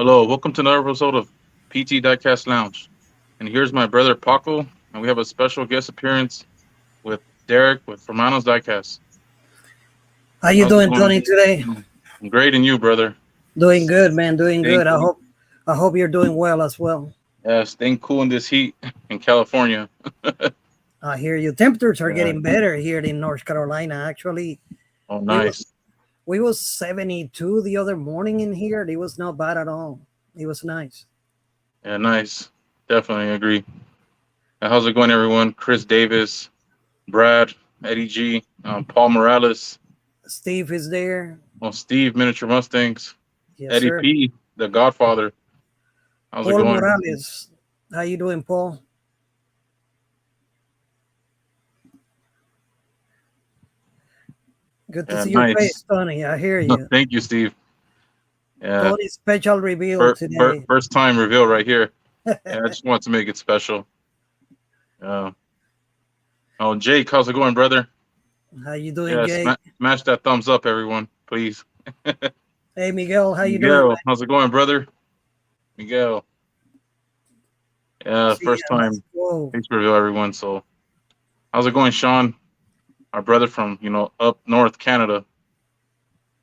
Hello, welcome to another episode of PT Diecast Lounge. And here's my brother Paco, and we have a special guest appearance with Derek with Romano's Diecast. How you How's it doing, going? Tony, today? I'm great, and you, brother? Doing good, man. Doing Thank good. I you. hope I hope you're doing well as well. Yeah, staying cool in this heat in California. I hear you. Temperatures are Yeah. getting better here in North Carolina. Actually, Oh, we was nice. we was 72 the other morning in here. It was not bad at all. It was nice. Yeah, nice. Definitely agree. How's it going, everyone? Chris Davis, Brad, Eddie G, Paul Morales, Steve is there. Steve, Miniature Mustangs, Yes, Eddie sir. P, the Godfather. How's it Paul going? Morales. How you doing, Paul? Good to Yeah, see your nice. face, Tony. I hear you. Thank you, Steve. Yeah, Tony's special reveal today. first time reveal right here. Yeah, I just want to make it special. Uh, oh, Jake, how's it going, brother? How you doing, Yeah, Jake? smash that thumbs up, everyone, please. Hey, Miguel. How you doing, Miguel, man? how's it going, brother? Miguel. Yeah, See first ya. Let's time. go. Thanks for reveal, everyone. So, how's it going, Sean? Our brother from up north, Canada.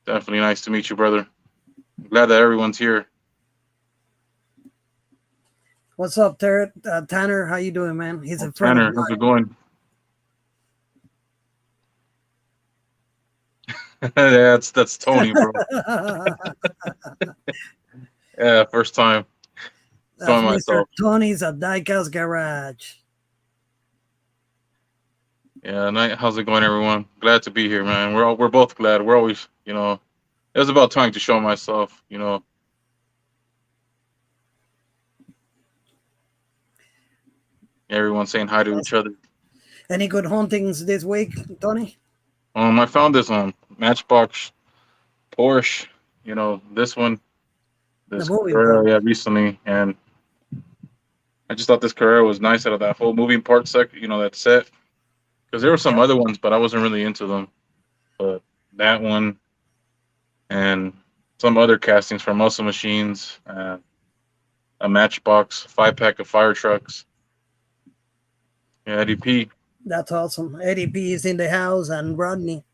Definitely nice to meet you, brother. Glad that everyone's here. What's up, Tanner? How you doing, man? He's Oh, a friend of Tanner, how's it going? Yeah, that's Tony, bro. mine. Yeah, first time That's showing Mr. myself. Tony's at Diecast Garage. Yeah, how's it going, everyone? Glad to be here, man. We're both glad. We're always, it was about time to show myself. Everyone saying hi to each other. Any good huntings this week, Tony? I found this Matchbox Porsche. This one, The this moving Carrera, part. yeah, recently, and I just thought this Carrera was nice out of that whole moving part that set. Because there were some Yep. other ones, but I wasn't really into them. But that one and some other castings from Muscle Machines, a Matchbox 5-pack of fire trucks. Yeah, Eddie P. That's awesome. Eddie P is in the house and Rodney.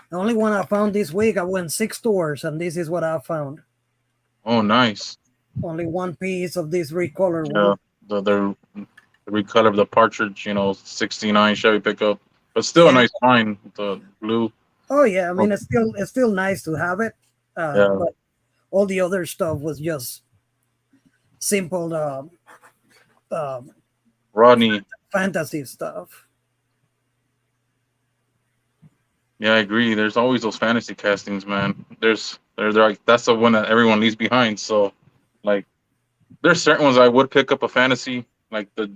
The only one I found this week, I went 6 stores and this is what I found. Oh, nice. Only one piece of this recolor Yeah, one. the recut of the Partridge, 69 Chevy pickup, but still a Yeah. nice find. The blue. Oh yeah, I Oh, mean it's still nice to have it. yeah, But all the other stuff was just simple uh, Rodney. fantasy stuff. Yeah, I agree. There's always those fantasy castings, man. They're like that's the one that everyone leaves behind. So, like, there's certain ones I would pick up a fantasy, like that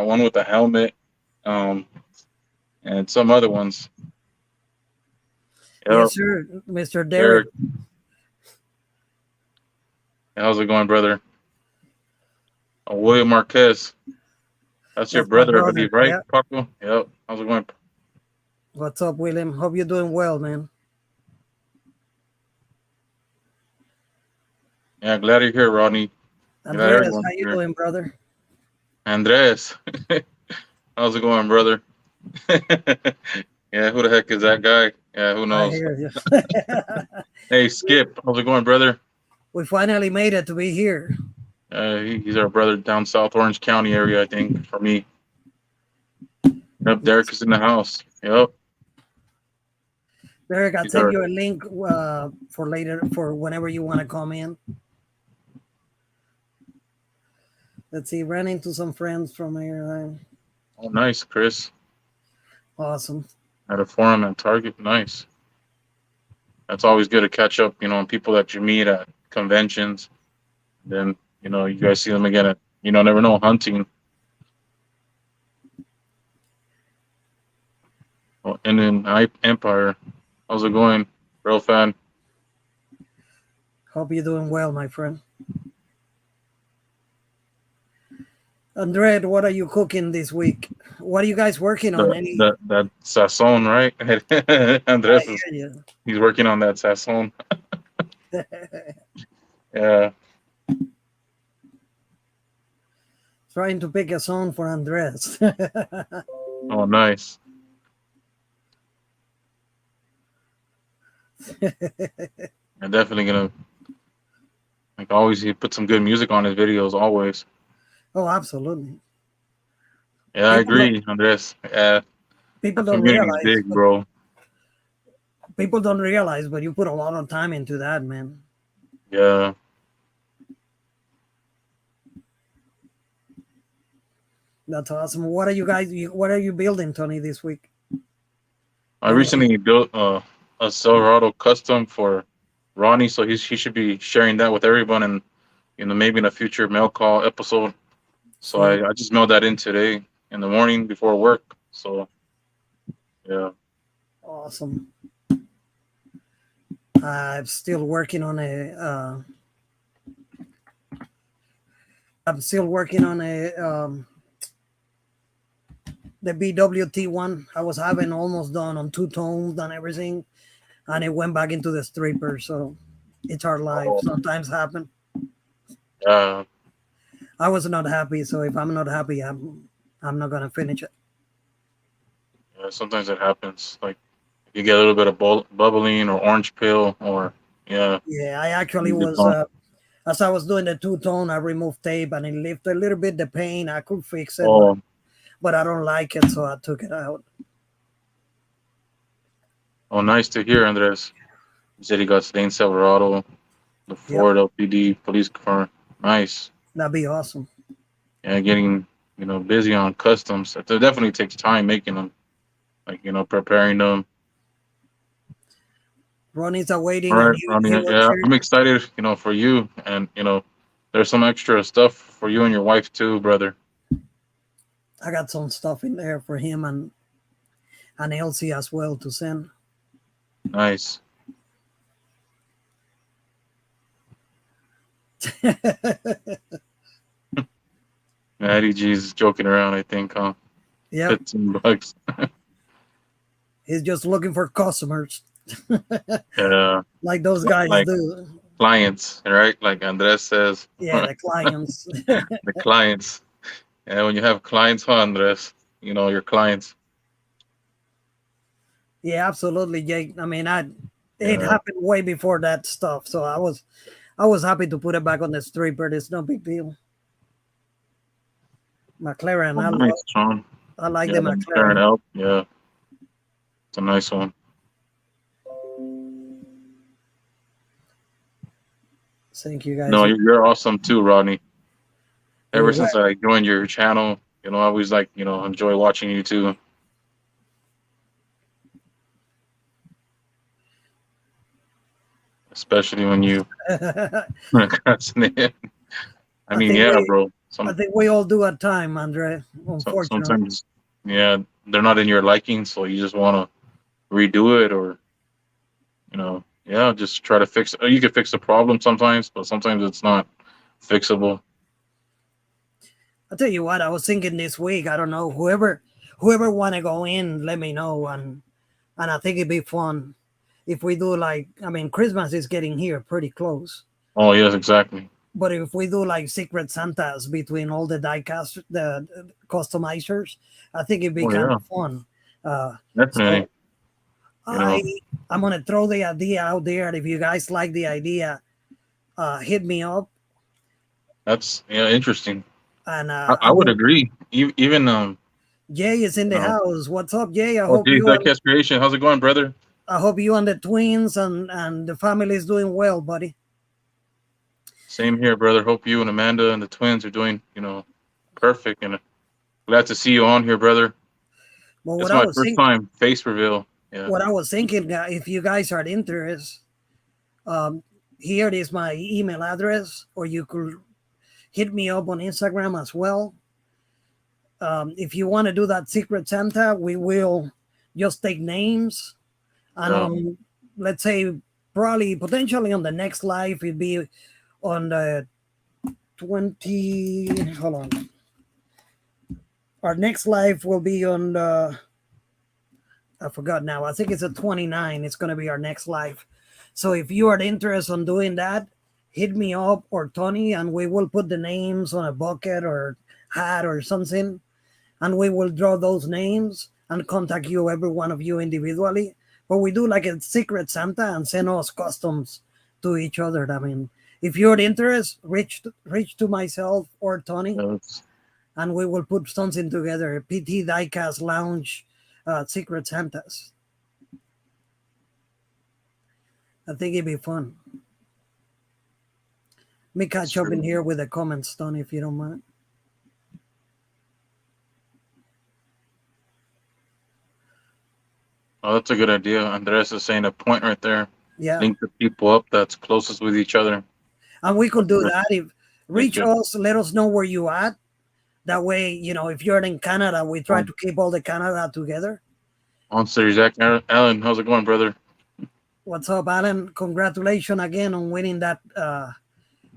one with the helmet, um, and some other ones. Yeah, Yes, sir, Mr. Derek. Derek, how's it going, brother? William Marquez. That's your That's my brother, I brother. believe, right, Yeah. Paco? Yep. How's it going? What's up, William? Hope you're doing well, man. Yeah, glad you're here, Rodney. Glad Andreas, everyone's how you here. doing, brother? Andres, how's it going, brother? Yeah, who the heck is that guy? Yeah, who I knows? hear you. Hey, Skip, how's it going, brother? We finally made it to be here. He's our brother down South Orange County area, I think, for me. Yep, Derek is in the house. Yep. Derek, I'll He's send our, you a link for later, for whenever you want to come in. Let's see, ran into some friends from here. oh, nice, Chris. Awesome. At a forum at Target. Nice. That's always good to catch up, on people that you meet at conventions. Then, you guys see them again at, never know, hunting. Oh, and then Empire. How's it going? Real fan. Hope you're doing well, my friend. Andred, what are you cooking this week? What are you guys working on? That Sasson, right? Andres I hear he's working on that Sasson. you. Yeah. Trying to pick a song for Andres. Oh, nice. I'm definitely gonna, like always, he put some good music on his videos. Always. Oh, absolutely. Yeah, I People don't, agree, Andres. Yeah, people our don't community's realize, big, but bro. people don't realize, but you put a lot of time into that, man. Yeah. That's awesome. What are you guys? What are you building, Tony, this week? I Anything? recently built a Silverado custom for Ronnie, so he should be sharing that with everyone, and maybe in a future mail call episode. So Sweet, I just mailed that in today in the morning before work. So yeah. awesome. I'm still working on a. I'm still working on the BWT one. I was having almost done on two tones and everything, and it went back into the stripper. So it's our life. Oh, Sometimes happen. yeah. I was not happy, so if I'm not happy, I'm not gonna finish it. Yeah, sometimes it happens. Like you get a little bit of bubbling or orange peel, or yeah, Yeah, I actually you just was. don't. As I was doing the two tone, I removed tape and it lifted a little bit the pain. I could fix it, Oh, but I don't like it, so I took it out. oh, nice to hear, Andres. You said he got Stain Silverado, the Yep, Ford LPD police car. Nice. that'd be awesome. Yeah, getting busy on customs. It definitely takes time making them, like preparing them. Ronnie's All awaiting, and right, Ronnie. he will Yeah, share. I'm excited, for you, and there's some extra stuff for you and your wife too, brother. I got some stuff in there for him and Elsie as well to send. Nice. Eddie G's joking around, I think, huh? Yep, 15 bucks. he's just looking for customers, Yeah, like those guys like do. clients, right? Like Andres says, Yeah, the the clients. clients. And when you have clients, huh, Andres? Your clients. Yeah, absolutely, Jake. I mean, it Yeah. happened way before that stuff, so I was happy to put it back on the stripper. It's no big deal. McLaren, Oh, nice, Sean. I like Yeah, the the McLaren McLaren. L. Yeah, it's a nice one. Thank you guys. No, you're awesome too, Rodney. You're Ever well. since I joined your channel, I always like, enjoy watching you too, especially when you cuts in. I I mean, think yeah, we bro. I think we all do at time, Andre. Unfortunately. Sometimes, yeah, they're not in your liking, so you just want to redo it, or yeah, just try to fix. You can fix the problem sometimes, but sometimes it's not fixable. I'll tell you what, I was thinking this week, I don't know, whoever wanna go in, let me know, and I think it'd be fun if we do like, I mean, Christmas is getting here pretty close. Oh, yes, exactly. But if we do like secret Santas between all the diecast, the customizers, I think it'd be Oh, kind yeah, of fun. Uh, definitely. so You know, I I'm gonna throw the idea out there. If you guys like the idea, hit me up. that's yeah, interesting. And I I'm would gonna. agree. Even Jay is in you the know, house. What's up, Jay? oh, geez, Diecast Creation, how's it going, brother? I hope you and the twins and the family is doing well, buddy. Same here, brother. Hope you and Amanda and the twins are doing, perfect. And glad to see you on here, brother. But It's my first time face reveal. Yeah. what I was thinking, if you guys are interested, um, here is my email address, or you could hit me up on Instagram as well. If you want to do that secret Santa, we will just take names and Yeah. on, let's say, probably potentially on the next live, it'd be on the 20. Hold on. Our next live will be on the, I forgot now. I think it's a 29. It's going to be our next live. So if you are interested in doing that, hit me up or Tony, and we will put the names on a bucket or hat or something, and we will draw those names and contact you, every one of you individually. But we do like a secret Santa and send us customs to each other. I mean, if you're interested, reach to myself or Tony, That's and we will put something together. PT Diecast Lounge, Secret Santas. I think it'd be fun. Me catch up in true. here with the comments, Tony, if you don't mind. Oh, that's a good idea. Andres is saying a point right there. Yeah, Link the people up that's closest with each other. and we could That's do good. that. If Make reach it us, let us know where you at. That way, if you're in Canada, we try on to keep all the Canada together. on Series Zach Allen. How's it going, brother? What's up, Alan? Congratulations again on winning that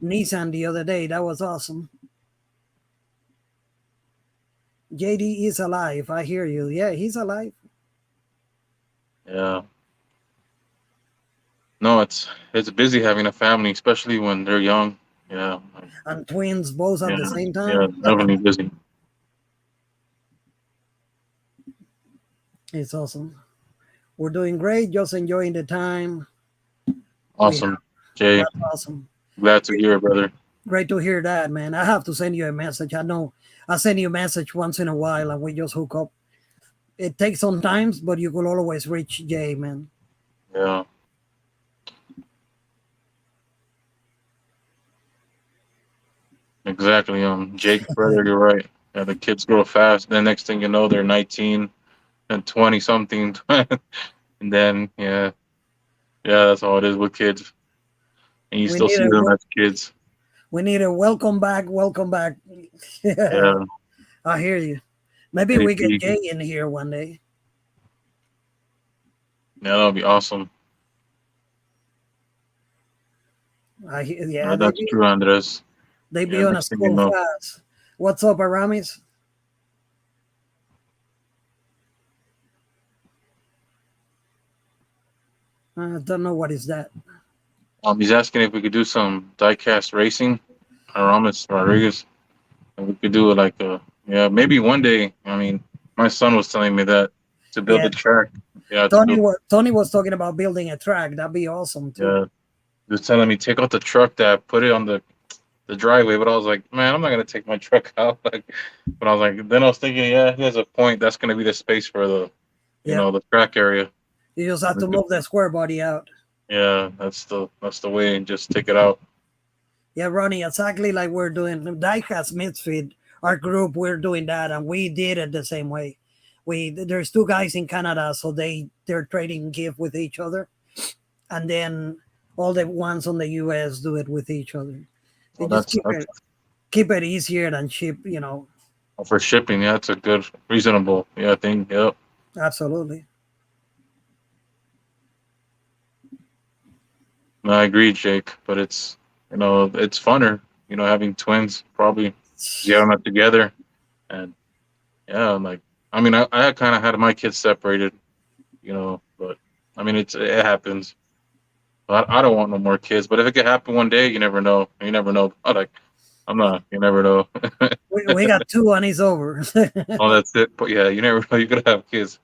Nissan the other day. That was awesome. JD is alive. I hear you. Yeah, he's alive. Yeah. No, it's busy having a family, especially when they're young. Yeah. And twins both at Yeah. the same Yeah. time. Definitely busy. It's awesome. We're doing great. Just enjoying the time. We Awesome. Jay, That's awesome. glad to hear it, brother. Great to hear that, man. I have to send you a message. I know I send you a message once in a while and we just hook up. It takes some times, but you will always reach Jay, man. Yeah. Exactly. Jake, brother, you're right. Yeah, the kids grow fast. Then next thing you know, they're 19 and 20 something, and then yeah, that's all it is with kids. And you We still need see a them as kids. we need a welcome back, welcome back. Yeah, Yeah. I hear you. Maybe we get AP. Jay in here one day. Yeah, that'll be awesome. Yeah, That's true, Andres. they be Yeah, on a next thing you school know. class. What's up, Aramis? I don't know what is that. He's asking if we could do some diecast racing. Aramis Rodriguez. And we could do it like yeah, maybe one day. I mean, my son was telling me that to build Yeah, a track. Yeah, to build. Tony was talking about building a track. That'd be awesome too. Yeah, he was telling me take out the truck that put it on the driveway, but I was like, man, I'm not gonna take my truck out. Like, but I was like, then I was thinking, yeah, he has a point. That's gonna be the space for Yeah, the track area. you just have We to could- move the square body out. Yeah, that's the way, and just take it out. Yeah, Ronnie, exactly like we're doing Diecast Misfit, our group, we're doing that, and we did it the same way. There's two guys in Canada, so they're trading gift with each other, and then all the ones on the US do it with each other. They Well, just that's keep it easier than ship. for shipping. Yeah, it's a good, reasonable, yeah, thing. Yep. Absolutely. No, I agree, Jake. But it's funner. Having twins probably. You have them together, and yeah, I'm like, I mean, I kind of had my kids separated, but I mean, it happens. But I don't want no more kids. But if it could happen one day, you never know. You never know. I like, I'm not. You never know. We got two and it's over. Oh, that's it. But yeah, you never know. You could have kids.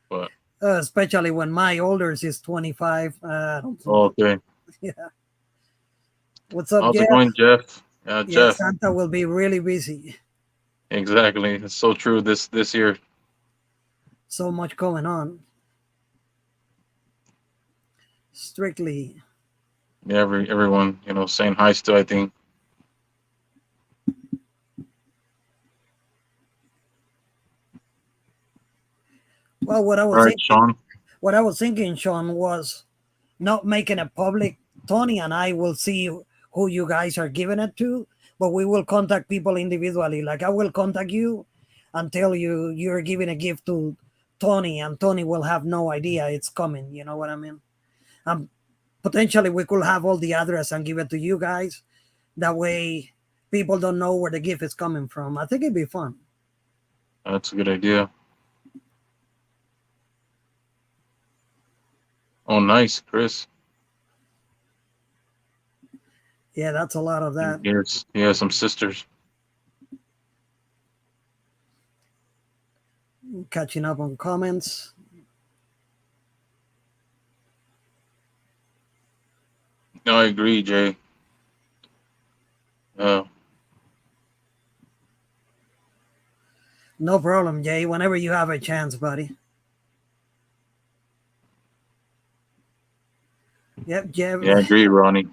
But Especially when my oldest is 25. I don't think. okay. Yeah. What's up, How's it Jeff? going, Jeff? Yeah, Yeah, Jeff. Santa will be really busy. Exactly. It's so true. This year. So much going on. Strictly. Yeah, everyone saying hi still. I think. Well, All right, Sean. what I was thinking, Sean, was not making it public. Tony and I will see who you guys are giving it to, but we will contact people individually. Like I will contact you and tell you you're giving a gift to Tony, and Tony will have no idea it's coming. You know what I mean? Um, Potentially we could have all the address and give it to you guys. That way, people don't know where the gift is coming from. I think it'd be fun. That's a good idea. Oh, nice, Chris. Yeah, that's a lot of that. He has some sisters. catching up on comments. No, I agree, Jay. Uh, No problem, Jay. Whenever you have a chance, buddy. Yep, Jeff. yeah, I agree, Ronnie.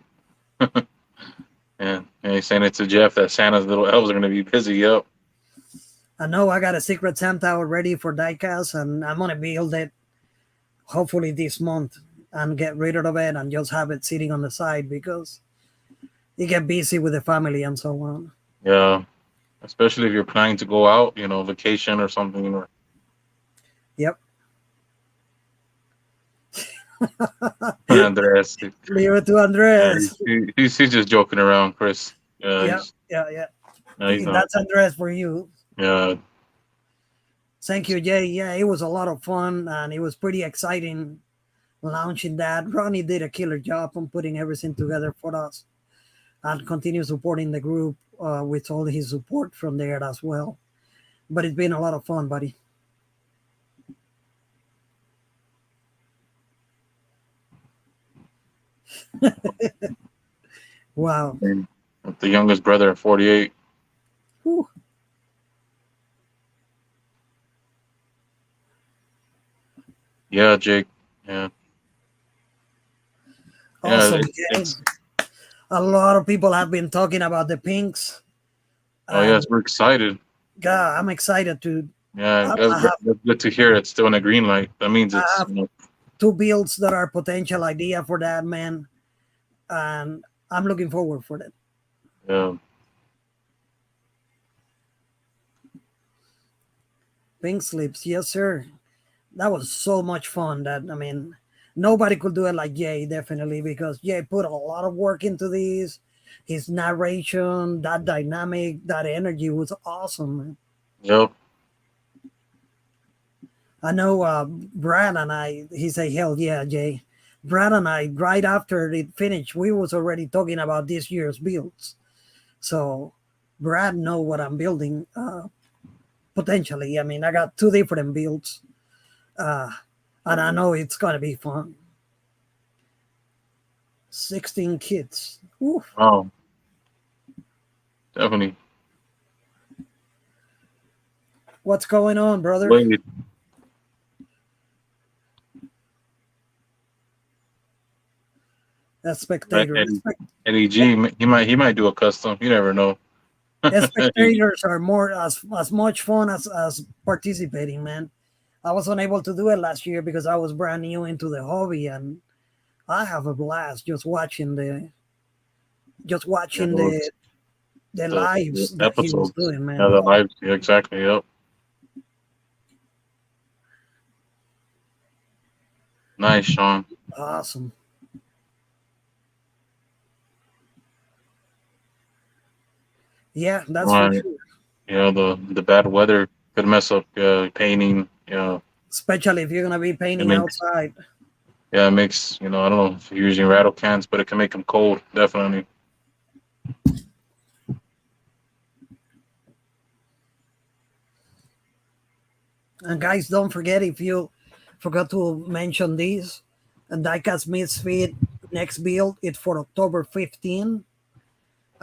And he's saying it to Jeff that Santa's little elves are gonna be busy. Yep. I know I got a Secret Santa already for Diecast, and I'm gonna build it hopefully this month and get rid of it and just have it sitting on the side because you get busy with the family and so on. Yeah. Especially if you're planning to go out, vacation or something. Yep. Andres, Leave it to yeah, Andres. he's just joking around, Chris. Yeah, Yeah, yeah, yeah. no, he's not. That's Andres for you. Yeah, Thank you, Jay. Yeah, it was a lot of fun and it was pretty exciting launching that. Ronnie did a killer job on putting everything together for us and continue supporting the group with all his support from there as well. But it's been a lot of fun, buddy. Wow. and with the youngest brother at 48. Whew. Yeah, Jake. Yeah, yeah. Awesome, Jay. It's A lot of people have been talking about the pinks. oh And yes, we're excited. God, I'm excited to. Yeah, I have, that's good to hear. It's still in a green light. That means I it's have two builds that are potential idea for that, man. And I'm looking forward for that. yeah, Pink slips, yes, sir. That was so much fun. That I mean, nobody could do it like Jay, definitely, because Jay put a lot of work into this. His narration, that dynamic, that energy was awesome, man. yep, I know Brad and I. He said, "Hell yeah, Jay." Brad and I, right after it finished, we was already talking about this year's builds. So Brad know what I'm building potentially. I mean, I got two different builds, uh, and I know it's gonna be fun. 16 kids. Oof. wow, definitely. What's going on, brother? Wade, A right? spectator. Eddie G, he might do a custom. You never know. Spectators are more as much fun as participating, man. I was unable to do it last year because I was brand new into the hobby, and I have a blast just Yeah, watching those, the the lives that he was episodes. doing, Yeah, man. the lives. Yeah, exactly. Yep. Nice, Sean. Awesome. Yeah, that's for Right. sure. The bad weather could mess up painting. Especially if you're gonna be It painting makes outside. yeah, it makes I don't know if you're using rattle cans, but it can make them cold. Definitely. And guys, don't forget if you forgot to mention this, and Diecast Misfit next build it's for October 15.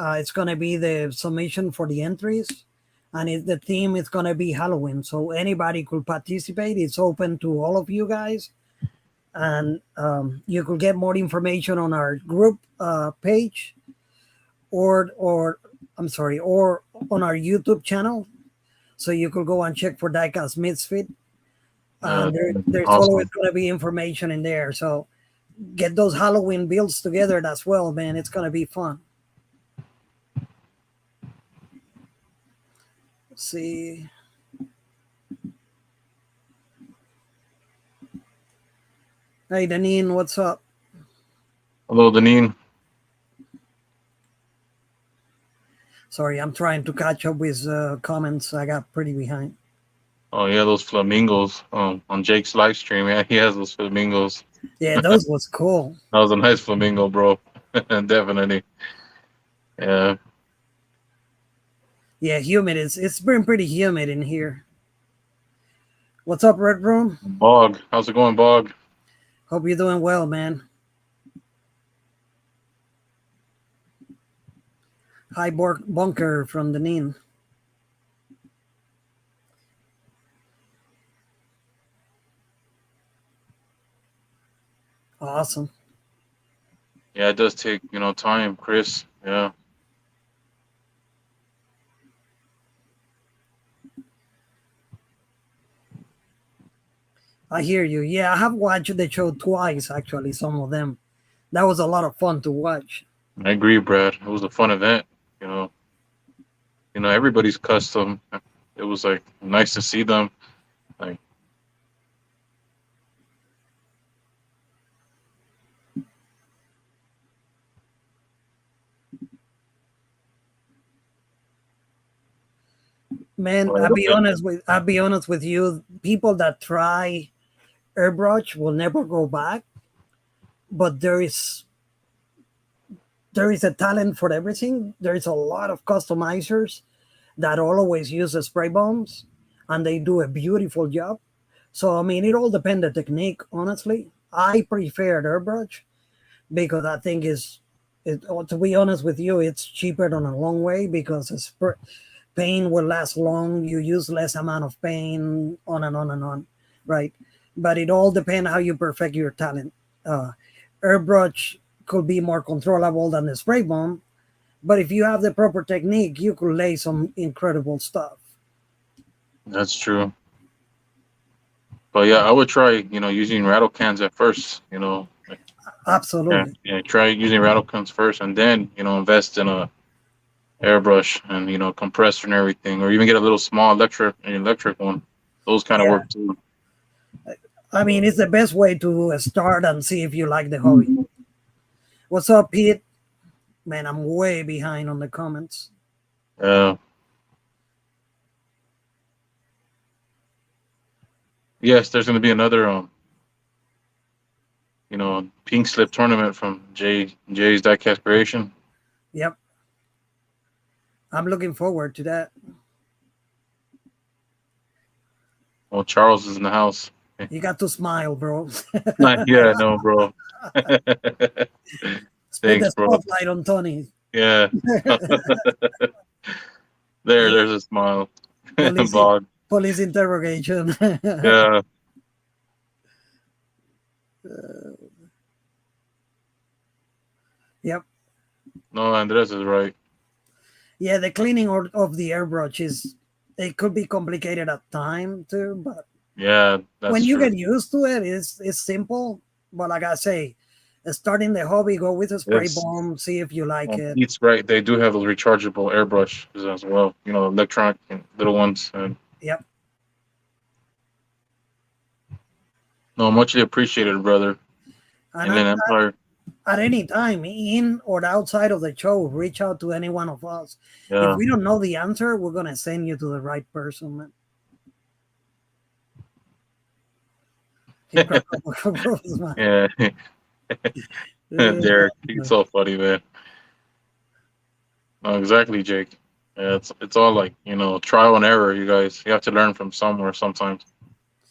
It's gonna be the submission for the entries, and the theme is gonna be Halloween. So anybody could participate. It's open to all of you guys, and you could get more information on our group page, or I'm sorry, or on our YouTube channel. So you could go and check for Diecast Misfit, and there's always Awesome. going to be information in there. So get those Halloween builds together as well, man. It's going to be fun. Let's see. Hey, Danine, what's up? Hello, Deneen. Sorry, I'm trying to catch up with comments. I got pretty behind. Oh yeah, those flamingos on Jake's live stream. Yeah, he has those flamingos. Yeah, those was cool. That was a nice flamingo, bro. Definitely. Yeah. Yeah, humid. It's been pretty humid in here. What's up, Red Room? Bog, how's it going, Bog? Hope you're doing well, man. Hi, Bunker from the Nin. Awesome. Yeah, it does take time, Chris. Yeah, I hear you. Yeah, I have watched the show twice, actually, some of them. That was a lot of fun to watch. I agree, Brad. It was a fun event. You know, everybody's custom. It was like nice to see them. Like, Man, but, I'll be honest with you. People that try airbrush will never go back, but there is a talent for everything. There is a lot of customizers that always use the spray bombs and they do a beautiful job. So I mean, it all depends the technique. Honestly, I prefer airbrush because I think to be honest with you, it's cheaper on a long way because paint will last long. You use less amount of paint, on and on and on, right? But it all depends how you perfect your talent. Uh, Airbrush could be more controllable than the spray bomb, but if you have the proper technique, you could lay some incredible stuff. that's true. But yeah, I would try using rattle cans at first. Yeah, Absolutely. yeah. Try using rattle cans first, and then invest in a airbrush and compressor and everything, or even get a little small electric one. Those kind of Yeah. work too. I mean, it's the best way to start and see if you like the hobby. What's up, Pete? Man, I'm way behind on the comments. Uh, yes, there's going to be another pink slip tournament from Jay's Diecast Creation. Yep. I'm looking forward to that. Well, Charles is in the house. You got to smile, bro. Yeah, no, bro. Put Thanks, the bro. spotlight on Tony. Yeah, there's a smile. Police, Bog. police interrogation. Yeah, Yep. no, Andres is right. Yeah, the cleaning of the airbrush it could be complicated at time too, but Yeah, that's when you true. get used to it, it's simple. But like I say, starting the hobby, go with a spray Yes. bomb, see if you like it. Pete's right. They do have those rechargeable airbrushes as well. Electronic and little ones. And Yep. no, muchly appreciated, brother. And Inland Empire. at any time, in or outside of the show, reach out to any one of us. If Yeah, we don't know the answer, we're gonna send you to the right person, man. He cracked up a smile. yeah. Yeah. Derek, he's so funny, man. No, exactly, Jake. Yeah, it's all like trial and error. You guys, you have to learn from somewhere sometimes.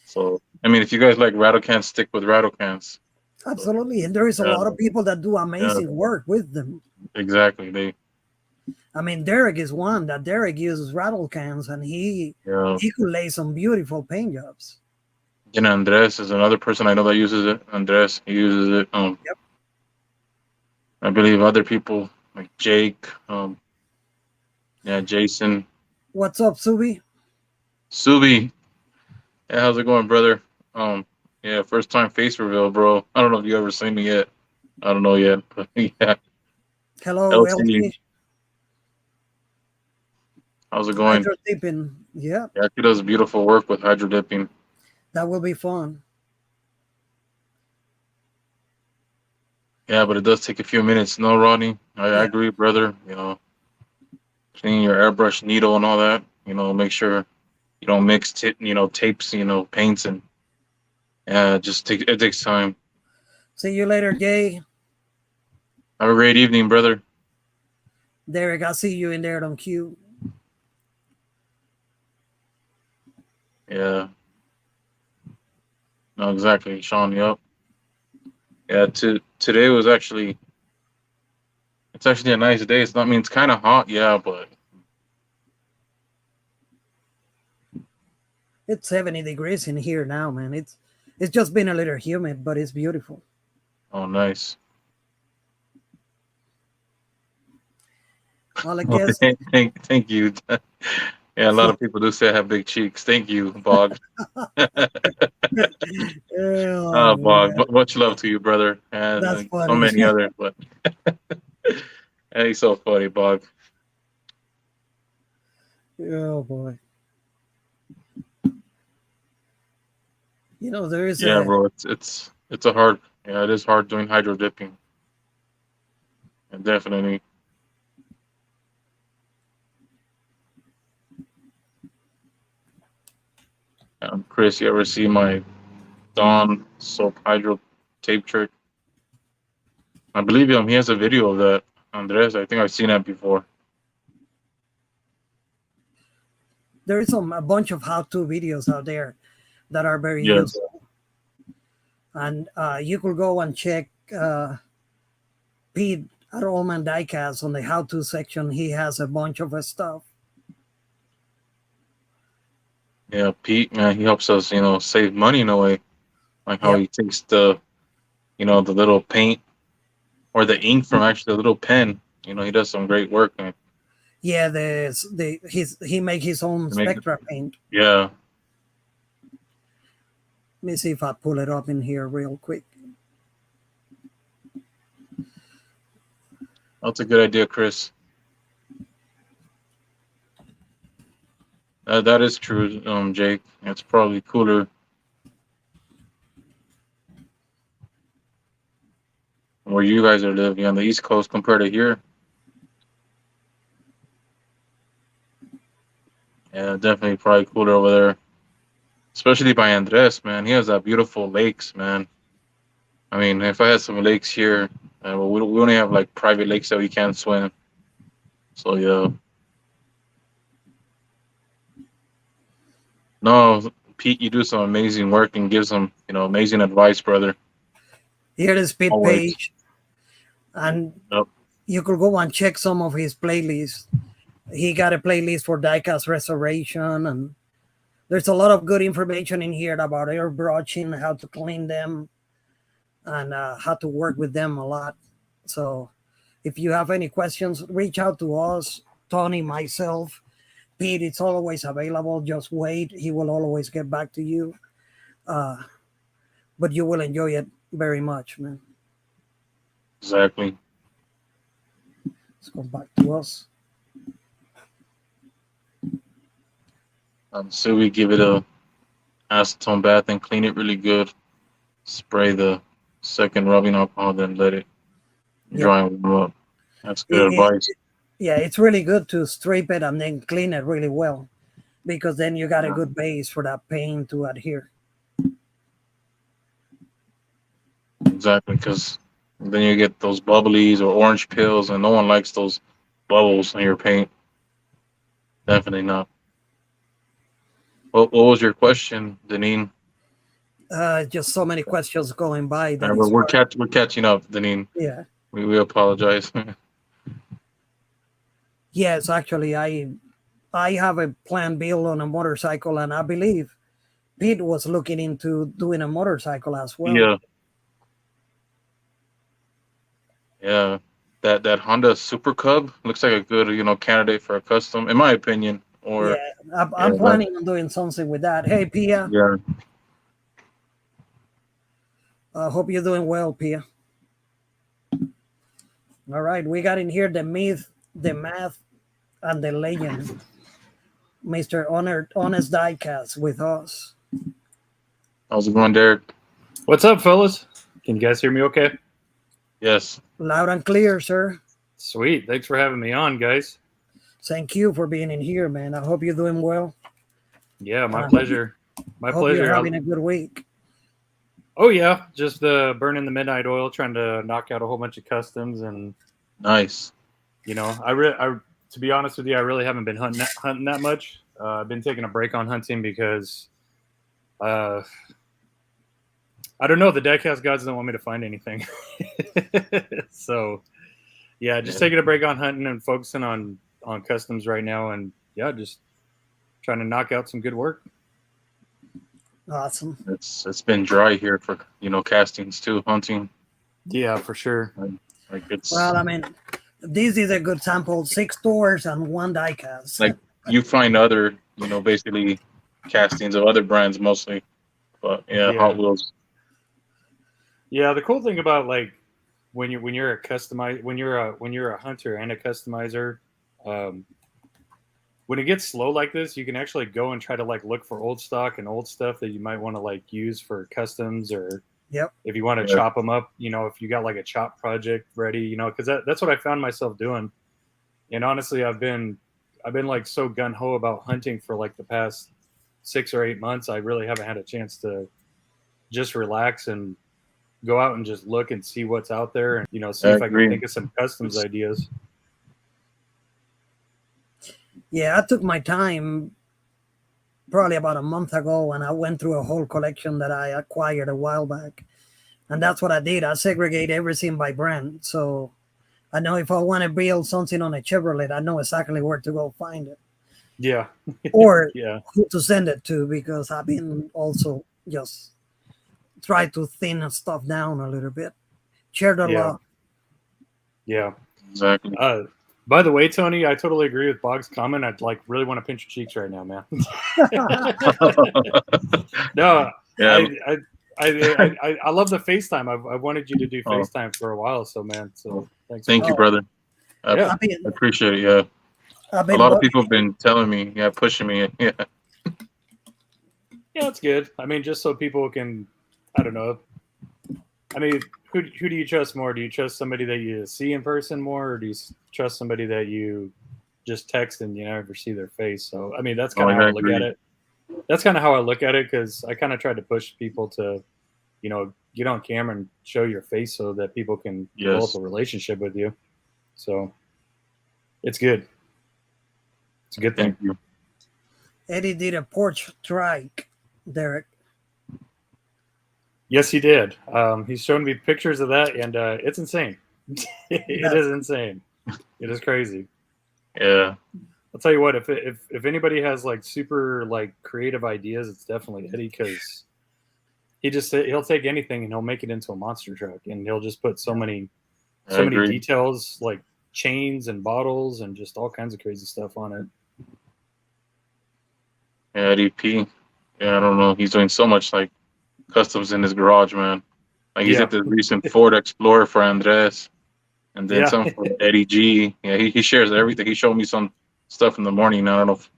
So I mean, if you guys like rattle cans, stick with rattle cans. So, Absolutely, and there is a yeah, lot of people that do yeah, amazing work with them. exactly. They, I mean, Derek is one that Derek uses rattle cans, and yeah. he could lay some beautiful paint jobs. Andres is another person I know that uses it. Andres, he uses it. Yep. I believe other people like Jake, yeah, Jason, What's up, Subi? Subi. Yeah, how's it going, brother? Um, yeah, first time face reveal, bro. I don't know if you ever seen me yet. I don't know yet, but yeah, Hello, LT, LT. how's it going? Hydro dipping. Yeah, Yeah, she does beautiful work with hydro dipping. that will be fun. Yeah, but it does take a few minutes. No, Rodney, I Yeah, agree, brother. Cleaning your airbrush needle and all that. Make sure you don't mix tapes, paints and yeah, it takes time. see you later, Jay. Have a great evening, brother. Derek, I see you in there on cue. Yeah. exactly, Sean. Yep. Yeah. Today was actually it's actually a nice day. It's not. I mean, it's kind of hot. Yeah, but It's 70 degrees in here now, man. It's just been a little humid, but it's beautiful. oh, nice. Well, I Well, guess. thank you. Yeah, a lot of people do say I have big cheeks. Thank you, Bog. Oh Bog. man, Much love to you, brother, and that's so funny. many others. But hey, he's so funny, Bog. Oh boy. There is Yeah, a bro. It's a hard. Yeah, it is hard doing hydro dipping. And definitely. Chris, you ever see my Dawn soap hydro tape trick? I believe him. He has a video of that. Andres, I think I've seen that before. there is a bunch of how-to videos out there that are very Yes. useful, and you could go and check Pete at Allman Diecast on the how-to section. He has a bunch of stuff. Yeah, Pete, man, he helps us, save money in a way. Like how Yep. he takes the little paint or the ink from actually the little pen. He does some great work. Man. Yeah, he make his own To make, Spectra paint. yeah, Let me see if I pull it up in here real quick. that's a good idea, Chris. That is true, Jake. It's probably cooler where you guys are living on the East Coast compared to here. Yeah, definitely probably cooler over there, especially by Andres, man. He has that beautiful lakes, man. I mean, if I had some lakes here, well, we only have like private lakes that we can't swim. So yeah, no, Pete, you do some amazing work and give some, amazing advice, brother. Here is Pete Always. page, and Yep. you could go and check some of his playlists. He got a playlist for diecast restoration, and there's a lot of good information in here about airbrushing, how to clean them, and how to work with them a lot. So if you have any questions, reach out to us, Tony, myself, Pete. It's always available. Just wait. He will always get back to you. Uh, but you will enjoy it very much, man. Exactly. Let's go back to us. So we give it a acetone bath and clean it really good. Spray the second rubbing alcohol, then let it Yep. dry and warm up. That's It, good it, advice. yeah, it's really good to scrape it and then clean it really well, because then you got a good base for that paint to adhere. Exactly, because then you get those bubblies or orange pills, and no one likes those bubbles in your paint. Definitely not. What was your question, Deneen? Just so many questions going by All that right, it's hard. we're catching up, Deneen. Yeah. We apologize. Yes, actually, I have a plan build on a motorcycle, and I believe Pete was looking into doing a motorcycle as well. Yeah, yeah. That Honda Super Cub looks like a good, candidate for a custom, in my opinion. Yeah, Or yeah, I'm planning on doing something with that. Hey, Pia, yeah, I hope you're doing well, Pia. All right, we got in here the myth, the math, and the legend. Mr. Honest Diecast with us. how's it going, Derek? What's up, fellas? Can you guys hear me okay? Yes, Loud and clear, sir. Sweet. Thanks for having me on, guys. Thank you for being in here, man. I hope you're doing well. Yeah, my pleasure. My Hope you're pleasure. having a good week. Oh, yeah. Just burning the midnight oil, trying to knock out a whole bunch of customs. And, nice. To be honest with you, I really haven't been hunting that much. I've been taking a break on hunting because I don't know. The Diecast gods don't want me to find anything. So, yeah, just taking a break on hunting and focusing on customs right now, and yeah, just trying to knock out some good work. Awesome. It's been dry here for castings too, hunting. Yeah, for sure. Like it's Well, I mean, this is a good sample. 6 stores and 1 diecast. like you find other basically castings of other brands mostly, but yeah, Hot Wheels. Yeah, the cool thing about like when you're a hunter and a customizer, when it gets slow like this, you can actually go and try to like look for old stock and old stuff that you might want to like use for customs, or if you want to chop them up, if you got like a chop project ready, because that's what I found myself doing. And honestly, I've been like so gun ho about hunting for like the past 6 or 8 months. I really haven't had a chance to just relax and go out and just look and see what's out there, and see if I can think of some customs ideas. Yeah, I took my time probably about a month ago, and I went through a whole collection that I acquired a while back. And that's what I did. I segregate everything by brand. So I know if I want to build something on a Chevrolet, I know exactly where to go find it. Yeah. Or yeah, who to send it to, because I've been also just try to thin stuff down a little bit. Share the love. Yeah. Exactly. By the way, Tony, I totally agree with Bog's comment. I'd like really want to pinch your cheeks right now, man. No, yeah. I love the FaceTime. I've wanted you to do FaceTime for a while, so man. So thanks. Thank you, brother. I appreciate it. Yeah, a lot of people have been telling me, pushing me. Yeah, it's good. I mean, just so people can, I don't know. I mean, who do you trust more? Do you trust somebody that you see in person more, or do you trust somebody that you just text and you never see their face? So, I mean, that's kind of how I look at it. That's kind of how I look at it, because I kind of try to push people to, get on camera and show your face so that people can develop a relationship with you. So, it's good. It's a good thing. Thank you. Eddie did a porch trike, Derek. Yes, he did. He's shown me pictures of that, and it's insane. It is insane. It is crazy. Yeah. I'll tell you what. If anybody has like super like creative ideas, it's definitely Eddie, because he'll take anything and he'll make it into a monster truck, and he'll just put so many details, like chains and bottles and just all kinds of crazy stuff on it. Yeah, Eddie P. Yeah, I don't know. He's doing so much like customs in his garage, man. Like he's at the recent Ford Explorer for Andres, and then some for Eddie G. Yeah, he shares everything. He showed me some stuff in the morning. I don't know if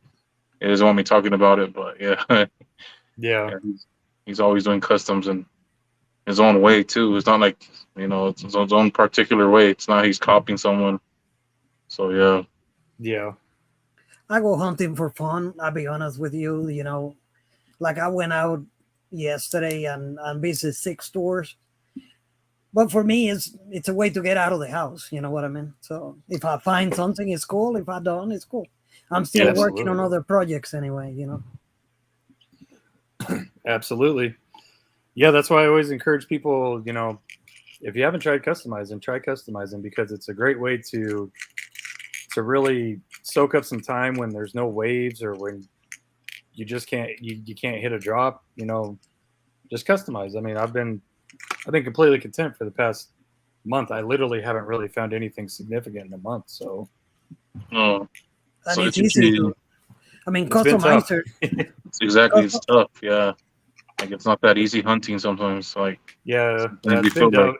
he doesn't want me talking about it, but yeah, he's always doing customs in his own way too. It's not like it's his own particular way. It's not he's copying someone. So yeah. I go hunting for fun. I'll be honest with you. Like I went out yesterday and visited 6 stores. But for me, it's a way to get out of the house. You know what I mean? So if I find something, it's cool. If I don't, it's cool. I'm still working on other projects anyway, Absolutely. Yeah, that's why I always encourage people, if you haven't tried customizing, try customizing, because it's a great way to really soak up some time when there's no waves, or when you just can't hit a drop, just customize. I mean, I've been completely content for the past month. I literally haven't really found anything significant in a month. So, and it's easy. I mean, customizer. It's tough. Yeah, like it's not that easy hunting sometimes. Like it's been tough.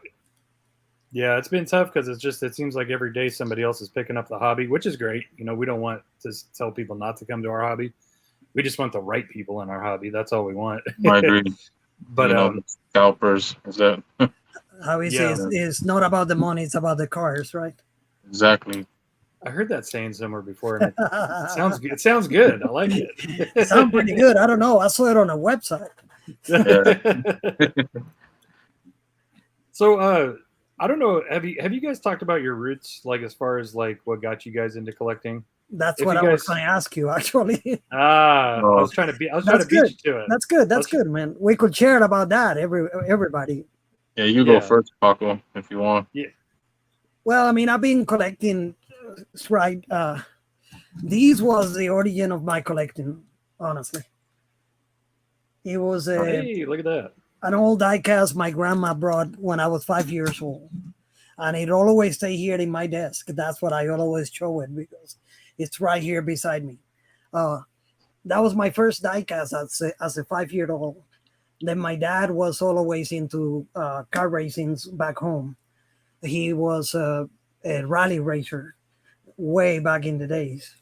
Yeah, it's been tough, because it seems like every day somebody else is picking up the hobby, which is great. We don't want to tell people not to come to our hobby. We just want the right people in our hobby. That's all we want. I agree. But scalpers, is that how he says it's not about the money, it's about the cars, right? Exactly. I heard that saying somewhere before, and it sounds good. I like it. It sounds pretty good. I don't know. I saw it on a website. So I don't know. Have you guys talked about your roots, like as far as like what got you guys into collecting? That's If what you I was guys, going to ask you, actually. I Oh, was trying to That's beat good. you to it. That's good. That's good, man. We could share about that. Everybody. yeah, you go Yeah, first, Paco, if you want. yeah. Well, I mean, I've been collecting. Right. These was the origin of my collecting. Honestly, it was Hey, look at that. an old diecast my grandma brought when I was 5 years old, and it always stay here in my desk. That's what I always show it because it's right here beside me. Uh, that was my first diecast as a 5 year old. Then my dad was always into car racings back home. He was a rally racer way back in the days.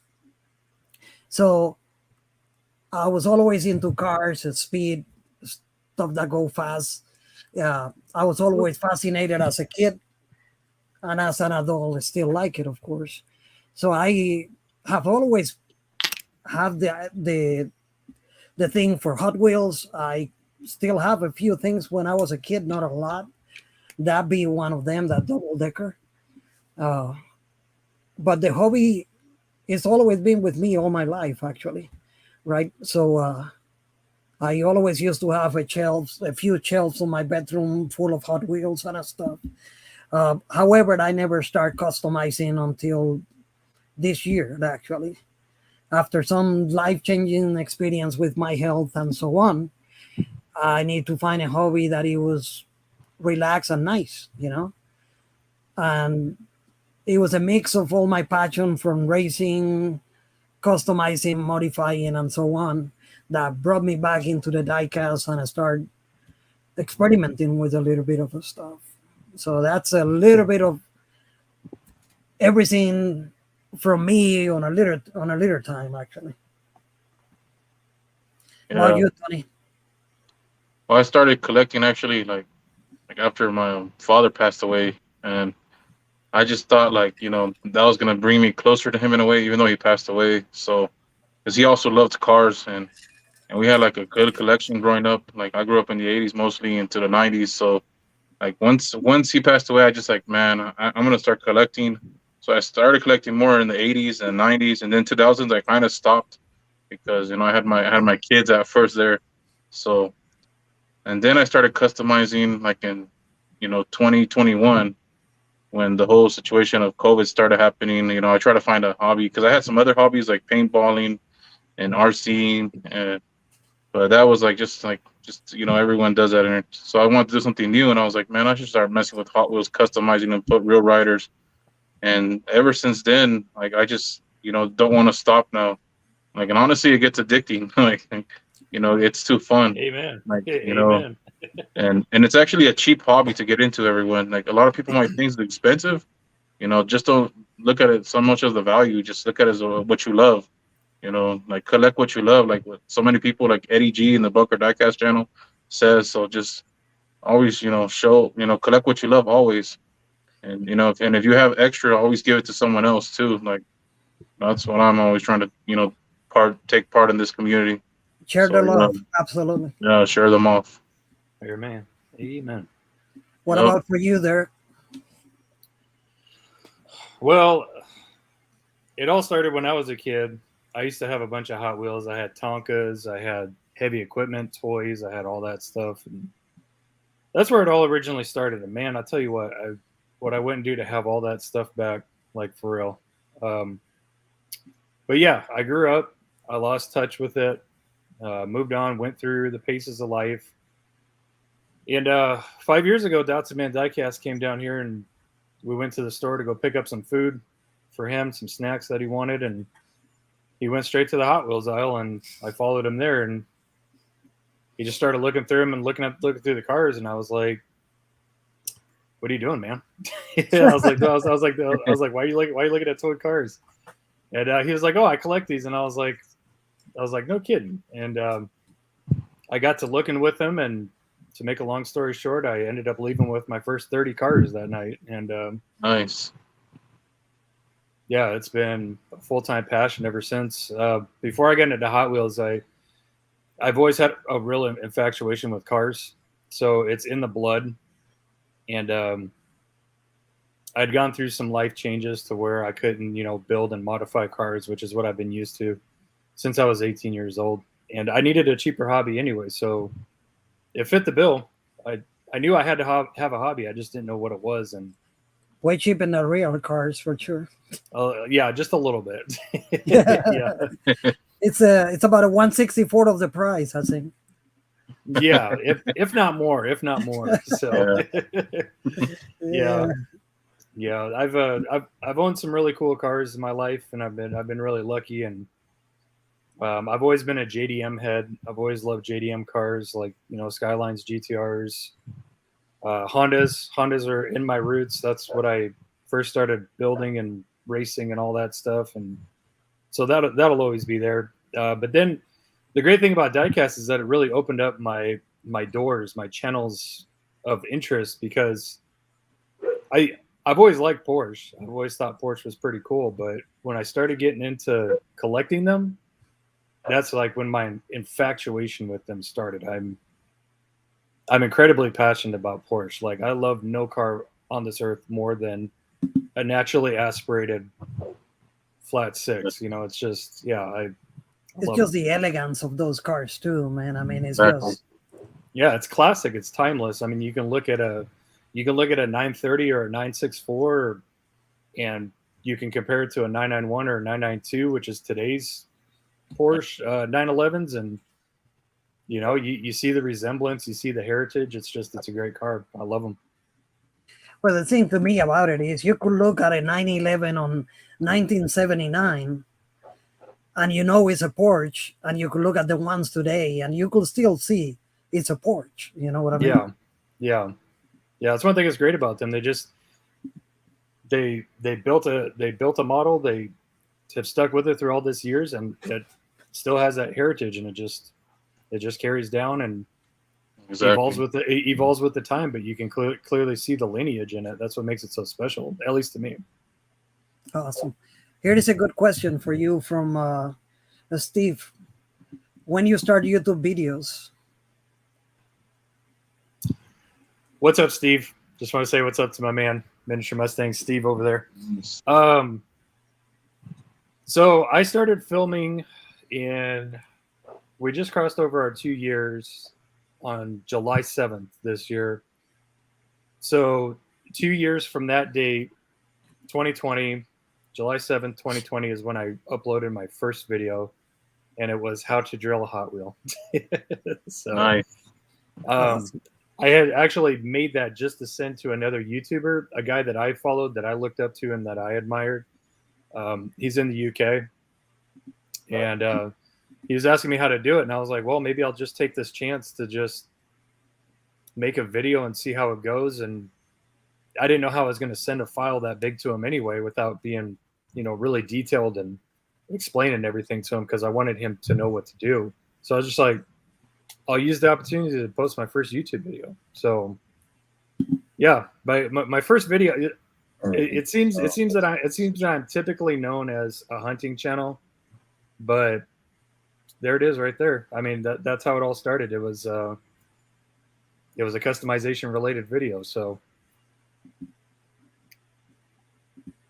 So I was always into cars, speed, stuff that go fast. Yeah, I was always fascinated as a kid, and as an adult, I still like it, of course. So I have always have the thing for Hot Wheels. I still have a few things when I was a kid, not a lot. That be one of them, that double decker. Uh, but the hobby it's always been with me all my life, actually, right? So I always used to have a few shelves in my bedroom full of Hot Wheels and stuff. However, I never start customizing until this year, actually. After some life-changing experience with my health and so on, I need to find a hobby that it was relaxed and nice, And it was a mix of all my passion from racing, customizing, modifying, and so on that brought me back into the diecast and I started experimenting with a little bit of stuff. So that's a little bit of everything from me on a little time, actually. About Yeah. you, Tony? Well, I started collecting actually like after my father passed away, and I just thought like that was gonna bring me closer to him in a way, even though he passed away. So because he also loved cars, and we had like a good collection growing up. Like I grew up in the '80s mostly into the '90s, so like once he passed away, I just like man, I'm gonna start collecting. So I started collecting more in the '80s and '90s, and then 2000s I kind of stopped because I had my kids at first there, so and then I started customizing like in 2021 when the whole situation of COVID started happening. I tried to find a hobby because I had some other hobbies like paintballing and RCing, but that was like just everyone does that, and so I wanted to do something new, and I was like, man, I should start messing with Hot Wheels, customizing and put real riders. And ever since then, like I just don't want to stop now. Like, and honestly, it gets addicting. It's too fun. Amen. Like, Amen. and it's actually a cheap hobby to get into. Everyone, like a lot of people might think it's expensive. Just don't look at it so much as the value. Just look at it as what you love. Like collect what you love. Like what so many people like Eddie G in the Bucker Diecast channel says. So just always, show, collect what you love always. And if you have extra, always give it to someone else too. Like that's what I'm always trying to, take part in this community. Share So the love, absolutely. share them off. Amen. Amen. What Yep. about for you there? Well, it all started when I was a kid. I used to have a bunch of Hot Wheels. I had Tonkas, I had heavy equipment toys, I had all that stuff. And that's where it all originally started. And man, I tell you what I wouldn't do to have all that stuff back, like for real. But yeah, I grew up. I lost touch with it. Moved on, went through the paces of life. And 5 years ago, Dotson Man Diecast came down here, and we went to the store to go pick up some food for him, some snacks that he wanted, and he went straight to the Hot Wheels aisle, and I followed him there, and he just started looking through them and looking through the cars, and I was like, "What are you doing, man?" I was like, "Why are you looking at toy cars?" And he was like, "Oh, I collect these," and I was like, "No kidding." And I got to looking with him, and to make a long story short, I ended up leaving with my first 30 cars that night, and Nice. yeah, it's been a full-time passion ever since. Before I got into Hot Wheels, I've always had a real infatuation with cars, so it's in the blood. And I'd gone through some life changes to where I couldn't, build and modify cars, which is what I've been used to since I was 18 years old. And I needed a cheaper hobby anyway, so it fit the bill. I knew I had to have a hobby. I just didn't know what it was, and way cheaper than the real cars for sure. Yeah, just a little bit. Yeah, it's about a 1/64 of the price, I think. Yeah, if not more, So yeah. I've owned some really cool cars in my life, and I've been really lucky. And I've always been a JDM head. I've always loved JDM cars, like Skylines, GTRs, Hondas. Hondas are in my roots. That's what I first started building and racing and all that stuff. And so that'll always be there. But then the great thing about Diecast is that it really opened up my doors, my channels of interest, because I've always liked Porsche. I've always thought Porsche was pretty cool. But when I started getting into collecting them, that's like when my infatuation with them started. I'm incredibly passionate about Porsche. Like, I love no car on this earth more than a naturally aspirated flat six. It's just, it's just the elegance of those cars too, man. I mean, it's Exactly. just, yeah, it's classic. It's timeless. I mean, you can look at a 930 or a 964, and you can compare it to a 991 or a 992, which is today's Porsche 911s, and you see the resemblance, you see the heritage. It's a great car. I love them. well, the thing to me about it is you could look at a 911 on 1979 and it's a Porsche, and you could look at the ones today and you could still see it's a Porsche. You know what I mean? Yeah. That's one thing that's great about them. They just they built a model. They have stuck with it through all these years, and it still has that heritage, and it just carries down and evolves with the time. But you can clearly see the lineage in it. That's what makes it so special, at least to me. Awesome. Here is a good question for you from Steve. When you start YouTube videos? What's up, Steve? Just want to say what's up to my man, Miniature Mustang Steve over there. So I started filming we just crossed over our 2 years on July 7th this year. So 2 years from that date, 2020, July 7th, 2020 is when I uploaded my first video, and it was how to drill a Hot Wheel. So nice. Awesome. I had actually made that just to send to another YouTuber, a guy that I followed, that I looked up to, and that I admired. He's in the UK, and he was asking me how to do it, and I was like, well, maybe I'll just take this chance to just make a video and see how it goes. And I didn't know how I was going to send a file that big to him anyway without being, really detailed and explaining everything to him, because I wanted him to know what to do. So I was just like, I'll use the opportunity to post my first YouTube video. So yeah, my first video, it seems that I'm typically known as a hunting channel, but there it is right there. I mean, that's how it all started. It was a customization related video. So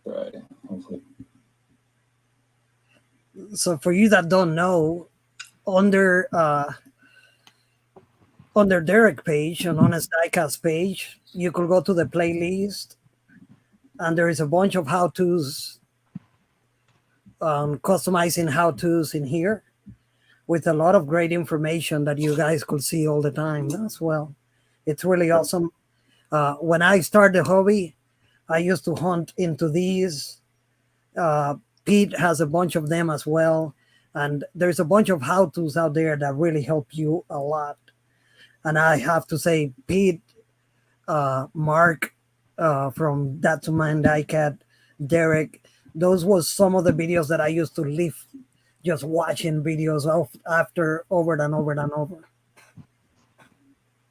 right. Hopefully. So for you that don't know, under Derek page and on his Diecast page, you could go to the playlist, and there is a bunch of how-tos, customizing how-tos in here, with a lot of great information that you guys could see all the time as well. It's really awesome. When I started the hobby, I used to hunt into these. Pete has a bunch of them as well, and there's a bunch of how-tos out there that really help you a lot. And I have to say, Pete, Mark from That's a Man Diecat, Derek, those was some of the videos that I used to live just watching videos after over and over and over.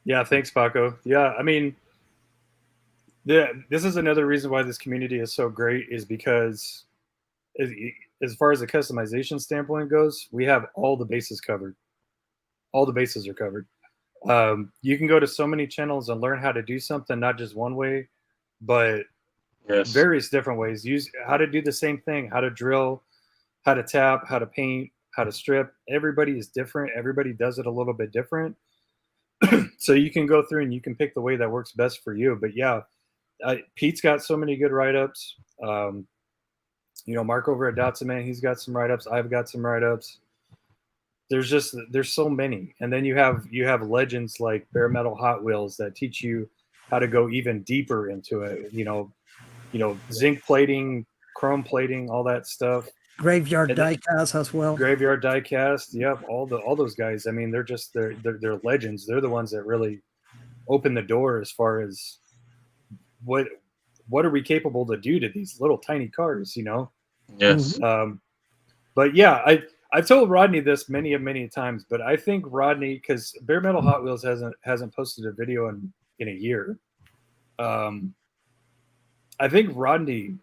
Yeah, thanks, Paco. Yeah, I mean, this is another reason why this community is so great, is because as far as the customization standpoint goes, we have all the bases covered. All the bases are covered. You can go to so many channels and learn how to do something, not just one way, but Yes. Various different ways. Use how to do the same thing, how to drill, how to tap, how to paint, how to strip. Everybody is different. Everybody does it a little bit different. So you can go through and you can pick the way that works best for you. But yeah, Pete's got so many good write-ups. Mark over at Dotsaman, he's got some write-ups. I've got some write-ups. There's so many. And then you have legends like Bare Metal Hot Wheels that teach you how to go even deeper into it. Zinc plating, chrome plating, all that stuff. Graveyard Diecast as well. Graveyard Diecast, yep, all those guys. I mean, they're legends. They're the ones that really open the door as far as what are we capable to do to these little tiny cars, Yes. But yeah, I've told Rodney this many times, but I think Rodney, because Bare Metal Hot Wheels hasn't posted a video in a year. I think Rodney,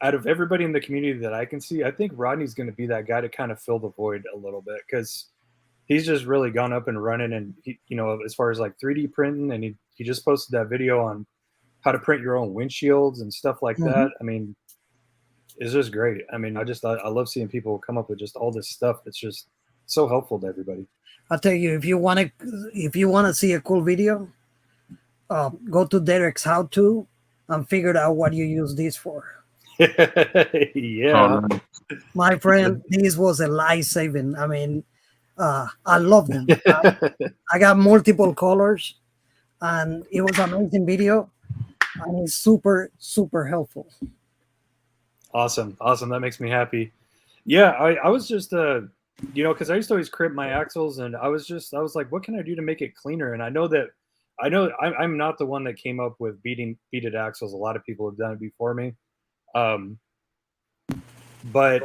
out of everybody in the community that I can see, I think Rodney's going to be that guy to kind of fill the void a little bit, because he's just really gone up and running, and as far as like 3D printing, and he just posted that video on how to print your own windshields and stuff like that. I mean, it's just great. I mean, I love seeing people come up with just all this stuff that's just so helpful to everybody. I'll tell you, if you want to see a cool video, go to Derek's how to and figure out what you use this for. Yeah. My friend, this was a life-saving. I mean, I love them. I got multiple colors, and it was an amazing video, and it's super, super helpful. Awesome. That makes me happy. Yeah, I was just, because I used to always crimp my axles, and I was like, what can I do to make it cleaner? And I know I'm not the one that came up with beaded axles. A lot of people have done it before me. But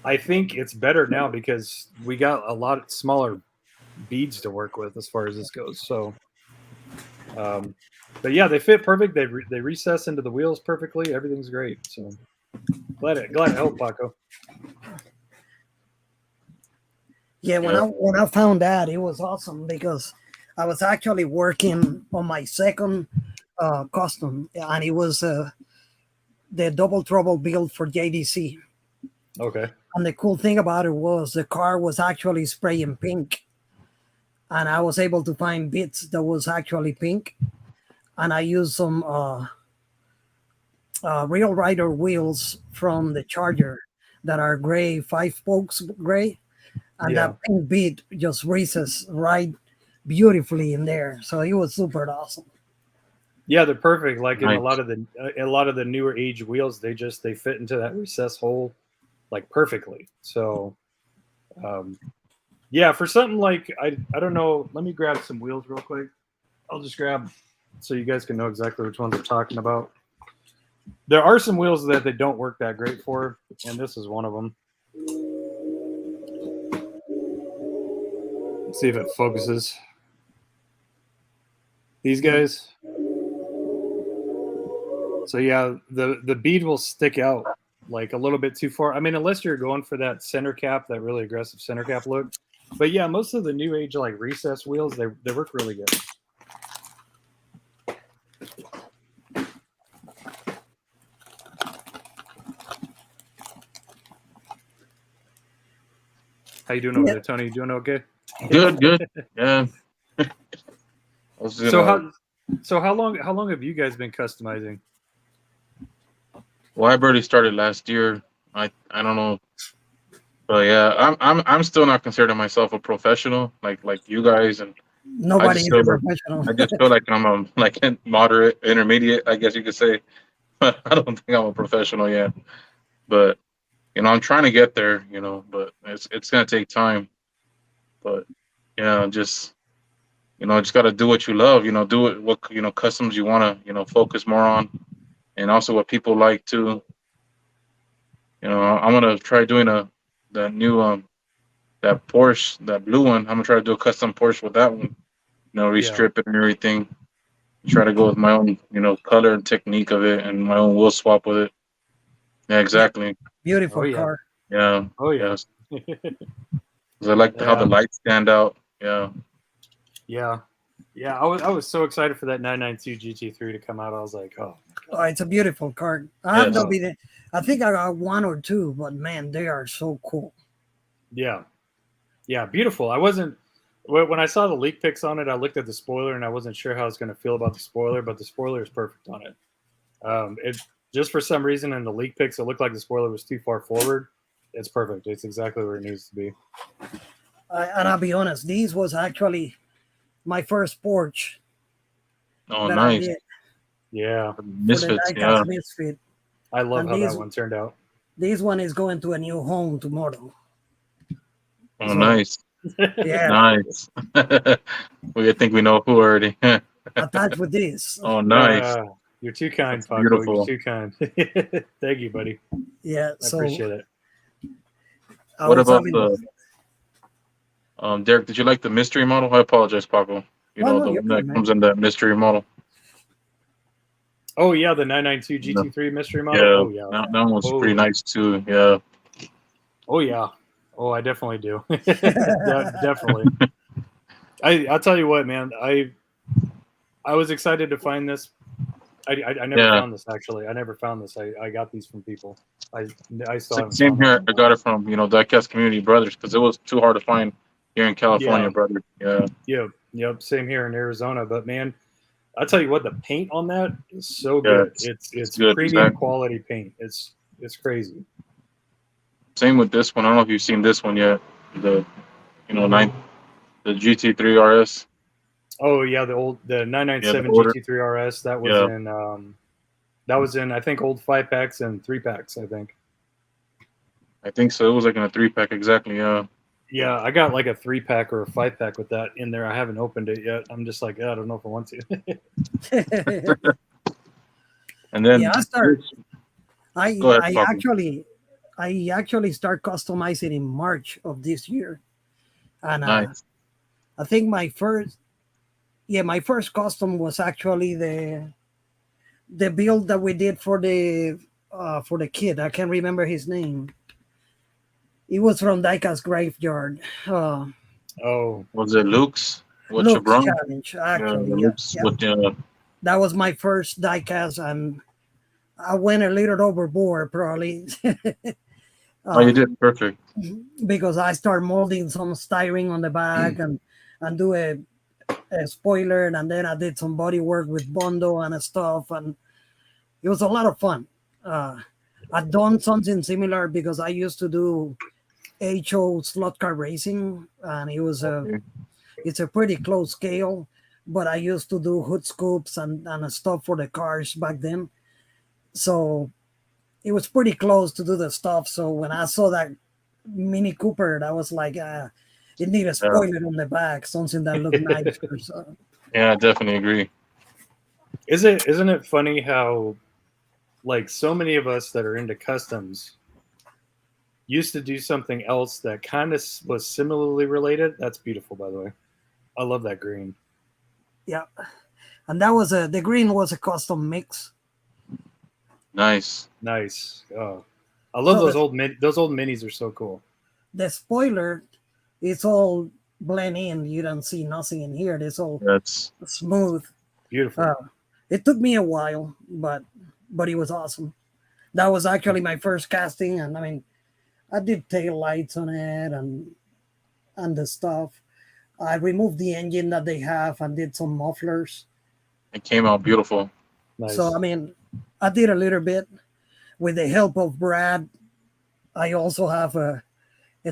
I think it's better now because we got a lot smaller beads to work with as far as this goes. So, but yeah, they fit perfect. They recess into the wheels perfectly. Everything's great. So glad it helped, Paco. Yeah, when I found that, it was awesome because I was actually working on my second custom, and it was the Double Trouble build for JDC. Okay. And the cool thing about it was the car was actually spraying pink, and I was able to find bits that was actually pink, and I used some Real Rider wheels from the Charger that are gray, 5 spokes gray, and that pink bit just recesses right beautifully in there. So it was super awesome. Yeah, they're perfect. Like in a lot of the newer age wheels, they fit into that recess hole like perfectly. So yeah, for something like I don't know, let me grab some wheels real quick. I'll just grab so you guys can know exactly which ones I'm talking about. There are some wheels that they don't work that great for, and this is one of them. Let's see if it focuses. These guys. So yeah, the bead will stick out like a little bit too far. I mean, unless you're going for that center cap, that really aggressive center cap look. But yeah, most of the new age like recess wheels, they work really good. How you doing over there, Tony? You doing okay? Good. Yeah. So how long have you guys been customizing? Well, I barely started last year. I don't know, but yeah, I'm still not considering myself a professional like you guys, and nobody is a professional. I just feel like I'm like moderate, intermediate, I guess you could say. I don't think I'm a professional yet, but I'm trying to get there. But it's gonna take time. But yeah, just got to do what you love. Do it what customs you want to focus more on, and also what people like too. I'm gonna try doing that new that Porsche, that blue one. I'm gonna try to do a custom Porsche with that one. Restrip it and everything. Try to go with my own color and technique of it, and my own wheel swap with it. Yeah, exactly. Beautiful car. Yeah. Oh yeah. Because I like how the lights stand out. Yeah. Yeah. Yeah, I was so excited for that 992 GT3 to come out. I was like, oh. Oh, it's a beautiful card. I have not been. I think I got one or two, but man, they are so cool. Yeah, beautiful. I wasn't when I saw the leak pics on it. I looked at the spoiler and I wasn't sure how I was going to feel about the spoiler, but the spoiler is perfect on it. It just for some reason in the leak pics, it looked like the spoiler was too far forward. It's perfect. It's exactly where it needs to be. And I'll be honest, these was actually my first porch. Oh, nice. I did. Yeah. Misfits, yeah. Misfit. I love how that one turned out. This one is going to a new home tomorrow. Oh, so, nice. Yeah. Nice. I think we know who already. Attached with this. Oh, nice. You're too kind, That's Paco. Beautiful. You're too kind. Thank you, buddy. Yeah. I appreciate it. What about the Derek, did you like the mystery model? I apologize, Paco. The one that comes in that mystery model. Oh yeah, the 992 GT3 mystery model. Yeah, oh yeah, that one was pretty nice too. Yeah. Oh yeah. Oh, I definitely do. Definitely. I'll tell you what, man. I was excited to find this. I never found this actually. I never found this. I got these from people. I still same here. I got it from Diecast Community Brothers because it was too hard to find here in California, brother. Yeah. Yep. Same here in Arizona. But man, I'll tell you what, the paint on that is so good. It's good, premium quality paint. It's crazy. Same with this one. I don't know if you've seen this one yet. The the GT3 RS. Oh yeah, the 997 GT3 RS. That was in I think old 5-packs and 3-packs. I think so. It was like in a 3-pack exactly. Yeah. Yeah, I got like a 3-pack or a 5-pack with that in there. I haven't opened it yet. I'm just like, I don't know if I want to. And then I actually start customizing in March of this year, and nice. I think my first custom was actually the build that we did for the kid. I can't remember his name. It was from Diecast Graveyard. Was it Luke's? Luke's challenge, actually. Yeah. That was my first diecast, and I went a little overboard, probably. You did perfect. Because I started molding some styrene on the back and do a spoiler, and then I did some body work with Bondo and stuff, and it was a lot of fun. I've done something similar because I used to do HO slot car racing, and it's a pretty close scale, but I used to do hood scoops and stuff for the cars back then. So it was pretty close to do the stuff. So when I saw that Mini Cooper, I was like, it needed a spoiler on the back, something that looked nice. Yeah, I definitely agree. Isn't it funny how like so many of us that are into customs used to do something else that kind of was similarly related? That's beautiful, by the way. I love that green. Yeah. And that was the green was a custom mix. Nice. Oh, I love those old minis are so cool. The spoiler, it's all blend in. You don't see nothing in here. It's all smooth. Beautiful. It took me a while, but it was awesome. That was actually my first casting, and I mean, I did tail lights on it and the stuff. I removed the engine that they have and did some mufflers. It came out beautiful. Nice. So I mean, I did a little bit with the help of Brad. I also have a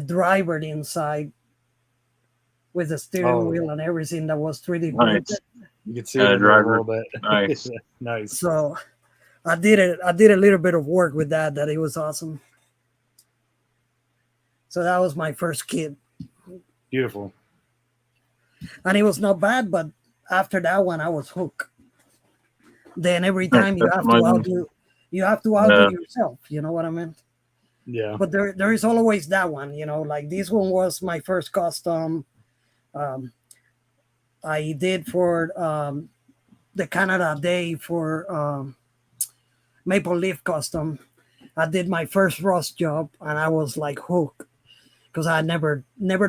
driver inside with the steering wheel and everything that was 3D printed. Nice. You can see it a little bit. Nice. Nice. So I did a little bit of work with that it was awesome. So that was my first kit. Beautiful. And it was not bad, but after that one I was hooked. Then every time you have to outdo yourself, you know what I mean? Yeah. But there is always that one, like this one was my first custom. I did for the Canada Day for Maple Leaf Custom. I did my first rust job and I was like hooked because I never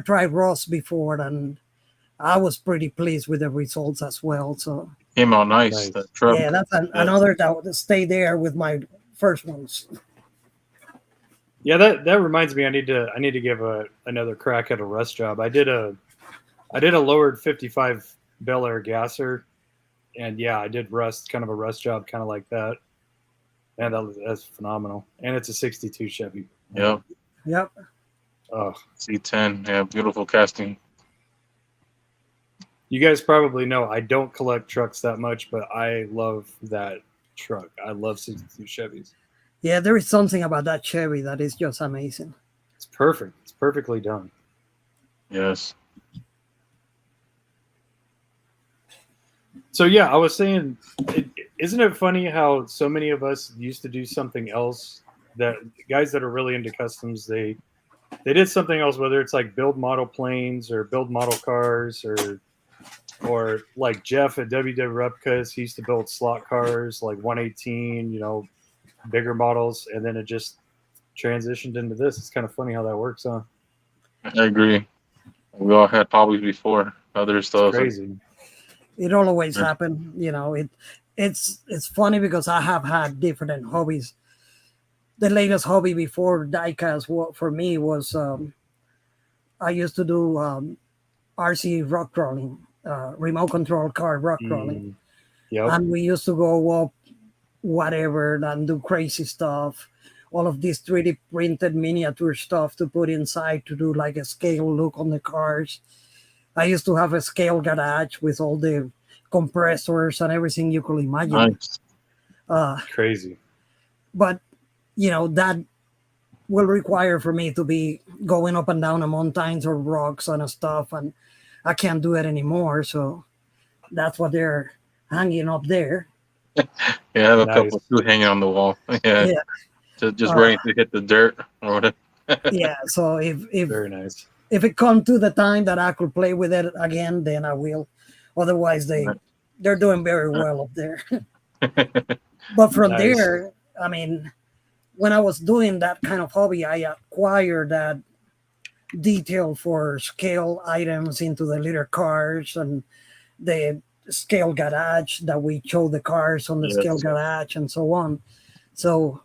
tried rust before, and I was pretty pleased with the results as well. So came out nice. That truck. yeah, that's another that would stay there with my first ones. Yeah, that reminds me. I need to give another crack at a rust job. I did a lowered 55 Bel Air gasser, and yeah, I did kind of a rust job, kind of like that. And that's phenomenal. And it's a '62 Chevy. Yep. Yep. Oh, C10. Yeah, beautiful casting. you guys probably know I don't collect trucks that much, but I love that truck. I love '62 Chevys. Yeah, there is something about that Chevy that is just amazing. It's perfect. It's perfectly done. Yes. So yeah, I was saying, isn't it funny how so many of us used to do something else? That guys that are really into customs, they did something else, whether it's like build model planes or build model cars, or like Jeff at WW Replicas, he used to build slot cars like 118, bigger models, and then it just transitioned into this. It's kind of funny how that works, huh? I agree. We all had hobbies before. Other stuff. It's crazy. It always happened. It's funny because I have had different hobbies. The latest hobby before diecast for me was I used to do RC rock crawling, remote control car rock crawling. Yep. And we used to go up whatever and do crazy stuff. All of this 3D printed miniature stuff to put inside to do like a scale look on the cars. I used to have a scale garage with all the compressors and everything you could imagine. Nice. Crazy. But, that will require for me to be going up and down the mountains or rocks and stuff. And I can't do it anymore. So that's what they're hanging up there. Yeah, I have a couple too hanging on the wall. Yeah. Just ready to hit the dirt or whatever. Yeah. So if very nice. If it comes to the time that I could play with it again, then I will. Otherwise, they're doing very well up there. But from there, I mean, when I was doing that kind of hobby, I acquired that detail for scale items into the little cars and the scale garage that we show the cars on the scale garage and so on. So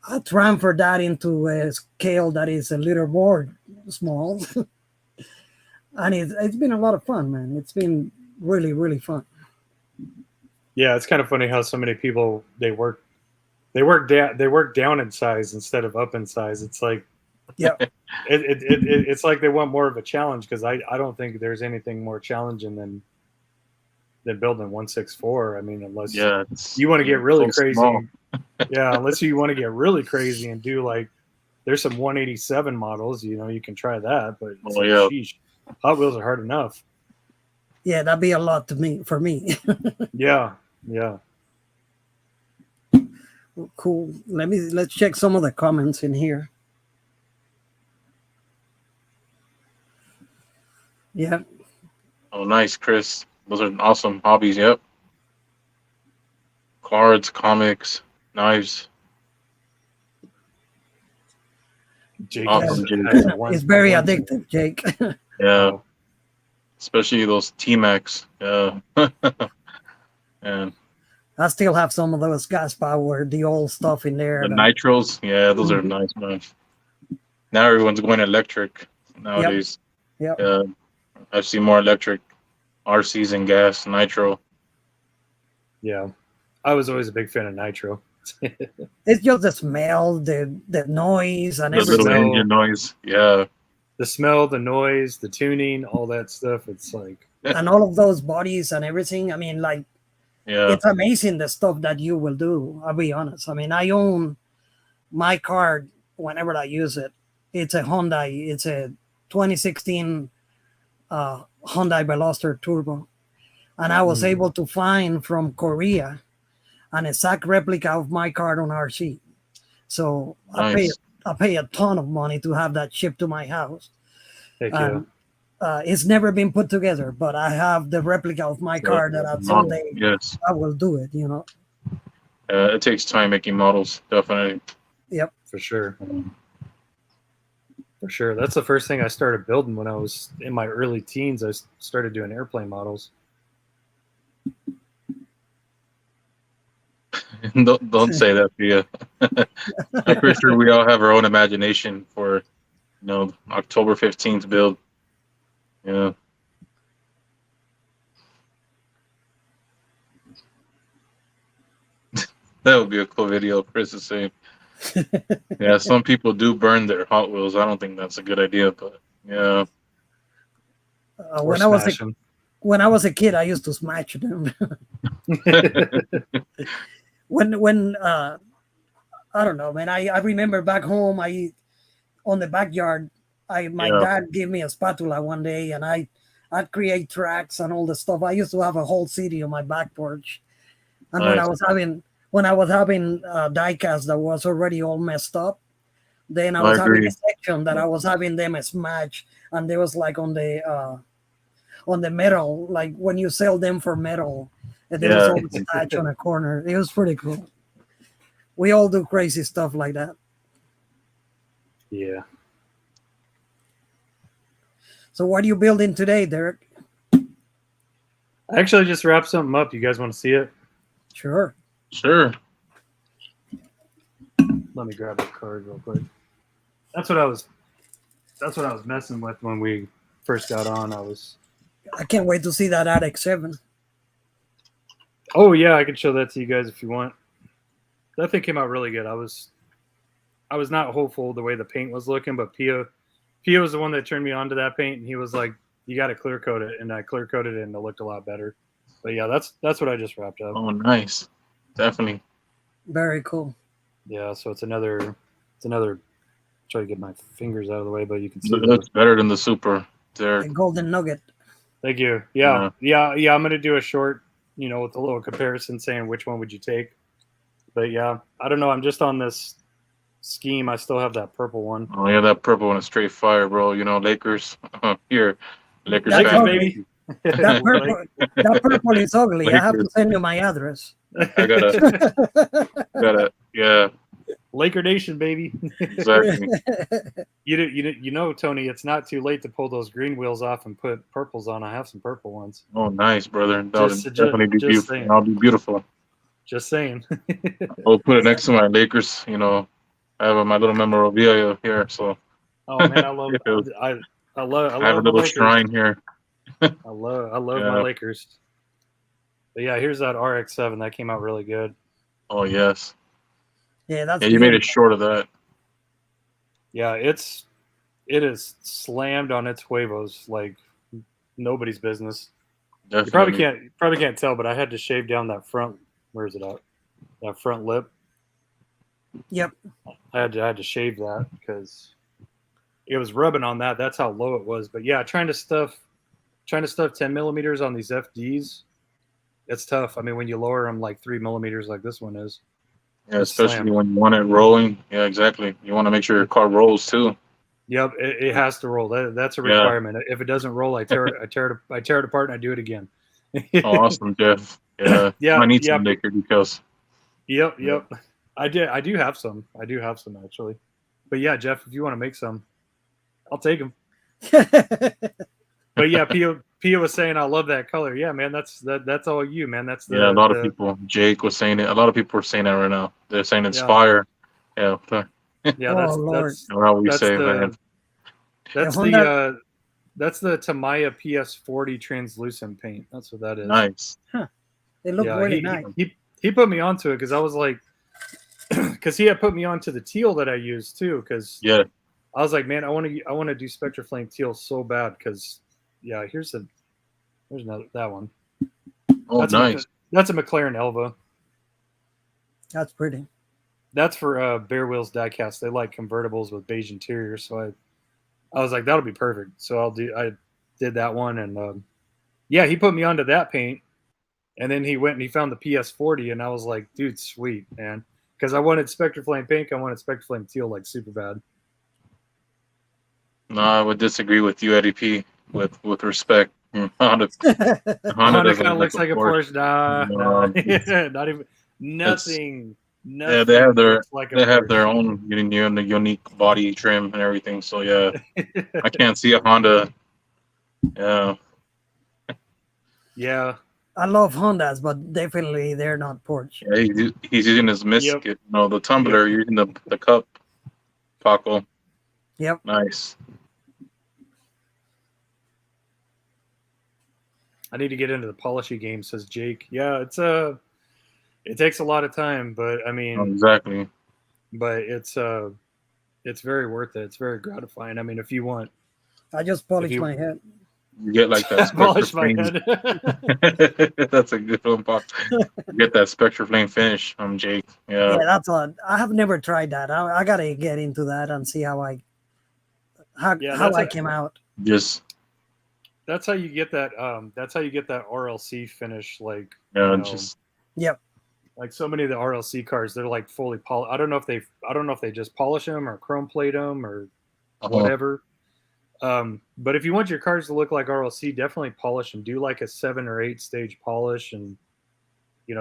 I transferred that into a scale that is a little more small. And it's been a lot of fun, man. It's been really, really fun. Yeah, it's kind of funny how so many people they work down in size instead of up in size. It's like, yeah, it's like they want more of a challenge, because I don't think there's anything more challenging than building 164. I mean, unless you want to get really crazy. Yeah, unless you want to get really crazy and do like, there's some 187 models, you can try that, but sheesh, Hot Wheels are hard enough. Yeah, that'd be a lot for me. Yeah. Cool. Let's check some of the comments in here. Yeah. Oh, nice, Chris. Those are awesome hobbies. Yep. Cards, comics, knives. Jake awesome, Jake. It's very addictive, Jake. Yeah. Especially those T-Max. Yeah. And I still have some of those gas power, the old stuff in there. The nitros. Yeah, those are nice, man. Now everyone's going electric nowadays. Yep. Yeah. I've seen more electric RCs and gas, nitro. Yeah. I was always a big fan of nitro. It's just the smell, the noise, and everything. The little engine noise. Yeah. The smell, the noise, the tuning, all that stuff. It's like, and all of those bodies and everything. I mean, like, it's amazing the stuff that you will do. I'll be honest. I mean, I own my car whenever I use it. It's a Hyundai. It's a 2016 Hyundai Veloster Turbo. And I was able to find from Korea an exact replica of my car on RC. So I pay a ton of money to have that shipped to my house. It's never been put together, but I have the replica of my car that someday I will do it, It takes time making models, definitely. Yep. For sure. For sure. That's the first thing I started building when I was in my early teens. I started doing airplane models. Don't say that, Pia. I'm pretty sure we all have our own imagination for, October 15th build. Yeah. That would be a cool video, Chris is saying. Yeah, some people do burn their Hot Wheels. I don't think that's a good idea, but yeah. When I was a kid, I used to smash them. when I don't know, man. I remember back home, on the backyard, my dad gave me a spatula one day, and I'd create tracks and all the stuff. I used to have a whole city on my back porch, and Nice. when I was having diecast that was already all messed up, then I was having a section that I was having them smash, and there was like on the metal, like when you sell them for metal, and there was always a patch on a corner. It was pretty cool. We all do crazy stuff like that. Yeah. So what are you building today, Derek? I actually just wrapped something up. You guys want to see it? Sure. Let me grab a card real quick. That's what I was messing with when we first got on. I can't wait to see that at X7. Oh yeah, I can show that to you guys if you want. That thing came out really good. I was not hopeful the way the paint was looking, but Pia was the one that turned me on to that paint, and he was like, "You got to clear coat it," and I clear coated it, and it looked a lot better. But yeah, that's what I just wrapped up. Oh, nice. Definitely. Very cool. Yeah, so it's another. Try to get my fingers out of the way, but you can see It looks better than the Super. The golden nugget. Thank you. Yeah. I'm gonna do a short, with a little comparison, saying which one would you take. But yeah, I don't know. I'm just on this scheme. I still have that purple one. Oh yeah, that purple one is straight fire, bro. Lakers. Here, Lakers Lakers, fan. baby. That purple is ugly. I have to send you my address. I gotta, yeah. Laker Nation, baby. Exactly. Tony, it's not too late to pull those green wheels off and put purples on. I have some purple ones. Oh, nice, brother. That would definitely be beautiful. Saying. I'll be beautiful. Just saying. I'll put it next to my Lakers. I have my little memorabilia here, so. Oh man, I love. I have a little shrine here. I love my Lakers. But yeah, here's that RX-7 that came out really good. Oh yes. Yeah, you made it short of that. Yeah, it is slammed on its huevos like nobody's business. Definitely. You probably can't tell, but I had to shave down that front. Where is it at? That front lip. Yep. I had to shave that because it was rubbing on that. That's how low it was. But yeah, trying to stuff 10 millimeters on these FDs, it's tough. I mean, when you lower them like 3 millimeters, like this one is. Yeah, especially when you want it rolling. Yeah, exactly. You want to make sure your car rolls too. Yep, it has to roll. That's a requirement. If it doesn't roll, I tear it apart and I do it again. Oh, awesome, Jeff. Yeah, I need some Laker decals. Yep. I do have some actually. But yeah, Jeff, if you want to make some, I'll take them. But yeah, Pia was saying I love that color. Yeah, man, that's all you, man. That's a lot of people. Jake was saying it. A lot of people are saying that right now. They're saying it's fire. Yeah. Yeah, that's how we say, man. That's the Tamiya PS40 translucent paint. That's what that is. Nice. Huh. They look really nice. He put me onto it because I was like, because he had put me onto the teal that I used too. Because I was like, man, I want to do Spectraflame teal so bad because here's another that one. Oh, that's nice. That's a McLaren Elva. That's pretty. That's for Bare Wheels Diecast. They like convertibles with beige interior, so I was like, that'll be perfect. So I did that one, and he put me onto that paint, and then he went and he found the PS40, and I was like, dude, sweet, man, because I wanted Spectraflame pink, I wanted Spectraflame teal like super bad. No, I would disagree with you, Eddie P. With respect. Honda kind of looks like a Porsche. Nah, not even nothing. Yeah, they have their like they have their own unique body trim and everything. So yeah, I can't see a Honda. Yeah. Yeah. I love Hondas, but definitely they're not Porsche. Yeah, he's using his Misket, the tumbler, using the cup. Paco. Yep. Nice. I need to get into the polishing game, says Jake. Yeah, it takes a lot of time, but I mean, exactly. But it's very worth it. It's very gratifying. I mean, if you want, I just polish my head. You get like that polish my head. That's a good one, Pop. You get that Spectre Flame finish, Jake. Yeah, that's odd. I have never tried that. I gotta get into that and see how I came out. Just that's how you get that. That's how you get that RLC finish. Like Yep. Like so many of the RLC cars, they're like fully polished. I don't know if they just polish them or chrome plate them or whatever. But if you want your cars to look like RLC, definitely polish them. Do like a 7 or 8 stage polish, and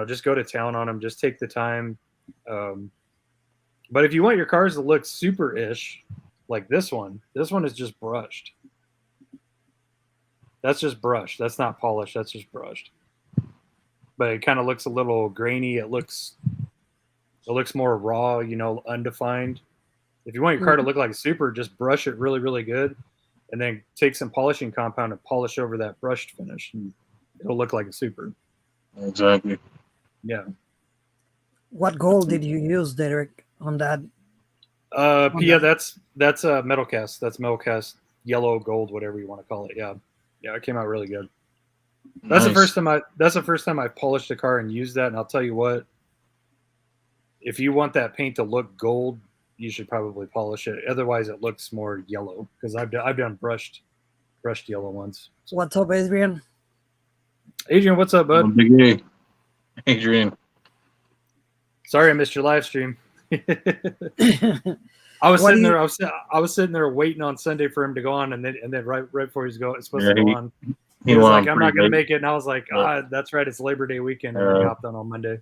just go to town on them. Just take the time. But if you want your cars to look super-ish, like this one is just brushed. That's just brushed. That's not polished. That's just brushed. But it kind of looks a little grainy. It looks more raw, undefined. If you want your car to look like a super, just brush it really, really good, and then take some polishing compound and polish over that brushed finish, and it'll look like a super. Exactly. Yeah. What gold did you use, Derek, on that? That's a metal cast. That's metal cast, yellow, gold, whatever you want to call it. Yeah, it came out really good. That's nice. That's the first time I polished a car and used that, and I'll tell you what. If you want that paint to look gold, you should probably polish it. Otherwise, it looks more yellow because I've done brushed yellow ones. So. What's up, Adrian? Adrian, what's up, bud? Big Adrian. Sorry, I missed your live stream. I was sitting there. I was sitting there waiting on Sunday for him to go on, and then right before he's supposed to go on. He was like, "I'm not going to make it," and I was like, "That's right, it's Labor Day weekend," and then he hopped on Monday.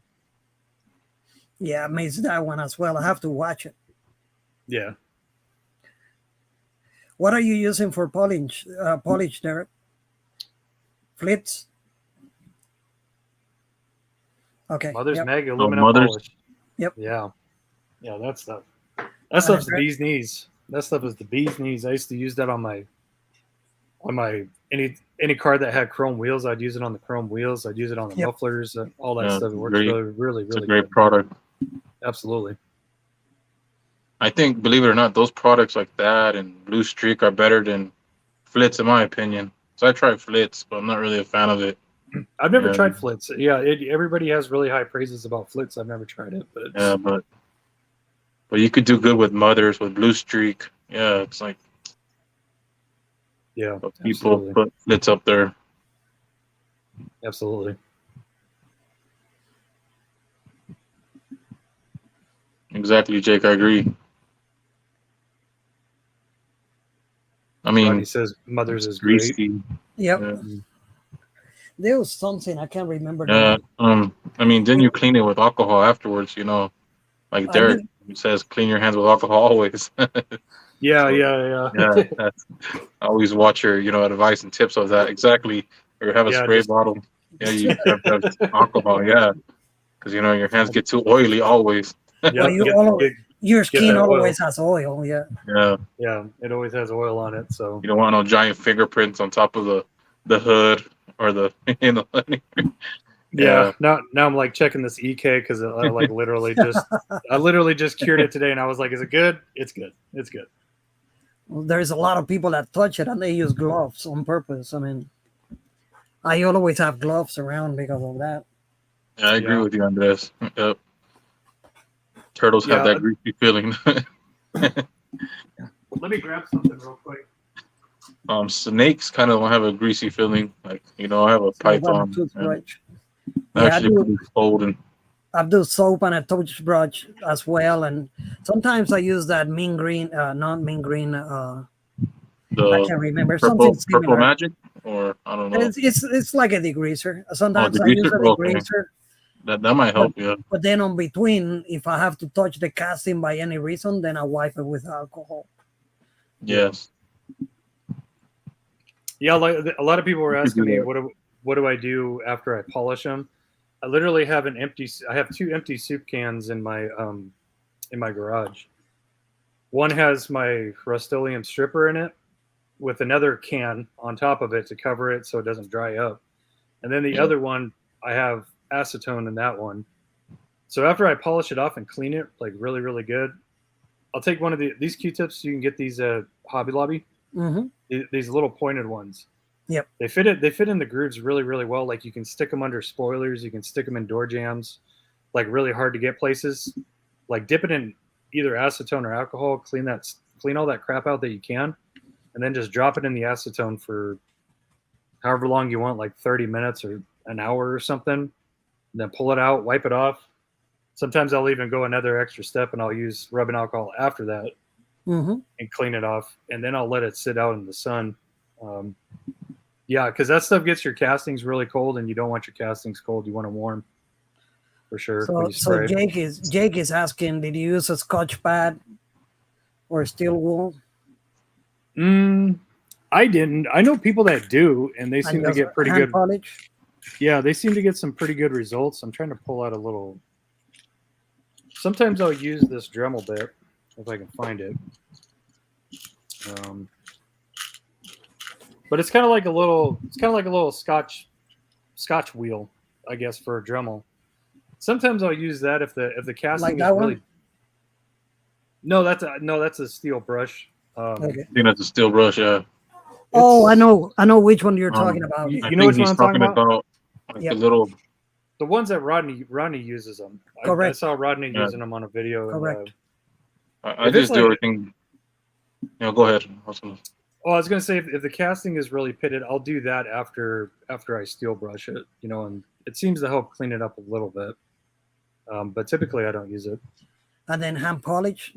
Yeah, I missed that one as well. I have to watch it. Yeah. What are you using for polish, Derek? Flits? Okay. Mother's Mag aluminum polish. Yep. Yeah. Yeah, that stuff. That stuff's the bee's knees. That stuff is the bee's knees. I used to use that on my any car that had chrome wheels. I'd use it on the chrome wheels. I'd use it on the mufflers and all that stuff. It works really it's a great product. Absolutely. I think, believe it or not, those products like that and Blue Streak are better than Flits, in my opinion. So I tried Flits, but I'm not really a fan of it. I've never tried Flits. Yeah, everybody has really high praises about Flits. I've never tried it, but but you could do good with Mothers, with Blue Streak. Yeah, it's like people put Flits up there. Absolutely. Exactly, Jake. I agree. I mean, he says Mothers is greasy. Great. Yep. There was something I can't remember. Yeah. I mean, then you clean it with alcohol afterwards. Like Derek says, clean your hands with alcohol always. Yeah. I always watch your, advice and tips of that. Exactly. Or have a spray bottle. Yeah, you have to have alcohol. Yeah, because your hands get too oily always. Your skin always has oil. Yeah. Yeah. It always has oil on it. So you don't want no giant fingerprints on top of the hood or the. Yeah. Now I'm like checking this EK because I literally just cured it today, and I was like, "Is it good? It's good. It's good." Well, there's a lot of people that touch it and they use gloves on purpose. I mean, I always have gloves around because of that. Yeah, I agree with you on this. Yep. Turtles have that greasy feeling. Let me grab something real quick. Snakes kind of have a greasy feeling. Like, I have a python. Actually, cold and I do soap and a toothbrush as well, and sometimes I use that mean green, not mean green. I can't remember something similar. Purple Magic, or I don't know. It's like a degreaser. Sometimes I use a degreaser, That might help. Yeah. But then on between, if I have to touch the casting by any reason, then I wipe it with alcohol. Yes. Yeah, like a lot of people were You could asking me, do that. what do I do after I polish them? I literally have I have 2 empty soup cans in my garage. One has my Rust-Oleum stripper in it with another can on top of it to cover it so it doesn't dry up. And then the other one, I have acetone in that one. So after I polish it off and clean it like really, really good, I'll take one of these Q-tips. You can get these at Hobby Lobby. Mm-hmm. These little pointed ones. Yep. They fit in the grooves really, really well. Like you can stick them under spoilers. You can stick them in door jams, like really hard to get places. Like dip it in either acetone or alcohol. Clean all that crap out that you can, and then just drop it in the acetone for however long you want, like 30 minutes or an hour or something. And then pull it out, wipe it off. Sometimes I'll even go another extra step and I'll use rubbing alcohol after that and clean it off. And then I'll let it sit out in the sun. Yeah, because that stuff gets your castings really cold, and you don't want your castings cold. You want them warm, for sure. So Jake is asking, did you use a Scotch pad or steel wool? I didn't. I know people that do, and they seem to get pretty good. Polish? Yeah, they seem to get some pretty good results. I'm trying to pull out a little. Sometimes I'll use this Dremel bit if I can find it. But it's kind of like a little. It's kind of like a little Scotch wheel, I guess, for a Dremel. Sometimes I'll use that if the casting is really. No, that's a steel brush. Okay. I think that's a steel brush. Yeah. Oh, I know which one you're talking about. You know which one I'm talking about? Like the little. The ones that Rodney uses them. Correct. I saw Rodney using them on a video. Correct. I just do everything. Go ahead. I was gonna say if the casting is really pitted, I'll do that after I steel brush it. And it seems to help clean it up a little bit. But typically I don't use it. And then hand polish.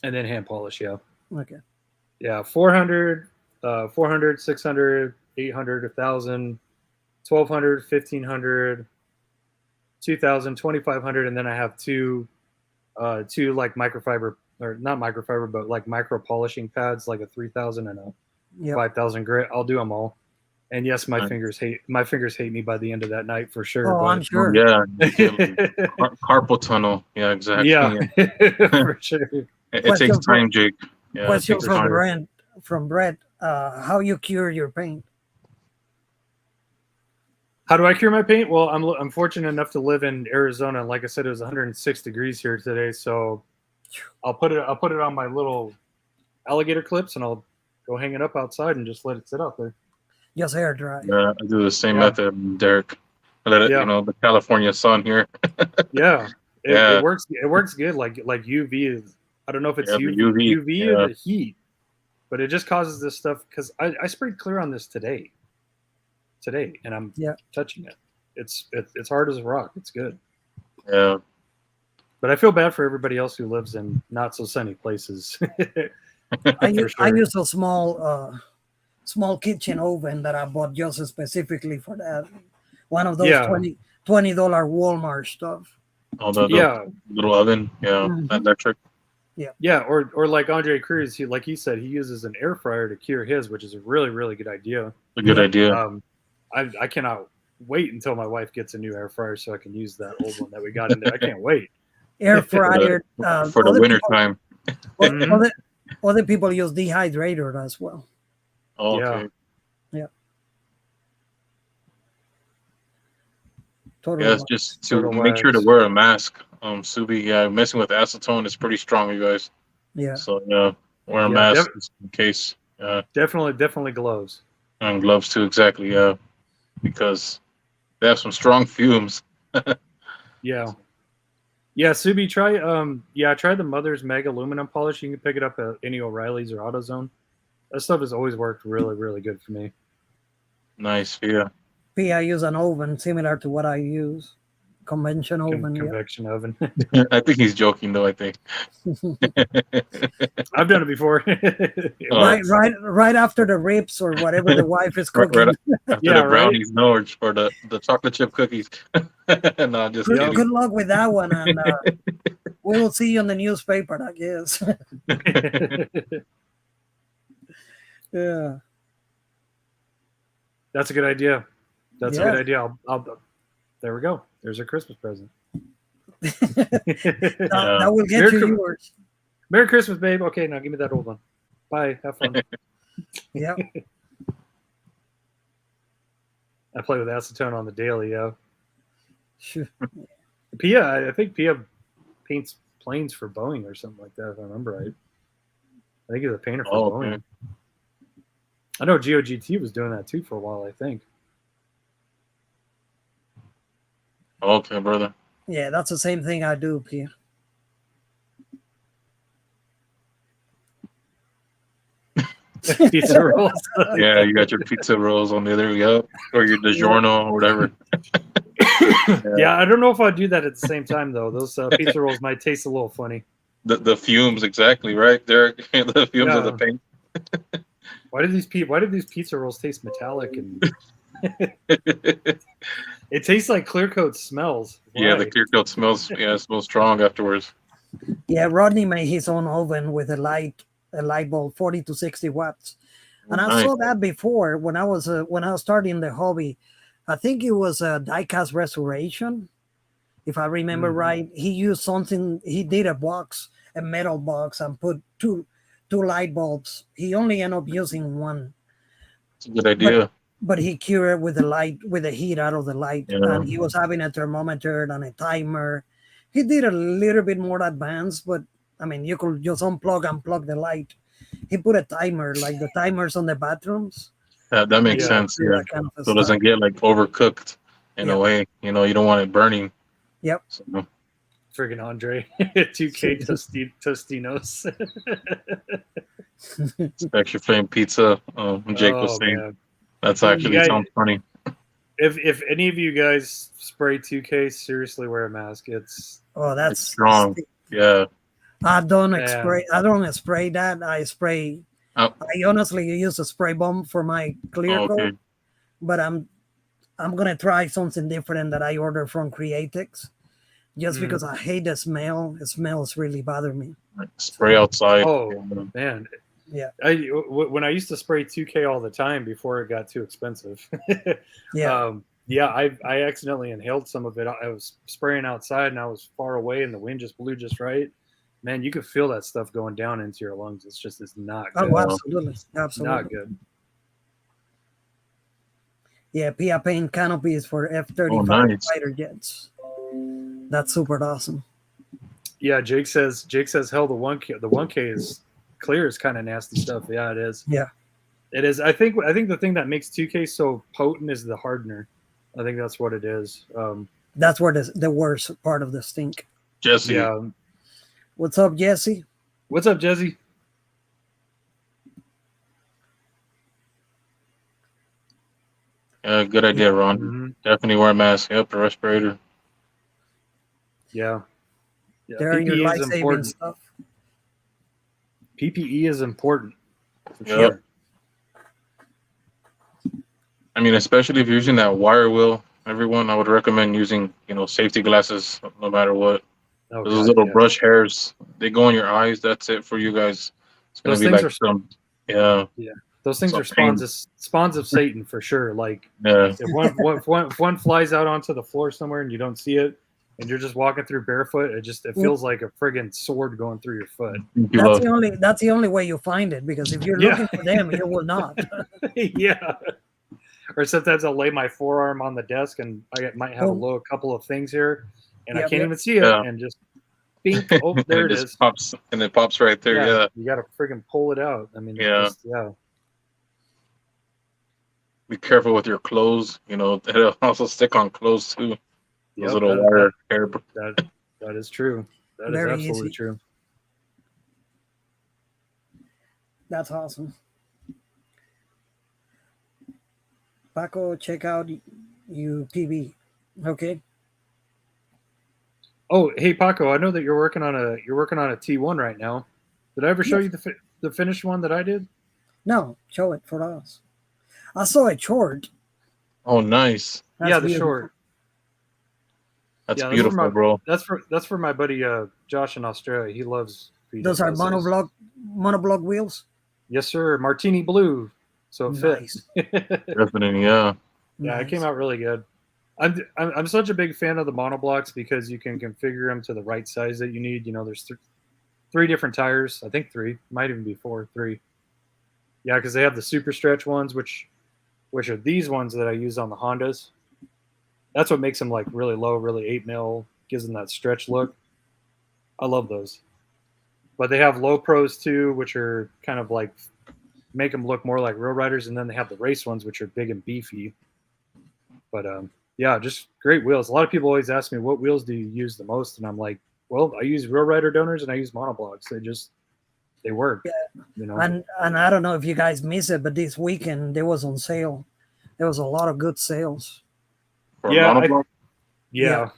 And then hand polish, yeah. Okay. Yeah, 400, 600, 800, 1,000, 1,200, 1,500, 2,000, 2,500, and then I have two like microfiber, or not microfiber, but like micro polishing pads, like a 3,000 and a 5,000 grit. I'll do them all. And yes, my fingers hate me by the end of that night for sure. Oh, I'm sure. Yeah, carpal tunnel. Yeah, exactly. Yeah, for sure. It takes time, Jake. Yeah, question from Brett. How you cure your paint? How do I cure my paint? Well, I'm fortunate enough to live in Arizona, and like I said, it was 106 degrees here today. So I'll put it on my little alligator clips, and I'll go hang it up outside and just let it sit out there. Just air dry. Yeah, I do the same method, Derek. I let it, the California sun here. It works. It works good. Like UV is. I don't know if it's UV or the heat, but it just causes this stuff. Because I sprayed clear on this today, and I'm touching it. It's hard as a rock. It's good. Yeah. But I feel bad for everybody else who lives in not so sunny places. I use a small kitchen oven that I bought just specifically for that. One of those $20 Walmart stuff. Oh, the little oven, electric. Yeah, or like Andre Cruz, he said he uses an air fryer to cure his, which is a really, really good idea. A good idea. I cannot wait until my wife gets a new air fryer so I can use that old one that we got in there. I can't wait. Air fryer for the winter time. Other people use dehydrator as well. Oh, okay. Yeah. Just to make sure to wear a mask. Subi, messing with acetone is pretty strong, you guys. Yeah. So wear a mask in case. Definitely gloves. And gloves too, exactly. Yeah, because they have some strong fumes. Yeah. Subi, try the Mother's Meg aluminum polish. You can pick it up at any O'Reilly's or AutoZone. That stuff has always worked really, really good for me. Nice, yeah. I use an oven similar to what I use. convention oven. Convection oven. I think he's joking though. I think. I've done it before. Right after the ribs or whatever the wife is cooking. Right after the brownies, or the chocolate chip cookies. No, just kidding. Good luck with that one, and we will see you in the newspaper, I guess. Yeah. That's a good idea. That's a good idea. I'll there we go. There's a Christmas present. That will get you yours. Merry Christmas, babe. Okay, now give me that old one. Bye. Have fun. Yeah. I play with acetone on the daily, yeah. Sure. Pia, I think Pia paints planes for Boeing or something like that, if I remember right. I think he's a painter for Boeing. Okay. I know GOGT was doing that too for a while, I think. Okay, brother. Yeah, that's the same thing I do, Pia. Pizza rolls. Yeah, you got your pizza rolls on the other, or your DiGiorno or whatever. Yeah, I don't know if I'd do that at the same time though. Those pizza rolls might taste a little funny. The fumes, exactly, right? Derek, the fumes of the paint. Why did these pizza rolls taste metallic and it tastes like clear coat smells? Why? Yeah, the clear coat smells smells strong afterwards. Yeah, Rodney made his own oven with a light bulb, 40 to 60 watts. And I saw that before when I was starting the hobby. I think it was a Diecast Restoration, if I remember right. He used something. He did a metal box, and put two light bulbs. He only ended up using one. It's a good idea. But he cured with the heat out of the light, and he was having a thermometer and a timer. He did a little bit more advanced, but I mean, you could just unplug and plug the light. He put a timer, like the timers on the bathrooms. That makes sense. Yeah. Kind of so it doesn't get like overcooked in a way. You don't want it burning. Yep. So. Friggin' Andre, 2K Tostinos. It's extra flame pizza. Jake was saying. Man. That's actually sounds funny. If any of you guys spray 2K, seriously wear a mask. It's strong. Yeah. I don't spray that. I spray. I honestly use a spray bomb for my clear coat, but I'm gonna try something different that I ordered from Creatix, just because I hate the smell. The smells really bother me. Spray outside. Oh man. Yeah. When I used to spray 2K all the time before it got too expensive. I accidentally inhaled some of it. I was spraying outside and I was far away and the wind just blew just right. Man, you could feel that stuff going down into your lungs. It's not good. Oh, absolutely. Not good. Yeah, Pia paint canopies for F-35 fighter jets. That's super awesome. Yeah, Jake says hell, the 1K is clear is kind of nasty stuff. Yeah, it is. Yeah. It is. I think the thing that makes 2K so potent is the hardener. I think that's what it is. That's where the worst part of the stink. Jesse. Yeah. What's up, Jesse? What's up, Jesse? Good idea, Ron. Mm-hmm. Definitely wear a mask. Yep, a respirator. Yeah. They're your life-saving stuff. PPE is important. For sure. I mean, especially if you're using that wire wheel, everyone, I would recommend using, safety glasses no matter what. Those little brush hairs, they go in your eyes. That's it for you guys. It's going to be like some, Yeah. Those things are spawns of Satan for sure. Like, if one flies out onto the floor somewhere and you don't see it, and you're just walking through barefoot, it feels like a friggin' sword going through your foot. That's the only way you fill it, because if you're looking for them, you will not. Yeah. Or sometimes I'll lay my forearm on the desk and I might have a couple of things here, and I can't even see it, and just bink. Oh, there it is. Pops, and it pops right there. Yeah. You got to friggin' pull it out. I mean, Be careful with your clothes. It'll also stick on clothes too. Those little wire hair. That is true. That is absolutely true. That's awesome. Paco, check out UPB. Okay. Oh, hey Paco, I know that you're working on a T1 right now. Did I ever show Yes. you the finished one that I did? No, show it for us. I saw it short. Oh, nice. That's Yeah, the beautiful. short. That's Yeah, beautiful, bro. That's for my buddy Josh in Australia. He loves Those are monoblock wheels. Yes, sir. Martini blue. So it Nice. fit. Definitely, yeah. Yeah, it came Nice. out really good. I'm such a big fan of the monoblocks because you can configure them to the right size that you need. You know, there's three different tires. I think three, might even be four, three. Yeah, because they have the super stretch ones, which are these ones that I use on the Hondas. That's what makes them like really low, really 8 mil, gives them that stretch look. I love those. But they have low pros too, which are kind of like make them look more like real riders, and then they have the race ones, which are big and beefy. But yeah, just great wheels. A lot of people always ask me, what wheels do you use the most? And I'm like, well, I use real rider donors and I use monoblocks. They work. Yeah. You know. And I don't know if you guys miss it, but this weekend there was on sale. There was a lot of good sales. For Yeah, a monoblock? Yeah,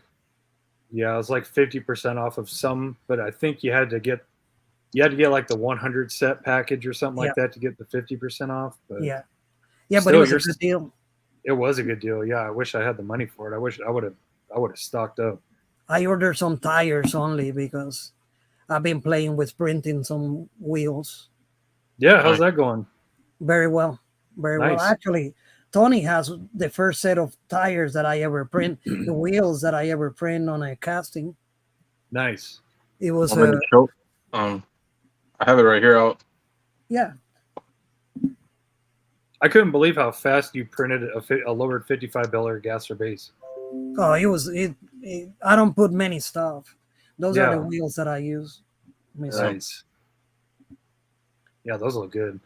it was like 50% off of some, but I think you had to get like the 100 set package or something like that to get the 50% off. But yeah, but it was a good deal. It was a good deal. Yeah, I wish I had the money for it. I wish I would have stocked up. I ordered some tires only because I've been playing with printing some wheels. Yeah, how's that going? Very well, very well. Actually, Tony has the first set of tires that I ever print, the wheels that I ever print on a casting. Nice. It was I have it right here out. Yeah. I couldn't believe how fast you printed a lowered 55 Bel Gasser base. Oh, I don't put many stuff. Those are the wheels that I use. Nice. Yeah, those look good.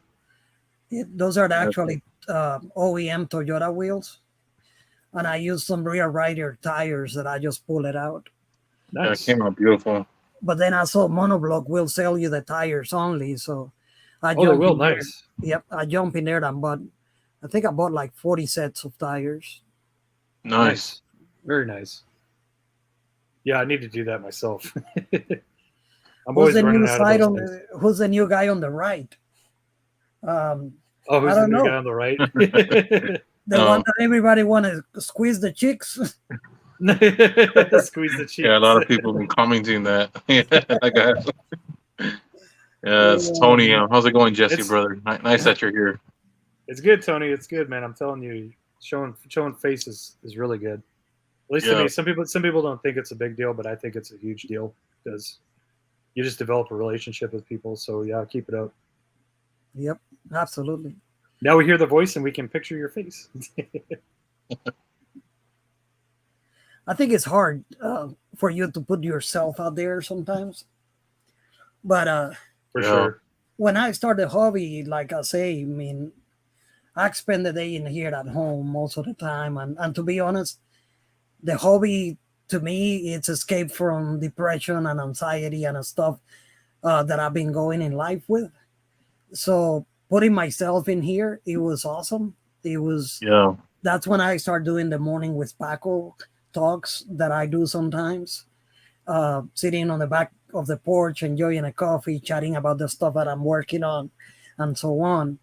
Those are actually OEM Toyota wheels. And I use some rear rider tires that I just pull it out. Nice. Yeah, it came out beautiful. But then I saw Monoblock will sell you the tires only. So they will. Nice. Yep. I jump in there and I think I bought like 40 sets of tires. Nice. Very nice. Yeah, I need to do that myself. Who's the new guy on the right? Who's the new guy on the right? The one that everybody want to squeeze the chicks. Squeeze the cheeks. Yeah, a lot of people have been commenting that. Yeah, it's Tony. How's it going, Jesse, brother? Nice that you're here. It's good, Tony. It's good, man. I'm telling you, showing face is really good. At least to me. Some people don't think it's a big deal, but I think it's a huge deal because you just develop a relationship with people. So yeah, keep it up. Yep, absolutely. Now we hear the voice and we can picture your face. I think it's hard for you to put yourself out there sometimes. But for sure. When I started the hobby, like I say, I mean, I spend the day in here at home most of the time. And to be honest, the hobby to me, it's escape from depression and anxiety and stuff that I've been going in life with. So putting myself in here, it was awesome. That's when I start doing the morning with Paco talks that I do sometimes, sitting on the back of the porch, enjoying a coffee, chatting about the stuff that I'm working on and so on,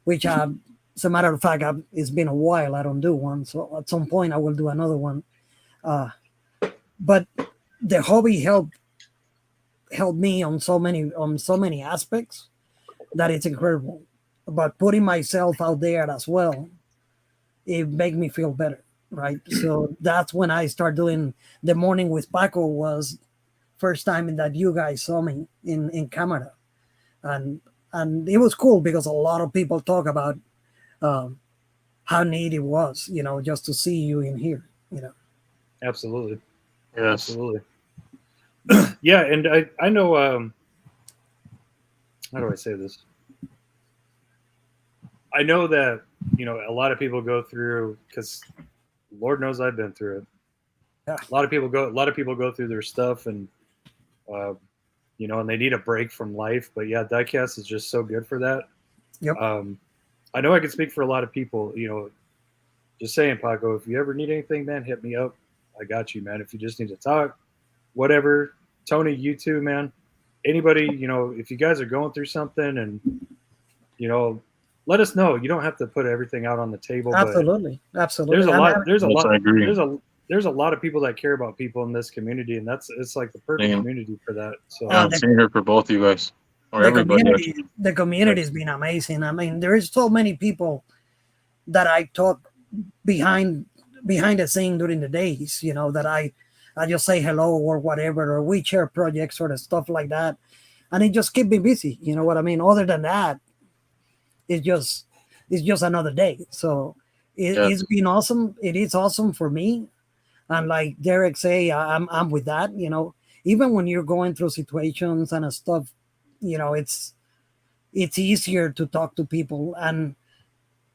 which as a matter of fact, it's been a while I don't do one. So at some point I will do another one. But the hobby helped me on so many aspects that it's incredible. But putting myself out there as well, it made me feel better, right? So that's when I start doing the morning with Paco. Was first time that you guys saw me in camera, and it was cool because a lot of people talk about how neat it was, just to see you in here, Absolutely. Yes. Absolutely. Yeah, and I know. How do I say this? I know that a lot of people go through, because Lord knows I've been through it. Yeah. A lot of people go through their stuff, and and they need a break from life. But yeah, Diecast is just so good for that. Yep. I know I can speak for a lot of people. Just saying, Paco, if you ever need anything, man, hit me up. I got you, man. If you just need to talk, whatever. Tony, you too, man. Anybody, you know, if you guys are going through something, and you know, let us know. You don't have to put everything out on the table, Absolutely, but absolutely. there's a lot. There's a Yes, lot. I agree. There's a lot of people that care about people in this community, and it's like the perfect Same. community for that. So Yeah, same here for both of you guys, or everybody. Actually. The community's been amazing. I mean, there is so many people that I talk behind the scene during the days, you know, that I just say hello or whatever, or we share projects or stuff like that, and it just keep me busy. You know what I mean? Other than that, it's just another day. So it's been awesome. It is awesome for me, and like Derek say, I'm with that. You know, even when you're going through situations and stuff, you know, it's easier to talk to people. And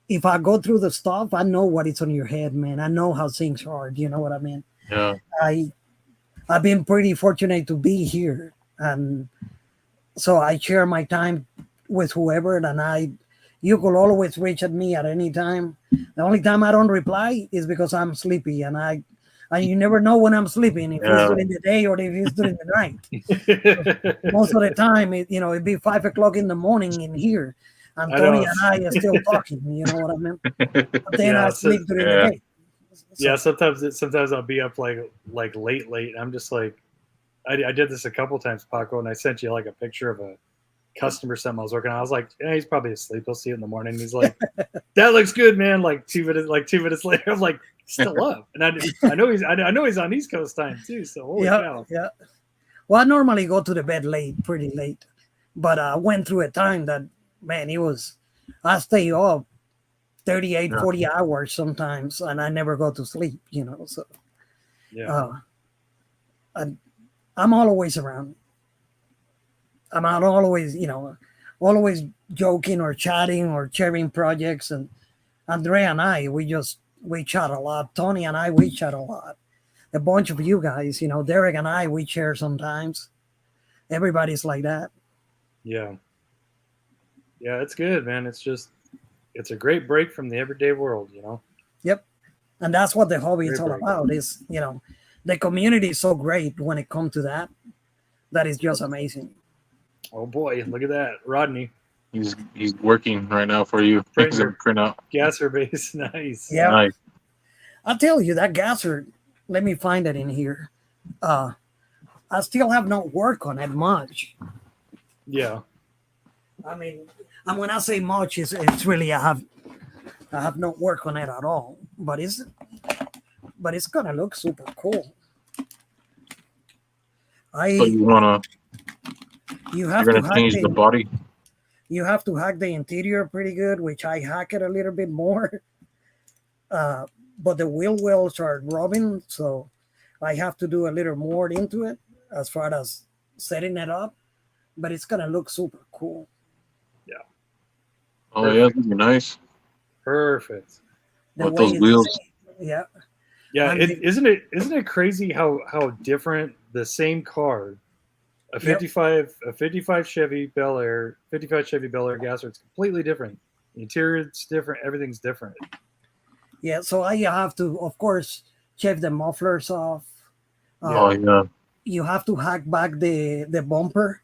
if I go through the stuff, I know what is on your head, man. I know how things are. You know what I mean? Yeah. I've been pretty fortunate to be here, and so I share my time with whoever, and you could always reach at me at any time. The only time I don't reply is because I'm sleepy, and you never know when I'm sleeping, if it's during the day or if it's during the night. Most of the time, it'd be 5 o'clock in the morning in here, and Tony and I are still talking. You know what I mean? But then I sleep during the day. So, sometimes I'll be up like late. I'm just like, I did this a couple times, Paco, and I sent you like a picture of a customer something I was working on. I was like, he's probably asleep. He'll see it in the morning. He's like, that looks good, man. Like 2 minutes later, I'm like, still up, and I know he's on East Coast time too. So holy cow. Yeah. Well, I normally go to the bed pretty late, but I went through a time that, man, I stay up 38, 40 hours sometimes, and I never go to sleep, you know. So I'm always around. I'm not always, always joking or chatting or sharing projects. And Andrea and I, we chat a lot. Tony and I, we chat a lot. A bunch of you guys, Derek and I, we share sometimes. Everybody's like that. Yeah. Yeah, it's good, man. It's a great break from the everyday world, you know? Yep. And that's what the hobby is all about is, the community is so great when it comes to that. That is just amazing. Oh boy, look at that. Rodney. He's working right now for you. He's gonna print out. Gasser base, nice. Yeah. Nice. I'll tell you that gasser, let me find it in here. I still have not worked on it much. Yeah. I mean, and when I say much, it's really I have not worked on it at all. But it's gonna look super cool. So you're gonna change the body. You have to hack the interior pretty good, which I hack it a little bit more. But the wheel wells are rubbing, so I have to do a little more into it as far as setting it up. But it's gonna look super cool. Yeah. Oh Perfect. Yeah, that'd be nice. Perfect. With those wheels. Yeah. Yeah. Isn't it crazy how different the same car, a 55 Chevy Bel Air, gasser, it's completely different. The interior is different. Everything's different. Yeah. So I have to, of course, check the mufflers off. You have to hack back the bumper.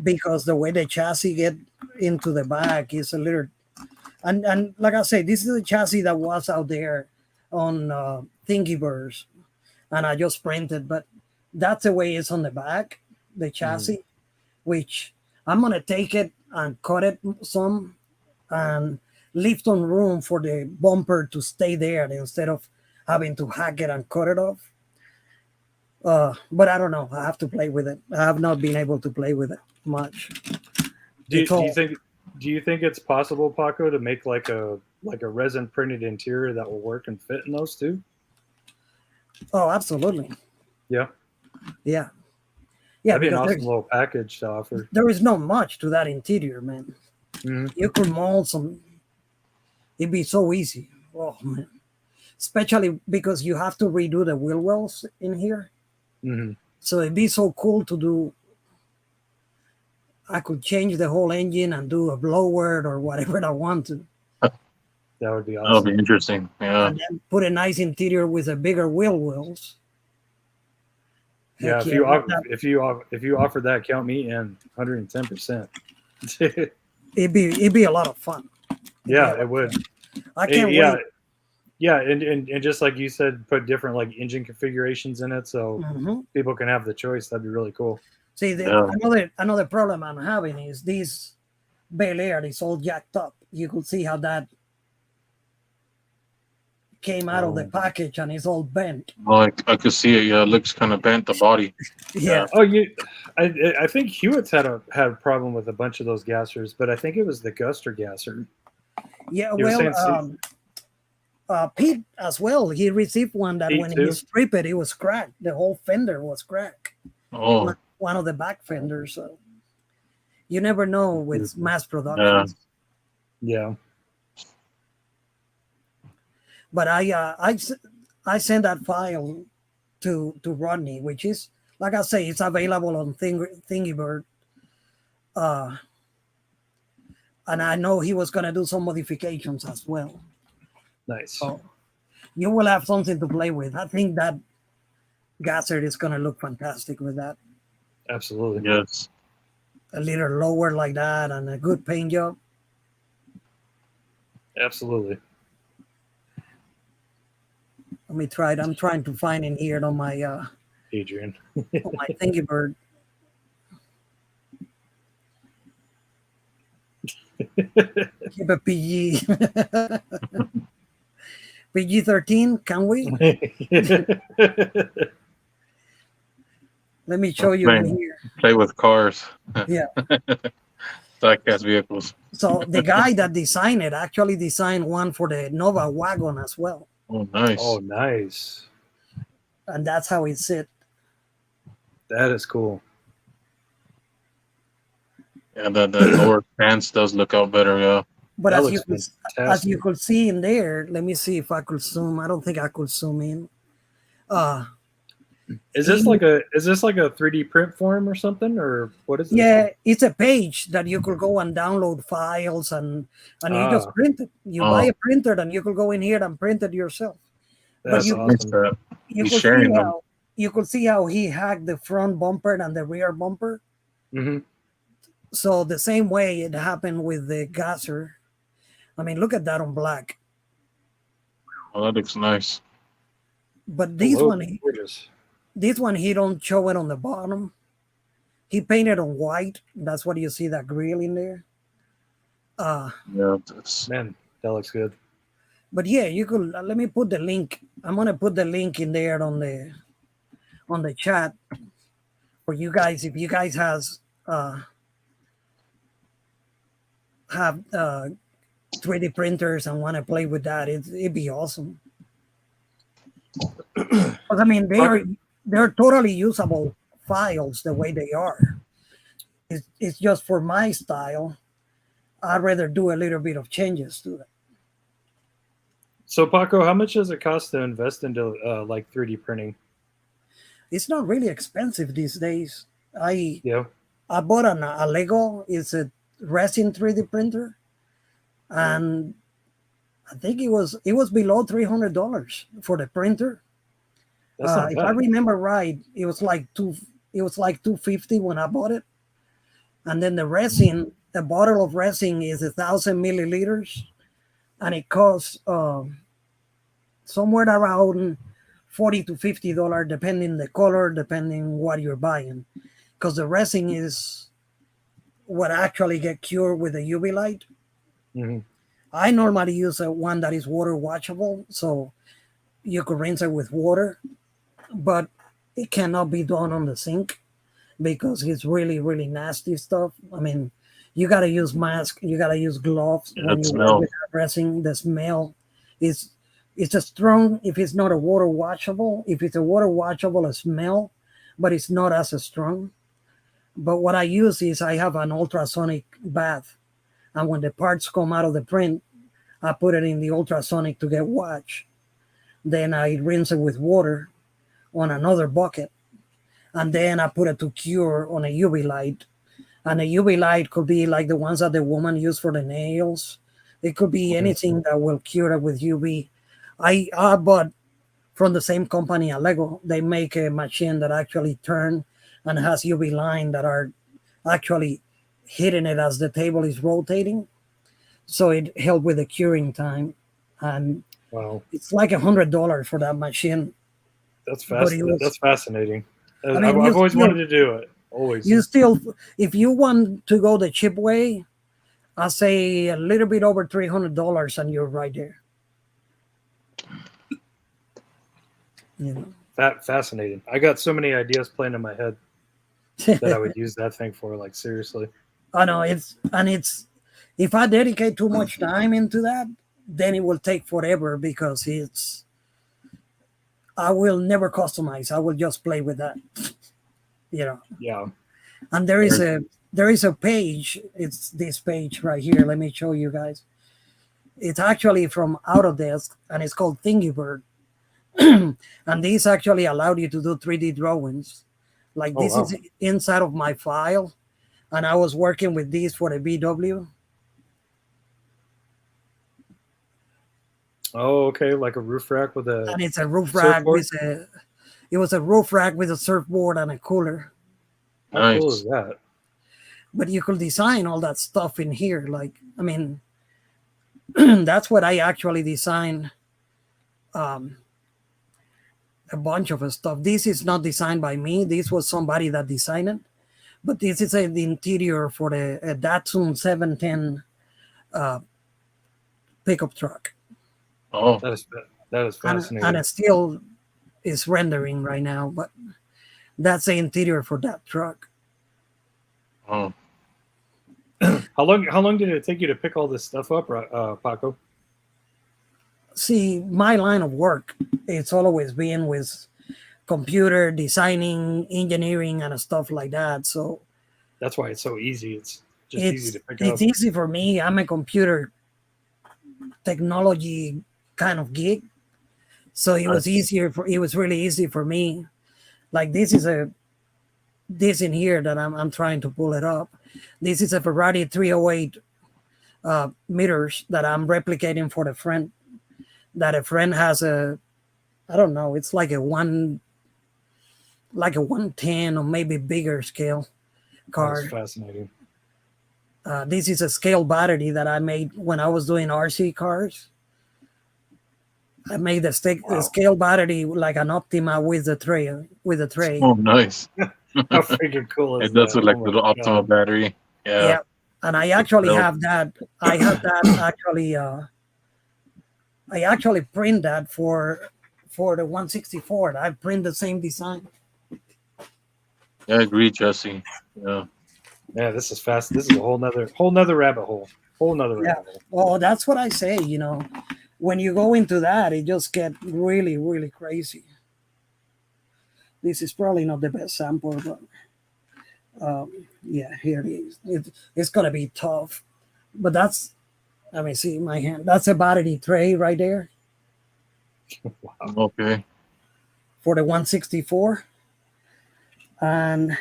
Because the way the chassis get into the back is a little, and like I say, this is a chassis that was out there on Thingiverse, and I just printed, but that's the way it's on the back, the chassis, which I'm gonna take it and cut it some and leave some room for the bumper to stay there instead of having to hack it and cut it off. But I don't know. I have to play with it. I have not been able to play with it much. Do you think it's possible, Paco, to make like a resin printed interior that will work and fit in those two? Oh, absolutely. Yeah. Yeah. That'd be an awesome little package to offer. There is not much to that interior, man. Mm-hmm. You could mold some. It'd be so easy. Oh man. Especially because you have to redo the wheel wells in here. Mm-hmm. So it'd be so cool to do. I could change the whole engine and do a blower or whatever I want to. That would be awesome. That would be interesting. Yeah. And then put a nice interior with a bigger wheel wells. Yeah, Heck if you offer that, count me in 110%. it'd be a lot of fun. Yeah, it would. I can't yeah, wait. yeah, and just like you said, put different like engine configurations in it so people can have the choice. That'd be really cool. See, another problem I'm having is this Bel Air is all jacked up. You could see how that came out of the package and it's all bent. Well, I could see it. Yeah, it looks kind of bent, the body. Yeah. Oh, I think Hewitt's had a problem with a bunch of those gassers, but I think it was the Guster gasser. Yeah, Pete as well. He received one that when he stripped it, it was cracked. The whole fender was cracked. Oh. One of the back fenders. So you never know with mass production. Yeah. But I sent that file to Rodney, which is, like I say, it's available on Thingiverse. And I know he was going to do some modifications as well. Nice. So you will have something to play with. I think that gasser is going to look fantastic with that. Absolutely. Yes. A little lower like that and a good paint job. Absolutely. Let me try it. I'm trying to find it here on my Adrian. on my Thingiverse. Keep a PG. PG-13, can we? Let me show you in here. Play with cars. Yeah. Diecast vehicles. So the guy that designed it actually designed one for the Nova wagon as well. Oh, nice. Oh, nice. And that's how it sits. That is cool. Yeah, the lower pants does look out better, yeah. But as you could see in there, let me see if I could zoom. I don't think I could zoom in. Is this like a 3D print form or something, or what is it? Yeah, it's a page that you could go and download files and you just print it. You buy a printer and you could go in here and print it yourself. That's awesome. You could see how he hacked the front bumper and the rear bumper. Mm-hmm. So the same way it happened with the gasser. I mean, look at that on black. Oh, that looks nice. But this one he don't show it on the bottom. He painted on white. That's what you see, that grill in there. Yeah, man, that looks good. But yeah, you could. Let me put the link. I'm gonna put the link in there on the chat for you guys. If you guys have 3D printers and want to play with that, it'd be awesome. But I mean, they're totally usable files the way they are. It's just for my style. I'd rather do a little bit of changes to it. So Paco, how much does it cost to invest into like 3D printing? It's not really expensive these days. I bought a Lego. It's a resin 3D printer, and I think it was below $300 for the printer. If I remember right, it was like $250 when I bought it, and then the resin, a bottle of resin is 1,000 milliliters, and it costs somewhere around $40 to $50, depending the color, depending what you're buying, because the resin is what actually get cured with a UV light. Mm-hmm. I normally use one that is water washable, so you could rinse it with water, but it cannot be done on the sink because it's really, really nasty stuff. I mean, you got to use mask, you got to use gloves when you work with resin. The smell is a strong, if it's not a water washable. If it's a water washable, a smell, but it's not as strong. But what I use is I have an ultrasonic bath, and when the parts come out of the print, I put it in the ultrasonic to get washed. Then I rinse it with water on another bucket, and then I put it to cure on a UV light. And a UV light could be like the ones that the woman used for the nails. It could be anything that will cure it with UV. I bought from the same company as Lego. They make a machine that actually turn and has UV line that are actually hitting it as the table is rotating. So it helped with the curing time. And Wow, it's like $100 for that machine. that's But fast. it was, That's fascinating. I I've mean, you always still, wanted to do it. Always. you still, if you want to go the cheap way, I say a little bit over $300 and you're right there. You know. Fascinating. I got so many ideas playing in my head that I would use that thing for. Like seriously. I know it's if I dedicate too much time into that, then it will take forever because I will never customize. I will just play with that. You know. Yeah. And there is a page. It's this page right here. Let me show you guys. It's actually from Autodesk and it's called Thingiverse. And these actually allowed you to do 3D drawings. Like this is inside of my file. And I was working with these for the BW. Oh, okay. Like a roof rack with a. And it's a roof rack surfboard? it was a roof rack with a surfboard and a cooler. How cool is that? But you could design all that stuff in here. Like, I mean, that's what I actually designed. A bunch of stuff. This is not designed by me. This was somebody that designed it. But this is the interior for the Datsun 710 pickup truck. Oh, That is fascinating. And it still is rendering right now, but that's the interior for that truck. oh. How long did it take you to pick all this stuff up, Paco? See, my line of work, it's always been with computer designing, engineering, and stuff like that. So that's why it's so easy. It's just easy to pick up. It's easy for me. I'm a computer technology kind of geek, so it was easier for. It was really easy for me. Like this in here that I'm trying to pull it up. This is a Ferrari 308 meters that I'm replicating for the friend. That a friend has I don't know, it's like a 110 or maybe bigger scale car. That's fascinating. This is a scale battery that I made when I was doing RC cars. I made the scale battery like an Optima with the tray. Oh, nice. How freaking cool is it does that? look like the little Optima battery. Yeah. And I actually have that. I have that actually. I actually print that for the 164. I print the same design. Yeah, I agree, Jesse. Yeah. Yeah, this is fast. This is a whole nother rabbit hole. Rabbit hole. Well, that's what I say. You know, when you go into that, it just gets really, really crazy. This is probably not the best sample, but yeah, here it is. It's gonna be tough, but that's. Let me see my hand. That's a battery tray right there. Wow. Okay. For the 164. And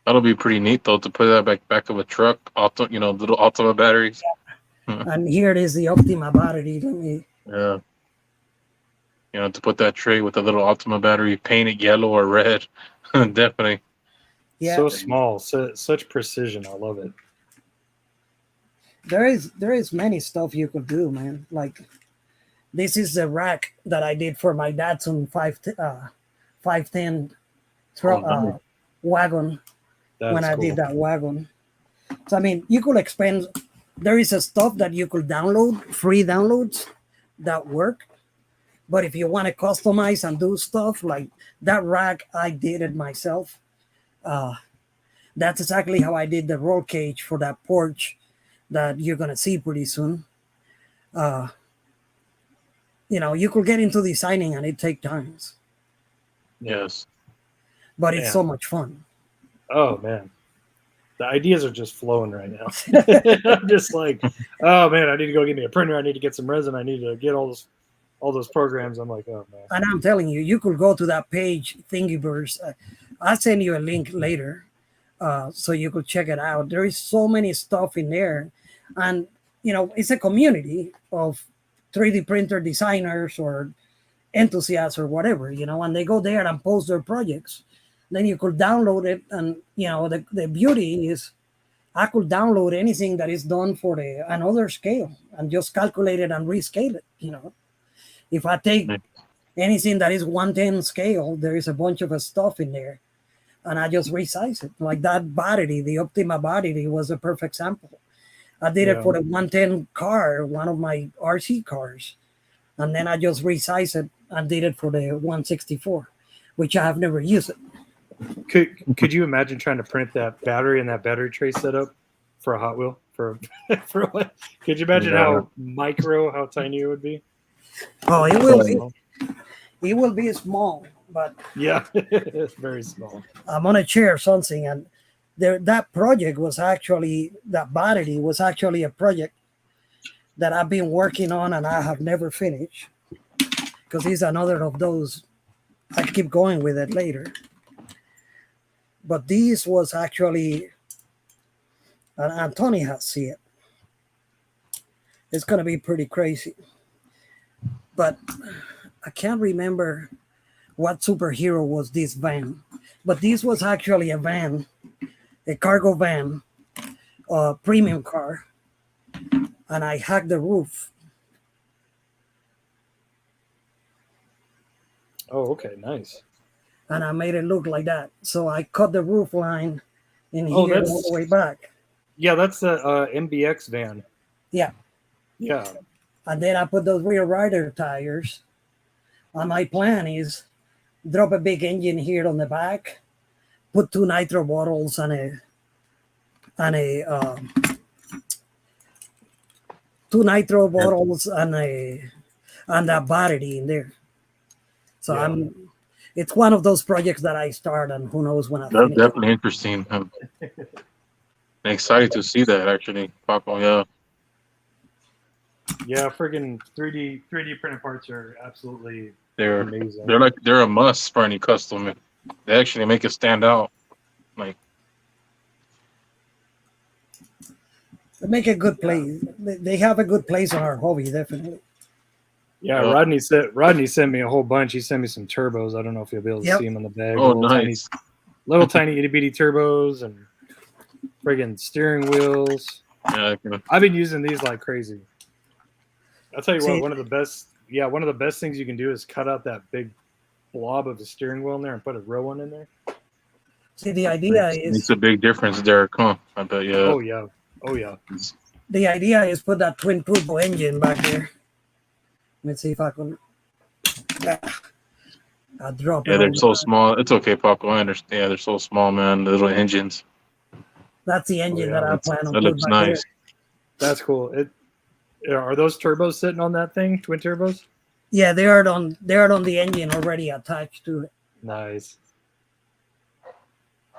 that'll be pretty neat though to put that back of a truck. Little Optima batteries. Yeah. And here it is, the Optima battery. Yeah. To put that tray with a little Optima battery, paint it yellow or red. Definitely. Yeah. So small, such precision. I love it. There is many stuff you could do, man. Like this is the rack that I did for my Datsun 510 wagon. When I did that wagon. So I mean, you could expand. There is a stuff that you could download, free downloads that work. But if you want to customize and do stuff like that rack, I did it myself. That's exactly how I did the roll cage for that porch that you're gonna see pretty soon. You could get into designing and it take times. Yes. But it's so much fun. Oh man. The ideas are just flowing right now. I'm just like, oh man, I need to go get me a printer. I need to get some resin. I need to get all those programs. I'm like, oh man. And I'm telling you, you could go to that page, Thingiverse. I'll send you a link later, so you could check it out. There is so many stuff in there, and it's a community of 3D printer designers or enthusiasts or whatever, and they go there and post their projects. Then you could download it, and the beauty is I could download anything that is done for another scale and just calculate it and rescale it. If I take anything that is 110 scale, there is a bunch of stuff in there, and I just resize it. Like that battery, the Optima battery was a perfect sample. I did it for the 110 car, one of my RC cars, and then I just resized it and did it for the 164, which I have never used it. Could you imagine trying to print that battery and that battery tray setup for a Hot Wheel? For what? Could you imagine how tiny it would be? Oh, it will be. It will be small, but yeah, it's very small. I'm gonna share something, and that project was actually that battery was actually a project that I've been working on and I have never finished because it's another of those. I keep going with it later. But this was actually, and Tony has seen it. It's going to be pretty crazy. But I can't remember what superhero was this van. But this was actually a van, a cargo van, a premium car. And I hacked the roof. Oh, okay, nice. And I made it look like that. So I cut the roof line in here all the way back. Yeah, that's the MBX van. Yeah. Yeah. And then I put those rear rider tires. And my plan is drop a big engine here on the back, put 2 nitro bottles and 2 nitro bottles and that battery in there. So it's one of those projects that I start, and who knows when I finish. That's definitely interesting. I'm excited to see that, actually, Paco. Yeah. Yeah, friggin' 3D printed parts are absolutely amazing. They're a must for any custom. They actually make it stand out. Like they make a good place. They have a good place in our hobby, definitely. Yeah, Rodney sent me a whole bunch. He sent me some turbos. I don't know if you'll be able to see them in the bag. Oh, nice. Little tiny itty bitty turbos and friggin' steering wheels. Yeah, I've been using these like crazy. I'll tell you what, one of the best things you can do is cut out that big blob of the steering wheel in there and put a real one in there. See, the idea is it's a big difference, Derek. Huh? I bet. Yeah. Oh yeah. The idea is put that twin turbo engine back there. Let's see if I can. I'll drop it. Yeah, they're so small. It's okay, Paco. I understand. Yeah, they're so small, man. The little engines. That's the engine that I plan on. That looks nice. There. That's cool. Are those turbos sitting on that thing? Twin turbos? Yeah, they are on the engine already attached to it. Nice.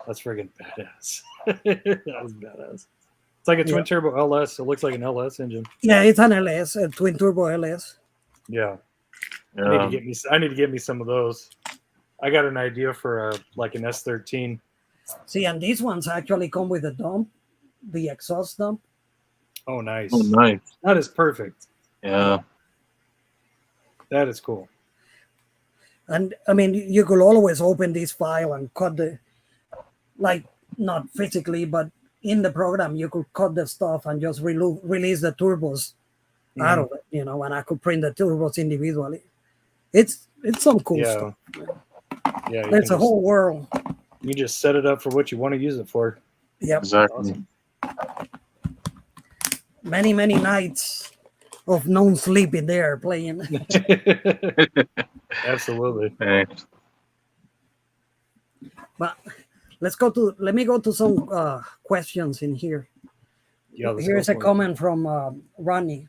That's friggin' badass. That was badass. It's like a twin turbo LS. It looks like an LS engine. Yeah, it's an LS, a twin turbo LS. Yeah. I need to get me some of those. I got an idea for like an S13. See, and these ones actually come with a dump, the exhaust dump. Oh, nice. Oh, nice. That is perfect. Yeah. That is cool. And I mean, you could always open this file and cut not physically, but in the program, you could cut the stuff and just release the turbos out of it, and I could print the turbos individually. It's some cool stuff. Yeah, there's a whole world. You just set it up for what you want to use it for. Yep. Exactly. Awesome. Many nights of no sleep in there playing. Absolutely. Thanks. But let me go to some questions in here. Yeah, here's a comment from Ronnie.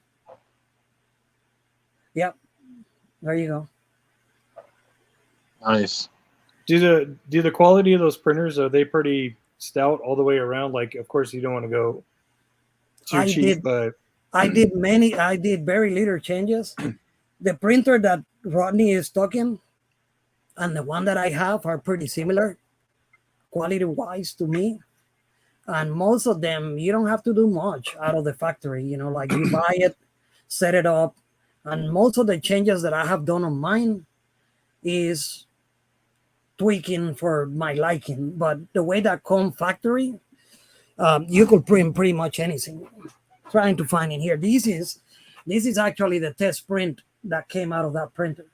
Yep. There you go. Nice. Do the quality of those printers, are they pretty stout all the way around? Like, of course, you don't want to go too cheap, but I did very little changes. The printer that Rodney is talking and the one that I have are pretty similar quality-wise to me. And most of them, you don't have to do much out of the factory. Like you buy it, set it up, And most of the changes that I have done on mine is tweaking for my liking. But the way that come factory, you could print pretty much anything. Trying to find in here. This is actually the test print that came out of that printer.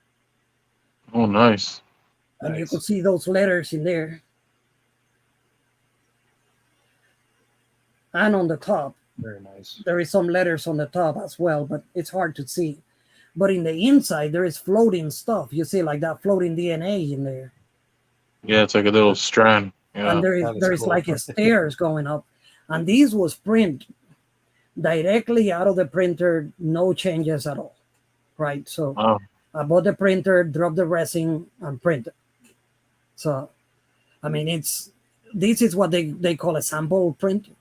Oh, nice. And you could see those letters in there. And on the top. Very nice. There is some letters on the top as well, but it's hard to see. But in the inside, there is floating stuff. You see like that floating DNA in there. Yeah, it's like a little strand. Yeah. And there is cool. Like a stairs going up. And these was print directly out of the printer, no changes at all. Right? So wow. I bought the printer, dropped the resin, and printed. So, I mean, this is what they call a sample print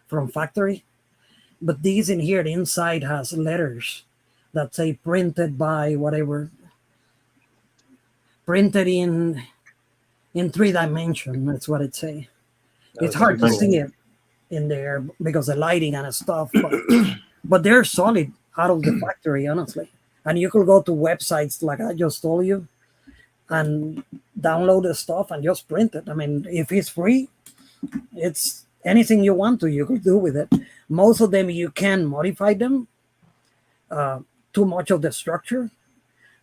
from factory. But these in here, the inside has letters that say printed by whatever. Printed in 3 dimensions. That's what it say. It's hard to see it in there because of lighting and stuff. But they're solid out of the factory, honestly. And you could go to websites like I just told you and download the stuff and just print it. I mean, if it's free, it's anything you want to, you could do with it. Most of them, you can modify them. Too much of the structure.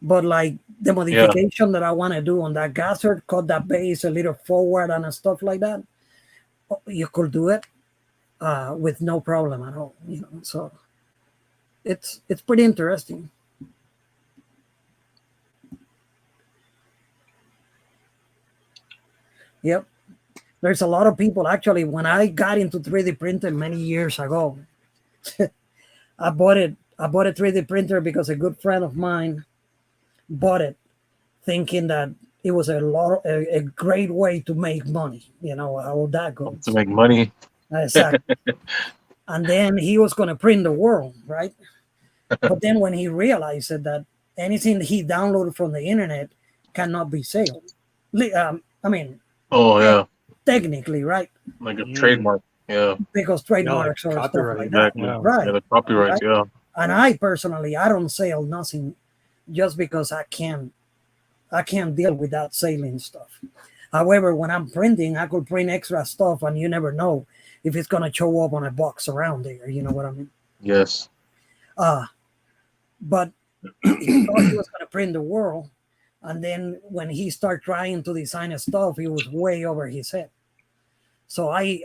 But like the modification that I want to do on that gasser, cut that base a little forward and stuff like that, you could do it with no problem at all. You know, so it's pretty interesting. Yep. There's a lot of people actually. When I got into 3D printing many years ago, I bought a 3D printer because a good friend of mine bought it, thinking that it was a great way to make money. You know how that goes. To make money. Exactly. And then he was going to print the world, right? But then when he realized that anything he downloaded from the internet cannot be sold. I mean. Oh yeah. Technically, right? Like a trademark. Yeah. Because trademarks or stuff like exactly. that. Right. Yeah, the copyrights, right? Yeah. And I personally, I don't sell nothing just because I can't deal with that selling stuff. However, when I'm printing, I could print extra stuff and you never know if it's going to show up on a box around there. You know what I mean? Yes. But he thought he was going to print the world. And then when he started trying to design stuff, he was way over his head. So I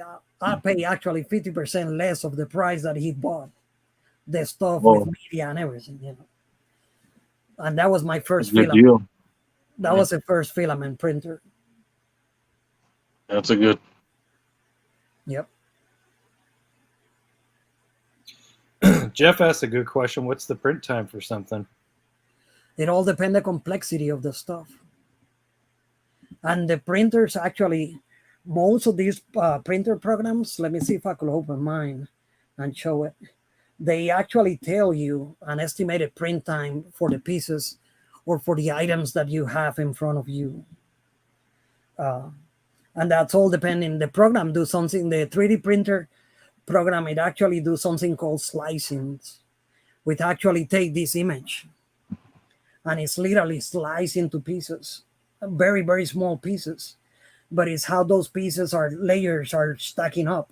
pay actually 50% less of the price that he bought the stuff with media and everything, you know. And that was my first filament. Deal. That was the first filament printer. That's a good. Yep. Jeff asked a good question. What's the print time for something? It all depends on the complexity of the stuff. And the printers actually, most of these printer programs, let me see if I could open mine and show it. They actually tell you an estimated print time for the pieces or for the items that you have in front of you. And that's all depending. The program do something, the 3D printer program, it actually do something called slicing, which actually take this image and it's literally sliced into pieces, very, very small pieces. But it's how those pieces layers are stacking up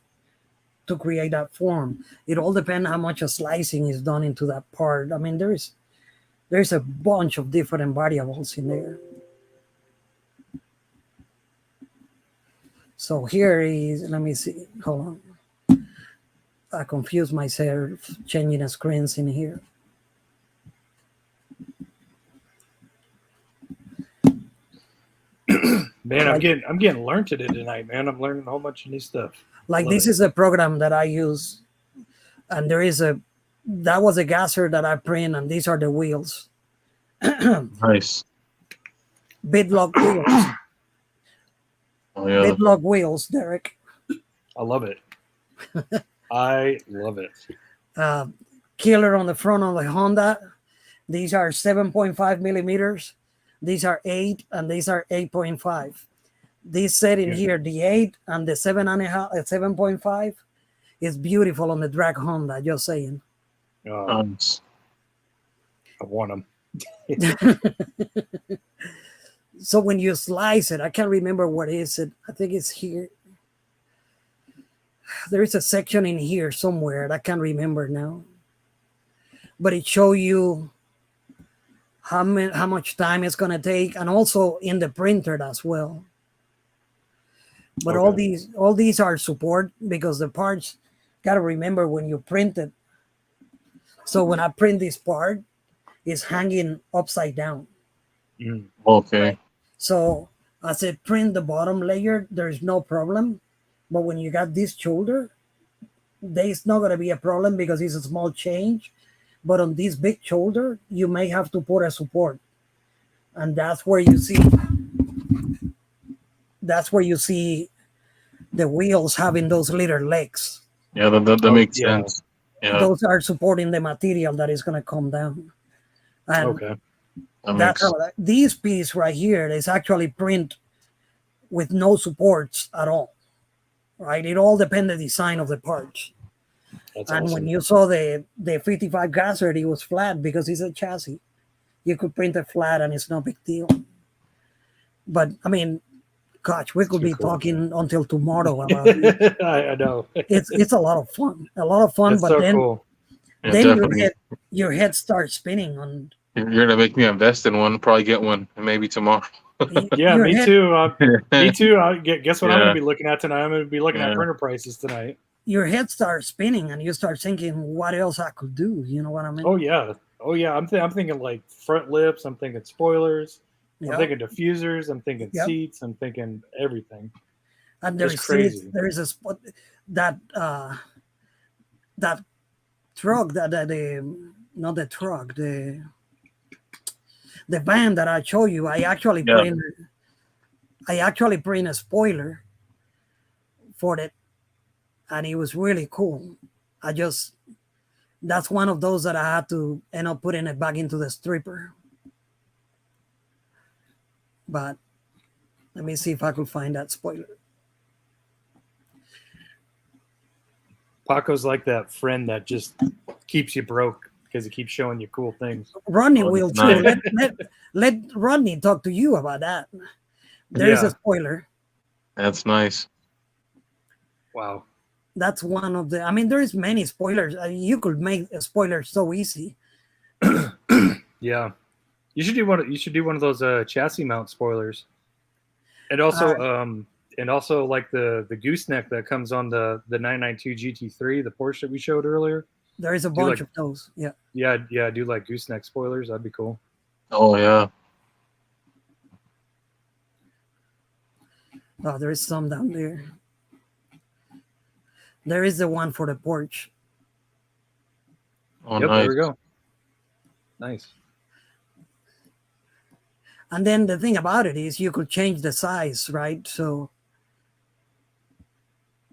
to create that form. It all depends how much slicing is done into that part. I mean, there's a bunch of different variables in there. So here is, let me see, hold on. I confused myself changing the screens in here. Man, I'm getting learned today tonight, man. I'm learning a whole bunch of new stuff. Like this is a program that I use, and that was a gasser that I print, and these are the wheels. Nice. Bidlock wheels. Oh yeah. Bidlock wheels, Derek. I love it. I love it. Killer on the front of the Honda. These are 7.5 millimeters. These are 8 and these are 8.5. This set in here, the 8 and the 7.5 is beautiful on the drag Honda, just saying. Nice. I want them. So when you slice it, I can't remember what is it. I think it's here. There is a section in here somewhere. I can't remember now. But it shows you how much time it's going to take, and also in the printer as well. But Okay. all these are support, because the parts, got to remember when you print it. So when I print this part, it's hanging upside down. Mm. Okay. Right? So as I print the bottom layer, there's no problem. But when you got this shoulder, there's not going to be a problem because it's a small change. But on this big shoulder, you may have to put a support. And that's where you see the wheels having those little legs. Yeah, that makes sense. Yeah. Those are supporting the material that is going to come down. And Okay. This piece right here is actually print with no supports at all. Right? It all depends on the design of the parts. That's and awesome. When you saw the 55 gasser, it was flat because it's a chassis. You could print it flat and it's no big deal. But I mean, gosh, we could be talking until tomorrow about it. I know. It's a lot of fun. That's but so then cool. then your head starts spinning on. You're gonna make me invest in one. Probably get one, maybe tomorrow. Yeah, me too. Me too. Guess what I'm Yeah. going to be looking at tonight? I'm going to be looking at printer prices tonight. Your head starts spinning, and you start thinking, "What else I could do?" You know what I mean? Oh yeah. I'm thinking like front lips. I'm thinking spoilers. I'm thinking diffusers. I'm thinking seats. I'm thinking everything. And there's crazy. There is a spot that truck not the truck, the van that I show you. I actually print a spoiler for it, and it was really cool. That's one of those that I had to end up putting it back into the stripper. But let me see if I could find that spoiler. Paco's like that friend that just keeps you broke because he keeps showing you cool things. Rodney will too. Let Rodney talk to you about that. There is a spoiler. That's nice. Wow. That's one of the. I mean, there is many spoilers. You could make a spoiler so easy. Yeah, you should do one. You should do one of those chassis mount spoilers, and also like the gooseneck that comes on the 992 GT3, the Porsche that we showed earlier. There is a bunch of those. Yeah. Yeah. Do like gooseneck spoilers. That'd be cool. Oh yeah. Oh, there is some down there. There is the one for the Porsche. Oh, yep, nice. There we go. Nice. And then the thing about it is you could change the size, right? So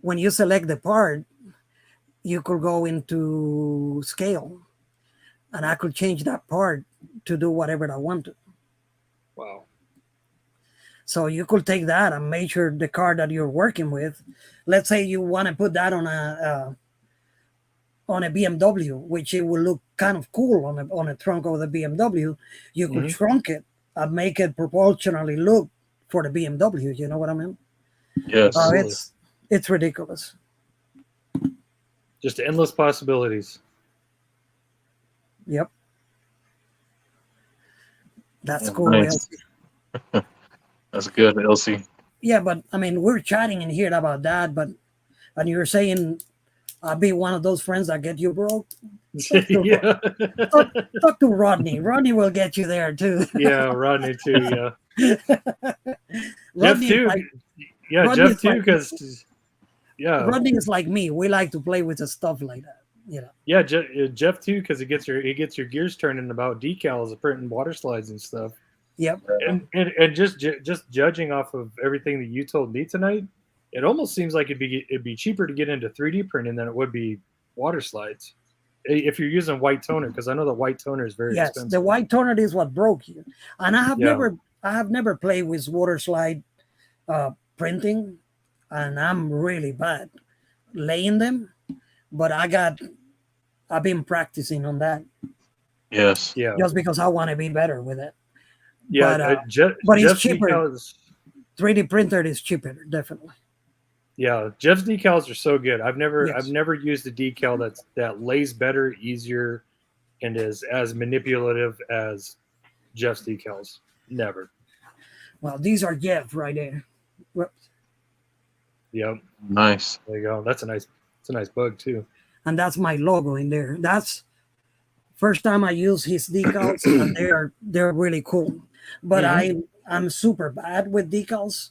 when you select the part, you could go into scale, and I could change that part to do whatever I wanted. Wow. So you could take that and measure the car that you're working with. Let's say you want to put that on a BMW, which it will look kind of cool on a trunk of the BMW. You could shrunk it and make it proportionally look for the BMW. You know what I mean? Yes. It's ridiculous. Just endless possibilities. Yep. That's cool. Nice. That's good, Elsie. Yeah, but I mean, we're chatting in here about that, and you're saying I'll be one of those friends that get you broke. Talk to Rodney. Rodney will get you there too. Yeah, Rodney too. Yeah. Jeff too. Jeff too, because Rodney is like me. We like to play with the stuff like that. You know. Yeah, Jeff too, because he gets your gears turning about decals, printing water slides and stuff. Yep. And just judging off of everything that you told me tonight, it almost seems like it'd be cheaper to get into 3D printing than it would be water slides if you're using white toner, because I know the white toner is very expensive. Yes, the white toner is what broke you. And I have never played with water slide printing, and I'm really bad laying them, but I've been practicing on that. Yes. Yeah. just because I want to be better with it. Yeah. But it's Jeff's cheaper. decals. 3D printer is cheaper, definitely. Yeah, Jeff's decals are so good. I've Yes. never used a decal that lays better, easier, and is as manipulative as Jeff's decals. Never. Well, these are Jeff right there. Yep. Nice. There you go. It's a nice bug too. And that's my logo in there. That's first time I use his decals, and they're really cool. But I'm super bad with decals,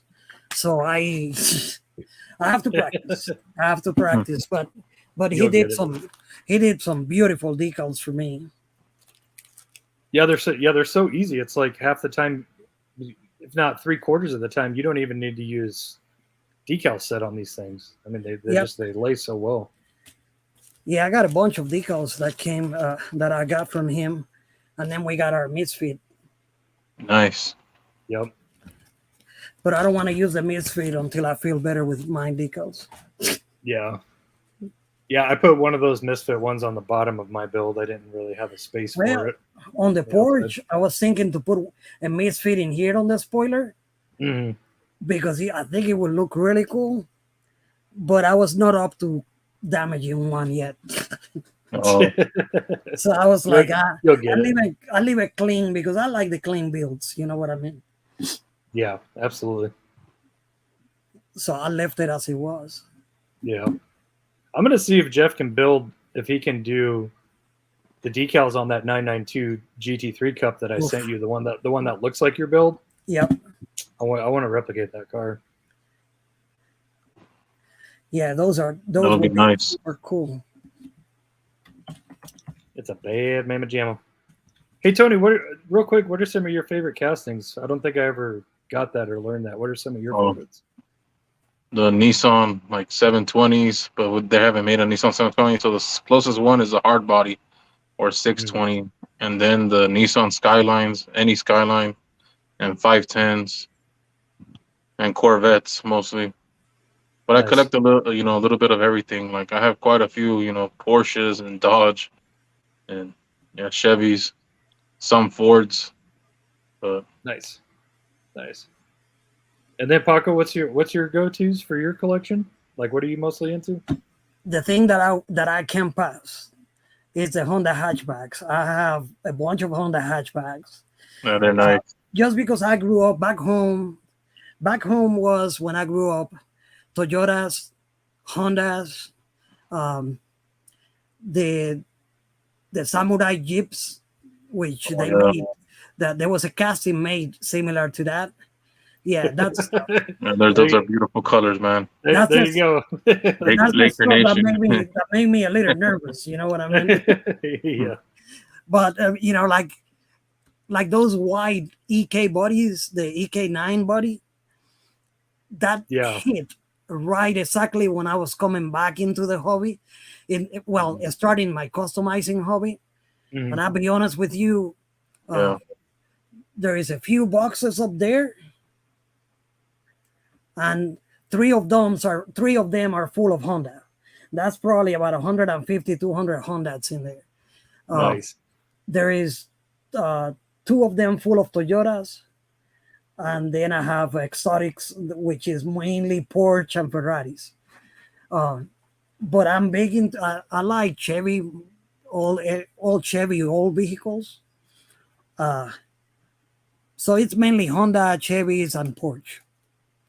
so I have to practice. I have to practice. But he did some beautiful decals for me. Yeah, they're so easy. It's like half the time, if not 3/4 of the time, you don't even need to use decal set on these things. I mean, they lay so well. Yeah, I got a bunch of decals that came that I got from him, and then we got our misfit. Nice. Yep. But I don't want to use the misfit until I feel better with my decals. Yeah. Yeah, I put one of those misfit ones on the bottom of my build. I didn't really have a space for it. On the porch, I was thinking to put a misfit in here on the spoiler because I think it would look really cool. But I was not up to damaging one yet. So I was like, I leave it clean because I like the clean builds. You know what I mean? Yeah, absolutely. So I left it as it was. Yeah. I'm going to see if Jeff can build, if he can do the decals on that 992 GT3 Cup that I sent you, the one that looks like your build. Yep. I want to replicate that car. Yeah, those would be nice. Are cool. It's a bad mamma jamma. Hey Tony, real quick, what are some of your favorite castings? I don't think I ever got that or learned that. What are some of your favorites? The Nissan 720s, but they haven't made a Nissan 720, so the closest one is a hard body or 620, and then the Nissan Skylines, any Skyline, and 510s, and Corvettes mostly. But nice. I collect a little bit of everything. Like I have quite a few, Porsches and Dodge, and Chevys, some Fords. But nice. And then Paco, what's your go-tos for your collection? Like, what are you mostly into? The thing that I can't pass is the Honda hatchbacks. I have a bunch of Honda hatchbacks. Yeah, they're nice. Just because I grew up back home. Back home was when I grew up. Toyotas, Hondas, the Samurai Jeeps, which made. That there was a casting made similar to that. Yeah, that's. Those are beautiful colors, man. There you go. That's the stuff that made me a little nervous. You know what I mean? Yeah. But like those wide EK bodies, the EK9 body, that hit right exactly when I was coming back into the hobby. Starting my customizing hobby. And I'll be honest with you, there is a few boxes up there, and three of them are full of Honda. That's probably about 150, 200 Hondas in there. Nice. There is 2 of them full of Toyotas, and then I have exotics, which is mainly Porsche and Ferraris. But I'm big into. I like Chevy, all Chevy, old vehicles. So it's mainly Honda, Chevys, and Porsche.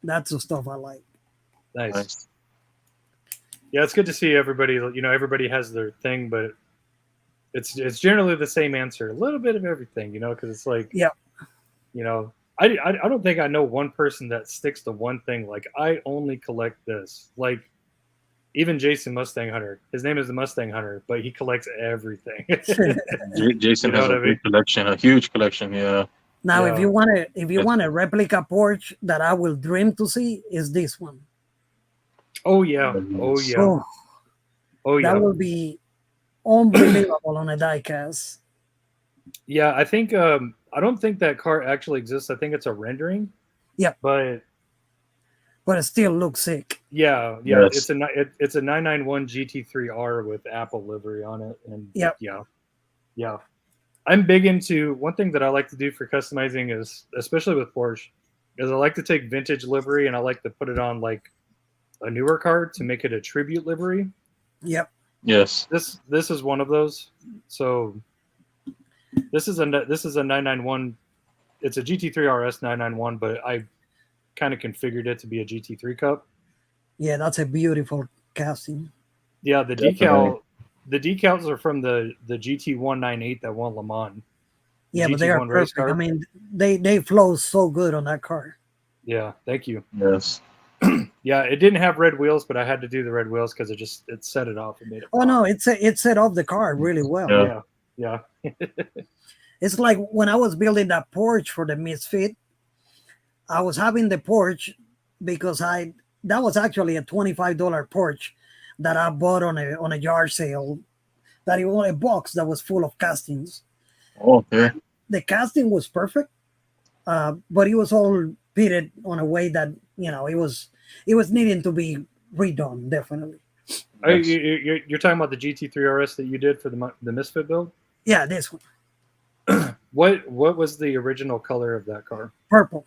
That's the stuff I like. Nice. Yeah, it's good to see everybody. Everybody has their thing, but it's generally the same answer. A little bit of everything, because it's like, I don't think I know one person that sticks to one thing. Like, I only collect this. Like, even Jason Mustang Hunter. His name is the Mustang Hunter, but he collects everything. Jason has a big collection, a huge collection. Yeah. Now, if you want a replica Porsche that I will dream to see, is this one. Oh yeah. That will be unbelievable on a diecast. Yeah, I think I don't think that car actually exists. I think it's a rendering. Yeah. But it still looks sick. Yeah. Yes. It's a 991 GT3R with Apple livery on it, and yeah. I'm big into one thing that I like to do for customizing is, especially with Porsche, is I like to take vintage livery and I like to put it on like a newer car to make it a tribute livery. Yep. Yes. This is one of those. So this is a 991. It's a GT3 RS 991, but I kind of configured it to be a GT3 Cup. Yeah, that's a beautiful casting. Yeah, the decals are from the GT198 that won Le Mans. Yeah, but they are perfect. I mean, they flow so good on that car. Yeah, thank you. Yes. Yeah, it didn't have red wheels, but I had to do the red wheels because it set it off and made it. Oh no, it set off the car really well. Yeah. It's like when I was building that Porsche for the Misfit, I was having the Porsche because that was actually a $25 Porsche that I bought on a yard sale. That it was a box that was full of castings. Okay. The casting was perfect, but it was all pitted on a way that it was needing to be redone. Definitely. You're talking about the GT3 RS that you did for the Misfit build? Yeah, this one. What was the original color of that car? Purple.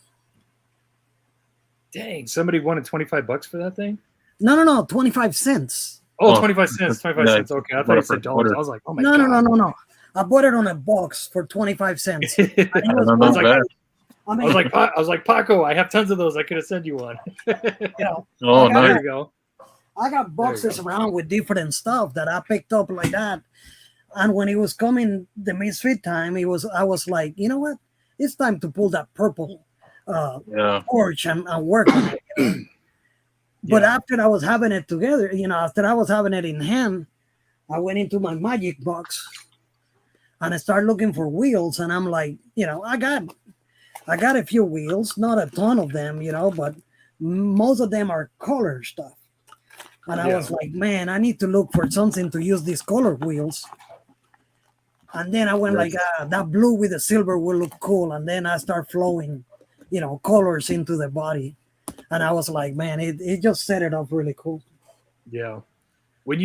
Dang, somebody wanted $25 for that thing? No, 25 cents. Oh, 25 cents. 25 cents. Okay, I thought you said dollars. I was like, oh my god. No. I bought it on a box for 25 cents. I was like, Paco, I have tons of those. I could have sent you one. Oh, nice. There you go. I got boxes around with different stuff that I picked up like that. And when it was coming the Misfit time, I was like, you know what? It's time to pull that purple Porsche and work on it. But after I was having it together, after I was having it in hand, I went into my magic box and I started looking for wheels. And I'm like, I got a few wheels, not a ton of them, but most of them are color stuff. And I was like, man, I need to look for something to use these color wheels. And then I went like, that blue with the silver will look cool. And then I start flowing, colors into the body. And I was like, man, it just set it up really cool. Yeah. When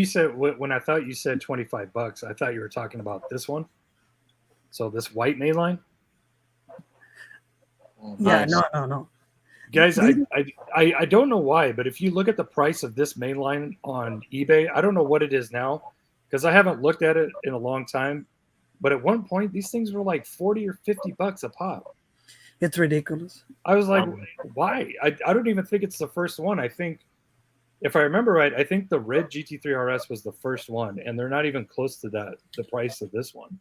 I thought you said $25, I thought you were talking about this one. So this white mainline. Yeah, no. Guys, I don't know why, but if you look at the price of this mainline on eBay, I don't know what it is now because I haven't looked at it in a long time. But at one point, these things were like $40 or $50 a pop. It's ridiculous. I was like, why? I don't even think it's the first one. I think, if I remember right, I think the red GT3 RS was the first one, and they're not even close to the price of this one.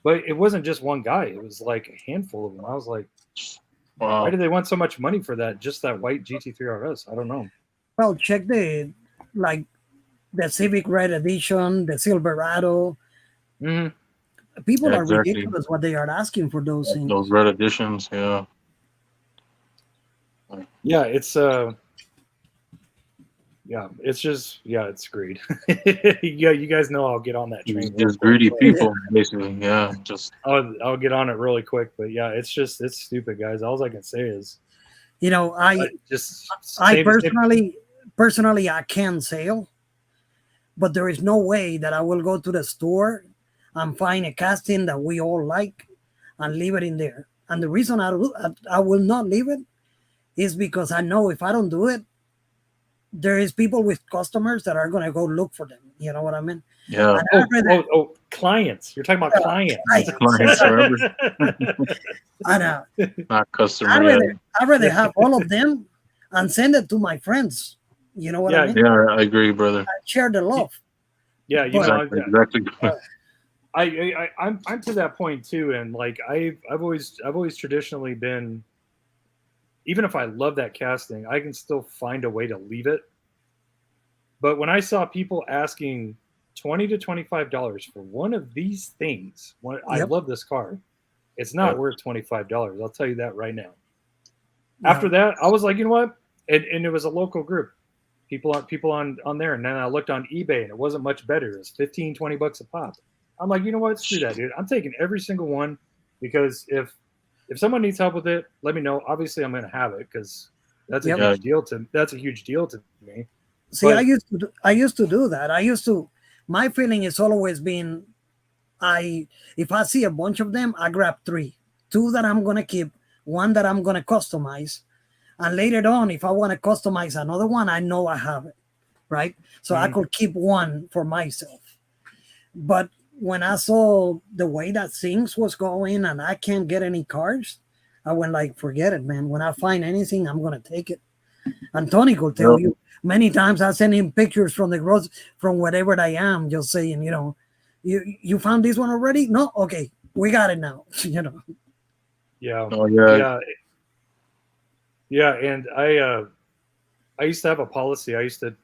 But it wasn't just one guy. It was like a handful of them. I was like, wow. Why do they want so much money for that? Just that white GT3 RS? I don't know. Well, check the Civic Red Edition, the Silverado. Mm-hmm. People are ridiculous what they are asking for those things. Those red editions, yeah. Yeah, it's it's greed. Yeah, you guys know I'll get on that train. Just greedy people, basically. Yeah, I'll get on it really quick, but yeah, it's stupid, guys. All I can say is, I personally I can sell, but there is no way that I will go to the store and find a casting that we all like and leave it in there. And the reason I will not leave it is because I know if I don't do it, there is people with customers that are going to go look for them. You know what I mean? Yeah. Clients. You're talking about clients. Clients forever. I know. Not customers. I'd rather have all of them and send it to my friends. You know what I mean? Yeah, I agree, brother. Share the love. Yeah, exactly. I'm to that point too, and like I've always traditionally been, even if I love that casting, I can still find a way to leave it. But when I saw people asking $20 to $25 for one of these things, I love this car. It's not worth $25. I'll tell you that right now. Yeah. After that, I was like, you know what? And it was a local group. People on there, and then I looked on eBay, and it wasn't much better. It was $15-20 a pop. I'm like, you know what? Screw that, dude. I'm taking every single one because if someone needs help with it, let me know. Obviously, I'm going to have it because that's a huge deal to me. See, but I used to do that. My feeling has always been, if I see a bunch of them, I grab 3, 2 that I'm gonna keep, 1 that I'm gonna customize, and later on, if I want to customize another one, I know I have it, right? So I could keep 1 for myself. But when I saw the way that things was going and I can't get any cards, I went like, forget it, man. When I find anything, I'm gonna take it. And Tony could tell you many times I send him pictures from the growth from wherever I am, just saying, you found this one already? No, okay, we got it now. Yeah. Oh yeah. Yeah, and I used to have a policy. I used to,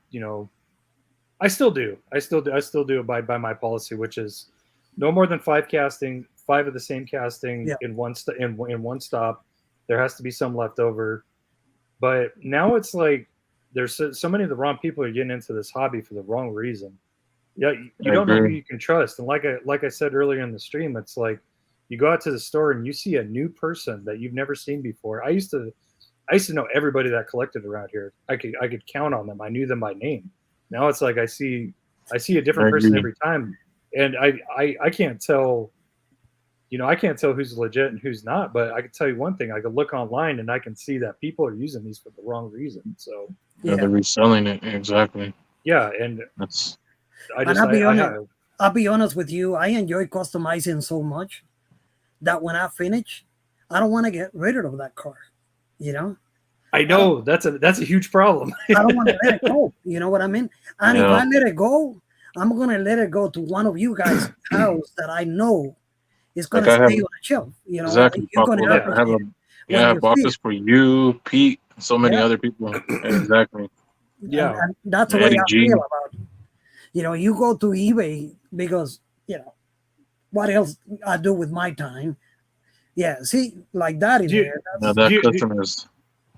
I still do. I still do abide by my policy, which is no more than 5 of the same casting in one in one stop. There has to be some left over. But now it's like there's so many of the wrong people are getting into this hobby for the wrong reason. Yeah, you don't know who you can trust. And like I said earlier in the stream, it's like you go out to the store and you see a new person that you've never seen before. I used to know everybody that collected around here. I could count on them. I knew them by name. Now it's like I see a different person every time, and I can't tell. I can't tell who's legit and who's not. But I can tell you one thing: I could look online and I can see that people are using these for the wrong reason. So they're reselling it exactly. Yeah, and that's. I'll be honest with you. I enjoy customizing so much that when I finish, I don't want to get rid of that car. I know that's a huge problem. I don't want to let it go. You know what I mean? And if I let it go, I'm gonna let it go to one of you guys' house that I know is gonna stay on the shelf. Exactly. I have boxes for you, Pete, and so many other people. Exactly. Yeah, and that's the way I feel about it. You go to eBay because what else I do with my time. Yeah, see, like that in there. Customers.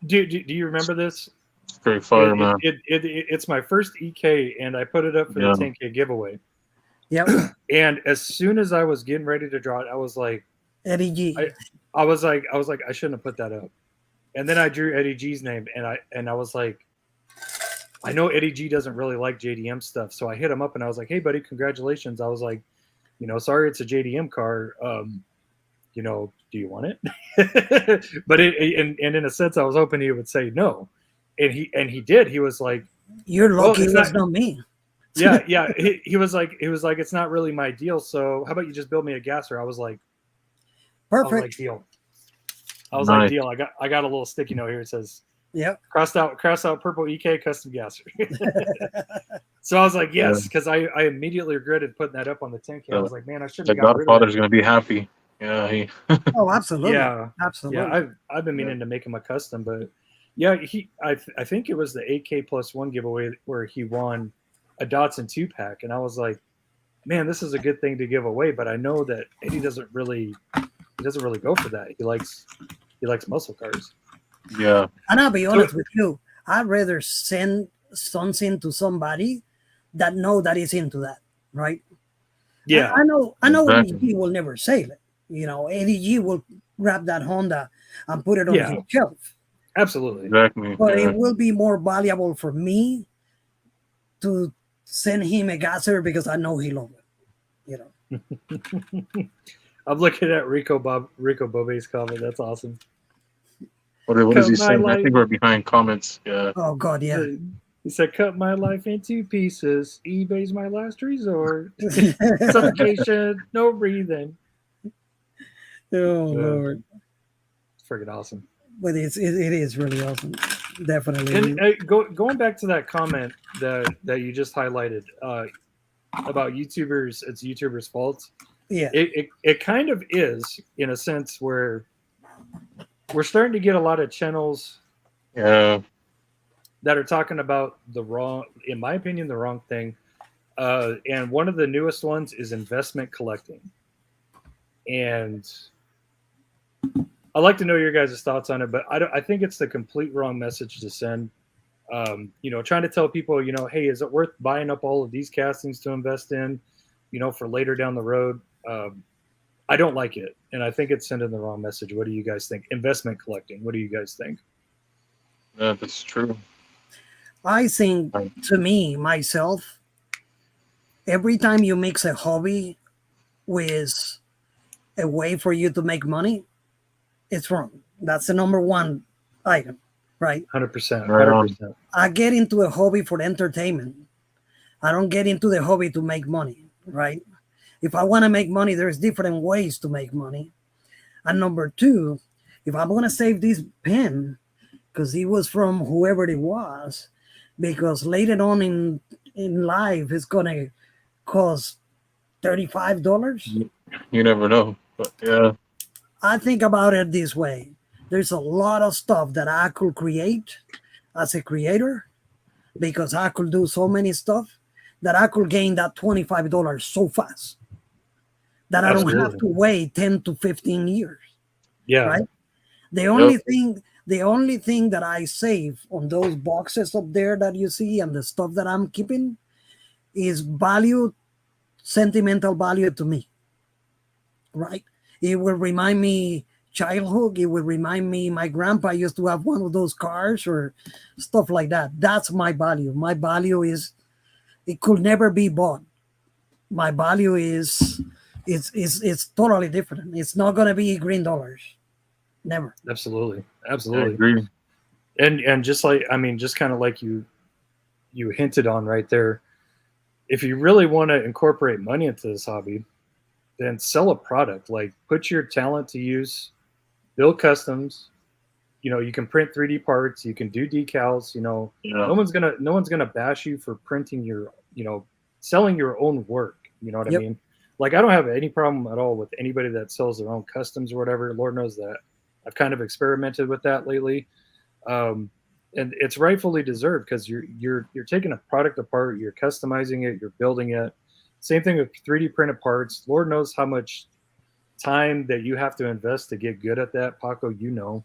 Do you remember this? Great fire, man. It's my first EK, and I put it up for the 10K giveaway. Yep. And as soon as I was getting ready to draw it, I was like, Eddie G. I was like, I shouldn't have put that up. And then I drew Eddie G's name, and I was like, I know Eddie G doesn't really like JDM stuff, so I hit him up and I was like, hey, buddy, congratulations. I was like, sorry, it's a JDM car. Do you want it? But in a sense, I was hoping he would say no, and he did. He was like, "You're lucky it was not me." Yeah. He was like, it's not really my deal. So how about you just build me a gasser? I was like, perfect. Deal. I was like, deal. I got a little sticky note here. It says, "Yep." Cross out purple EK custom gasser. So I was like, yes, because I immediately regretted putting that up on the 10K. I was like, man, I shouldn't have got rid of that. The Godfather's gonna be happy. Yeah, Oh, absolutely. Yeah, absolutely. Yeah, I've been meaning to make him a custom, but yeah, I think it was the 8K+1 giveaway where he won a Datsun 2-pack, and I was like, man, this is a good thing to give away, but I know that Eddie doesn't really go for that. He likes muscle cars. Yeah. And I'll be honest with you, I'd rather send something to somebody that know that is into that, right? Yeah. I know exactly. Eddie G will never sell it. Eddie G will grab that Honda and put it on his shelf. Absolutely. Exactly. But it will be more valuable for me to send him a gasser because I know he loves it. I'm looking at Rico Bobe's comment. That's awesome. What is he saying? I think we're behind comments. Yeah. Oh God, yeah. He said, "Cut my life into pieces. eBay's my last resort. Suffocation, no breathing." Oh Lord, it's freaking awesome. But it is really awesome, definitely. And going back to that comment that you just highlighted about YouTubers, it's YouTubers' fault. Yeah, it kind of is in a sense where we're starting to get a lot of channels. Yeah. That are talking about in my opinion, the wrong thing. And one of the newest ones is investment collecting. And I'd like to know your guys' thoughts on it, but I think it's the complete wrong message to send. Trying to tell people, hey, is it worth buying up all of these castings to invest in, for later down the road? I don't like it. And I think it's sending the wrong message. What do you guys think? Investment collecting. What do you guys think? Yeah, that's true. I think, to me, myself, every time you mix a hobby with a way for you to make money, it's wrong. That's the number one item, right? 100%. Right on. 100%. I get into a hobby for entertainment. I don't get into the hobby to make money, right? If I want to make money, there's different ways to make money. And number two, if I'm going to save this pen, because it was from whoever it was, because later on in life, it's going to cost $35. You never know. But yeah. I think about it this way. There's a lot of stuff that I could create as a creator because I could do so many stuff that I could gain that $25 so fast that I don't have to wait 10 to 15 years. Yeah. Right? The only thing that I save on those boxes up there that you see and the stuff that I'm keeping is sentimental value to me. Right? It will remind me childhood. It will remind me my grandpa used to have one of those cars or stuff like that. That's my value. My value is it could never be bought. My value is it's totally different. It's not gonna be green dollars. Never. Absolutely. I Absolutely. agree. And just like, I mean, just kind of like you hinted on right there, if you really want to incorporate money into this hobby, then sell a product. Like put your talent to use, build customs. You know, you can print 3D parts, you can do decals. You know, no one's gonna bash you for printing your, you know, selling your own work. You know what I mean? Like I don't have any problem at all with anybody that sells their own customs or whatever. Lord knows that I've kind of experimented with that lately, and it's rightfully deserved because you're taking a product apart, you're customizing it, you're building it. Same thing with 3D printed parts. Lord knows how much time that you have to invest to get good at that. Paco, you know,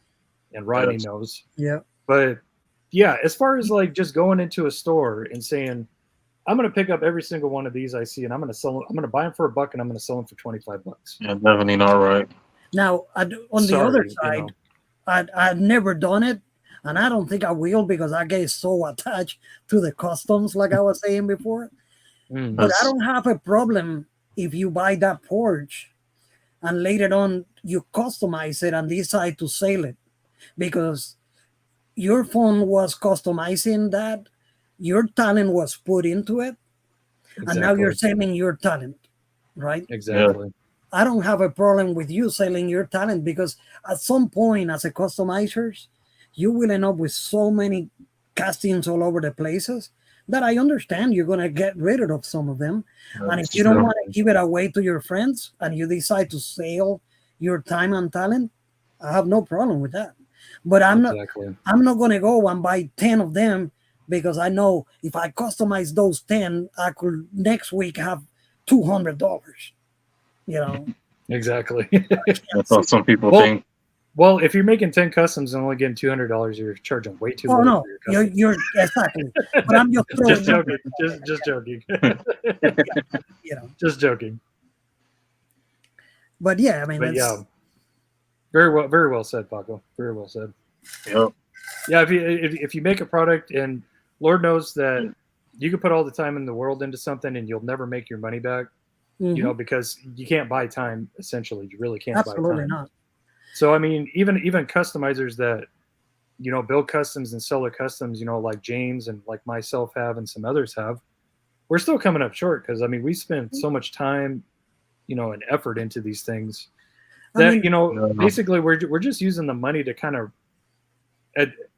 and Rodney knows. Yeah. But yeah, as far as like just going into a store and saying, I'm going to pick up every single one of these I see, and I'm going to sell them. I'm going to buy them for $1, and I'm going to sell them for $25. Yeah, definitely not right. Now, on the other side, I've never done it, and I don't think I will because I get so attached to the customs, like I was saying before. But I don't have a problem if you buy that porch and later on you customize it and decide to sell it because your phone was customizing that, your talent was put into it, and now you're selling your talent, right? Exactly. I don't have a problem with you selling your talent because at some point as a customizers, you will end up with so many castings all over the places that I understand you're going to get rid of some of them. And if you don't want to give it away to your friends and you decide to sell your time and talent, I have no problem with that. But I'm not going to go and buy 10 of them because I know if I customize those 10, I could next week have $200. You know? Exactly. That's what some people think. Well, if you're making 10 customs and only getting $200, you're charging way too much. Oh no, you're exactly. But I'm just just joking. Just joking. You know, just joking. But yeah, I mean, yeah, very well said, Paco. Very well said. Yep. Yeah, if you make a product and Lord knows that you can put all the time in the world into something and you'll never make your money back, you know, because you can't buy time. Essentially, you really can't. Absolutely buy time. not. So I mean, even customizers that, you know, build customs and sell their customs, you know, like James and like myself have and some others have, we're still coming up short because I mean we spend so much time, you know, and effort into these things that you know basically we're just using the money to kind of,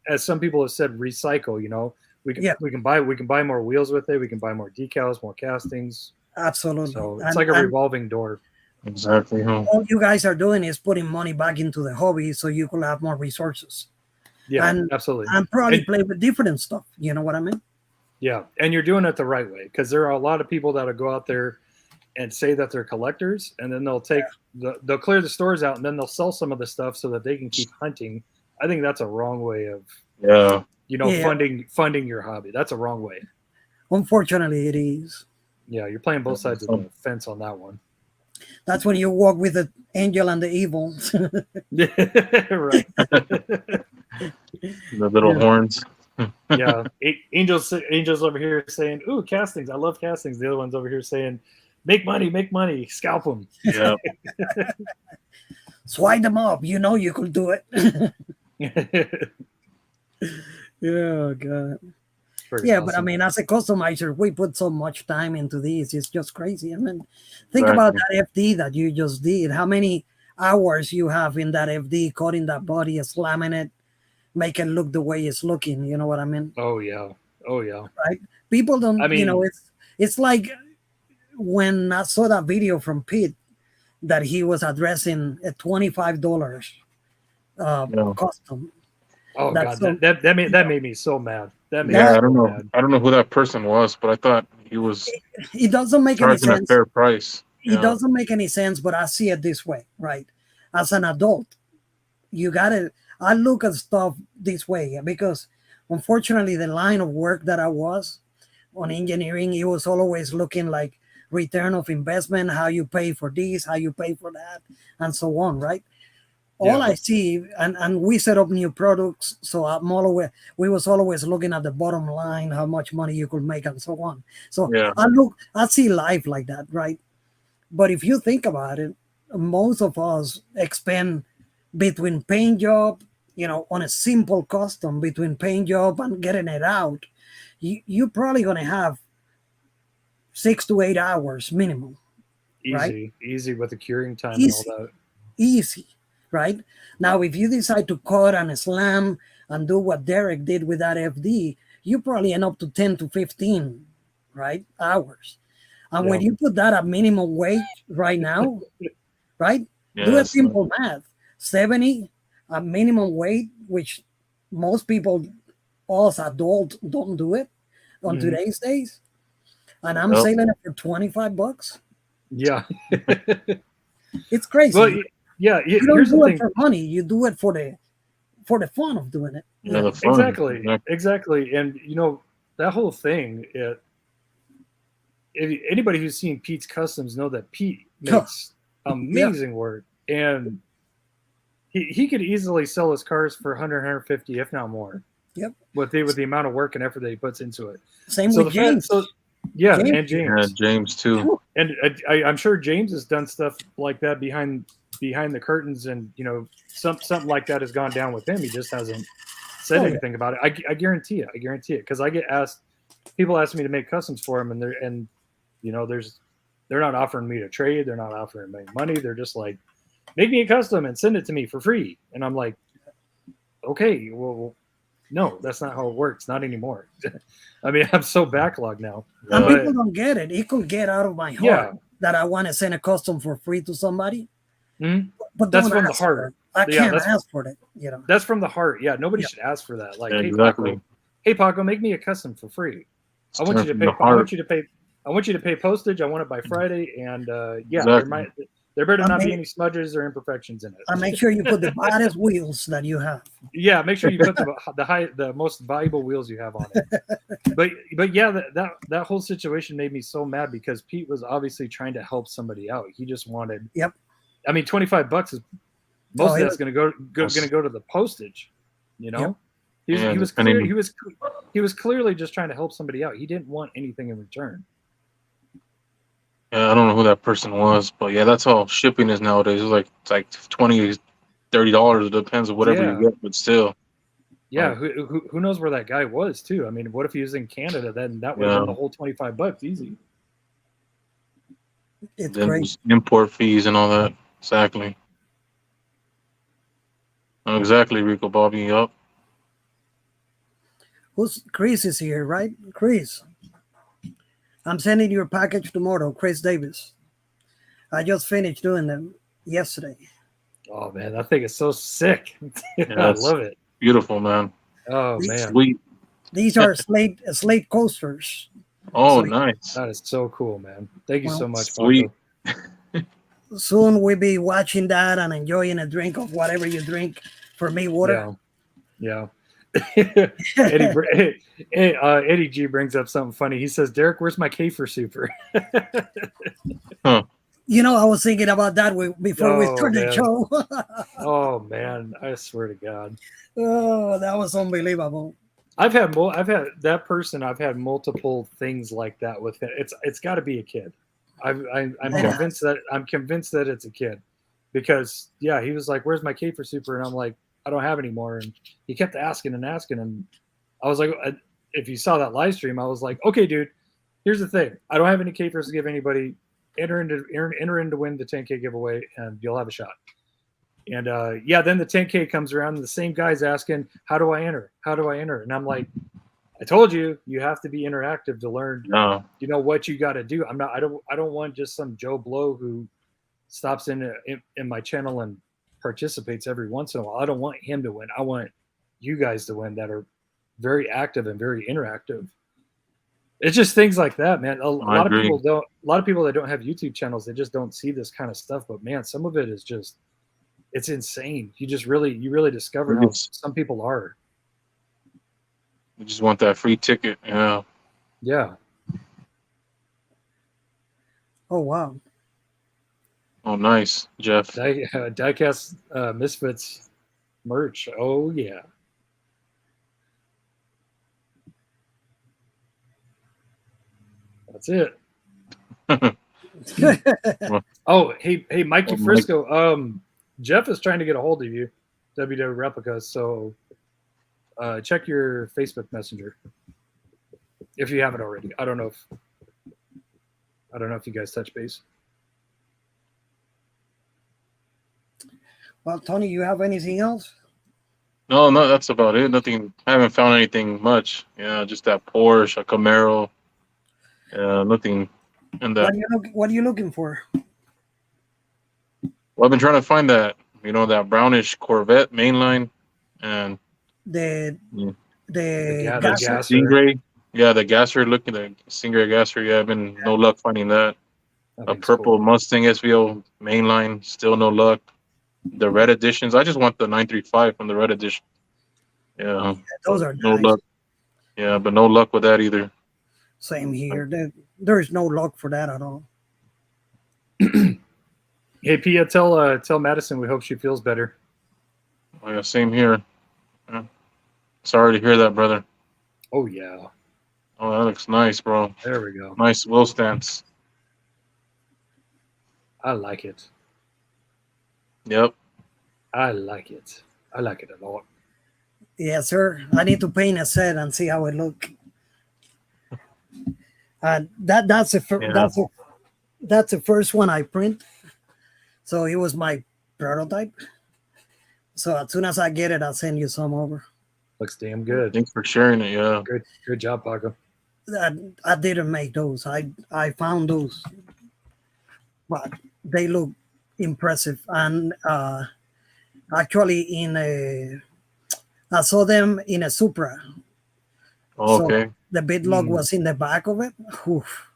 as some people have said, recycle. You know, we can buy more wheels with it, we can buy more decals, more castings. Absolutely. So it's like a revolving door. Exactly. All you guys are doing is putting money back into the hobby so you could have more resources. Yeah, absolutely. And probably play with different stuff. You know what I mean? Yeah, and you're doing it the right way because there are a lot of people that'll go out there and say that they're collectors, and then they'll they'll clear the stores out, and then they'll sell some of the stuff so that they can keep hunting. I think that's a wrong way of funding your hobby. That's a wrong way. Unfortunately, it is. Yeah, you're playing both sides of the fence on that one. That's when you walk with the angel and the evil. Right. The little horns. Yeah. Angels over here saying, ooh, castings. I love castings. The other one's over here saying, Make money, scalp them. Yeah. Swipe them up. You know you could do it. Yeah, God. Yeah, awesome. but I mean, as a customizer, we put so much time into this. It's just crazy. I mean, think Exactly. about that FD that you just did. How many hours you have in that FD, cutting that body, slamming it, make it look the way it's looking. You know what I mean? Oh yeah. Right? People don't. I mean, it's like when I saw that video from Pete that he was addressing a $25 custom. oh That's god, so, that made me so mad. That made Yeah, me I don't so know. mad. I don't know who that person was, but I thought he was it doesn't make any charging a sense. fair price. It doesn't make any sense, but I see it this way, right? As an adult, I look at stuff this way because unfortunately, the line of work that I was on engineering, it was always looking like return of investment, how you pay for this, how you pay for that, and so on, right? All I see, and we set up new products, so we was always looking at the bottom line, how much money you could make, and so on. So I see life like that, right? But if you think about it, most of us expend between paint job, on a simple custom, between paint job and getting it out, you're probably going to have 6 to 8 hours minimum. Easy with the curing time Easy. and all that. Easy, right? Now, if you decide to cut and slam and do what Derek did with that FD, you probably end up to 10 to 15, right, hours. And when you put that at minimum wage right now, right, do a simple math. 70 at minimum wage, which most people, us adults, don't do it on today's days. And I'm selling it for $25. Yeah. It's crazy. Well, yeah, you don't do it for money. You do it for the fun of doing it. Yeah, the fun. Exactly. And that whole thing, anybody who's seen Pete's Customs know that Pete makes amazing work, and he could easily sell his cars for 100, 150, if not more. Yep. With the amount of work and effort that he puts into it. Same with James. And James. Yeah, James too. And I'm sure James has done stuff like that behind the curtains, and something like that has gone down with him. He just hasn't said anything about it. I guarantee it. Because I get asked, people ask me to make customs for them, and they're not offering me to trade. They're not offering me money. They're just like, make me a custom and send it to me for free. And I'm like, okay, well, no, that's not how it works. Not anymore. I mean, I'm so backlogged now. And people don't get it. It could get out of my heart that I want to send a custom for free to somebody. Mm-hmm. But that's from the heart. I can't ask for it. That's from the heart. Yeah, nobody should ask for that. Like, exactly. Hey Paco, make me a custom for free. I want you to pay postage. I want it by Friday, and there better not be any smudges or imperfections in it. And make sure you put the baddest wheels that you have. Yeah, make sure you put the most valuable wheels you have on it. But yeah, that whole situation made me so mad because Pete was obviously trying to help somebody out. He just wanted. Yep. I mean, $25 is most of that's going to go to the postage. Yep. He was clearly just trying to help somebody out. He didn't want anything in return. Yeah, I don't know who that person was, but yeah, that's how shipping is nowadays. It's like $20, $30. It depends on whatever you get, but still. Yeah, who knows where that guy was too? I mean, what if he was in Canada? Then that would have been the whole $25 easy. It's great. Import fees and all that. Exactly. Oh, exactly, Rico Bobby. Yup. Chris is here, right? Chris. I'm sending you a package tomorrow, Chris Davis. I just finished doing them yesterday. Oh man, that thing is so sick. I love it. Beautiful, man. Oh man, sweet. These are slate coasters. Oh, nice. That is so cool, man. Thank you so much, sweet. Soon we'll be watching that and enjoying a drink of whatever you drink. For me, water. Yeah. Eddie G brings up something funny. He says, Derek, where's my K for super? Huh. I was thinking about that before we started the show. Oh man, I swear to God. Oh, that was unbelievable. I've had multiple things like that with it. It's got to be a kid. I'm convinced that it's a kid, because yeah, he was like, "Where's my K for Super?" And I'm like, "I don't have any more." And he kept asking, and I was like, if you saw that live stream, I was like, "Okay, dude, here's the thing. I don't have any K-Fers to give anybody. Enter in to win the 10K giveaway, and you'll have a shot." And yeah, then the 10K comes around, and the same guy's asking, "How do I enter? How do I enter?" And I'm like, "I told you, you have to be interactive to learn. No. You know what you got to do. I don't want just some Joe Blow who stops in my channel and participates every once in a while. I don't want him to win. I want you guys to win that are very active and very interactive." It's just things like that, man. A lot of people that don't have YouTube channels, they just don't see this kind of stuff. But man, some of it is just, it's insane. You really discover how some people are. You just want that free ticket. Yeah. Yeah. Oh wow. Oh, nice, Jeff. Diecast Misfits merch. Oh yeah. That's it. Oh, hey, Mikey Frisco. Jeff is trying to get a hold of you, WW Replicas. So check your Facebook Messenger if you haven't already. I don't know if you guys touch base. Well, Tony, you have anything else? No, that's about it. Nothing. I haven't found anything much. Yeah, just that Porsche, a Camaro. Nothing. And that. What are you looking for? Well, I've been trying to find that, that brownish Corvette mainline, and the gasser. Stingray. Yeah, the gasser looking, the Stingray gasser. Yeah, I've been no luck finding that. A purple Mustang SVO mainline, still no luck. The red editions, I just want the 935 from the red edition. Yeah, those are no nice. luck. Yeah, but no luck with that either. Same here. There is no luck for that at all. Hey, Pia, tell Madison we hope she feels better. Oh, yeah, same here. Yeah. Sorry to hear that, brother. Oh yeah. Oh, that looks nice, bro. There we go. Nice wheel stance. I like it. Yep. I like it. I like it a lot. Yes, sir. I need to paint a set and see how it look. That's the first one I print. So it was my prototype. So as soon as I get it, I'll send you some over. Looks damn good. Thanks for sharing it. Yeah. Good job, Paco. I didn't make those. I found those, but they look impressive. And actually, I saw them in a Supra. Oh, okay. So the bid log was in the back of it. Oof.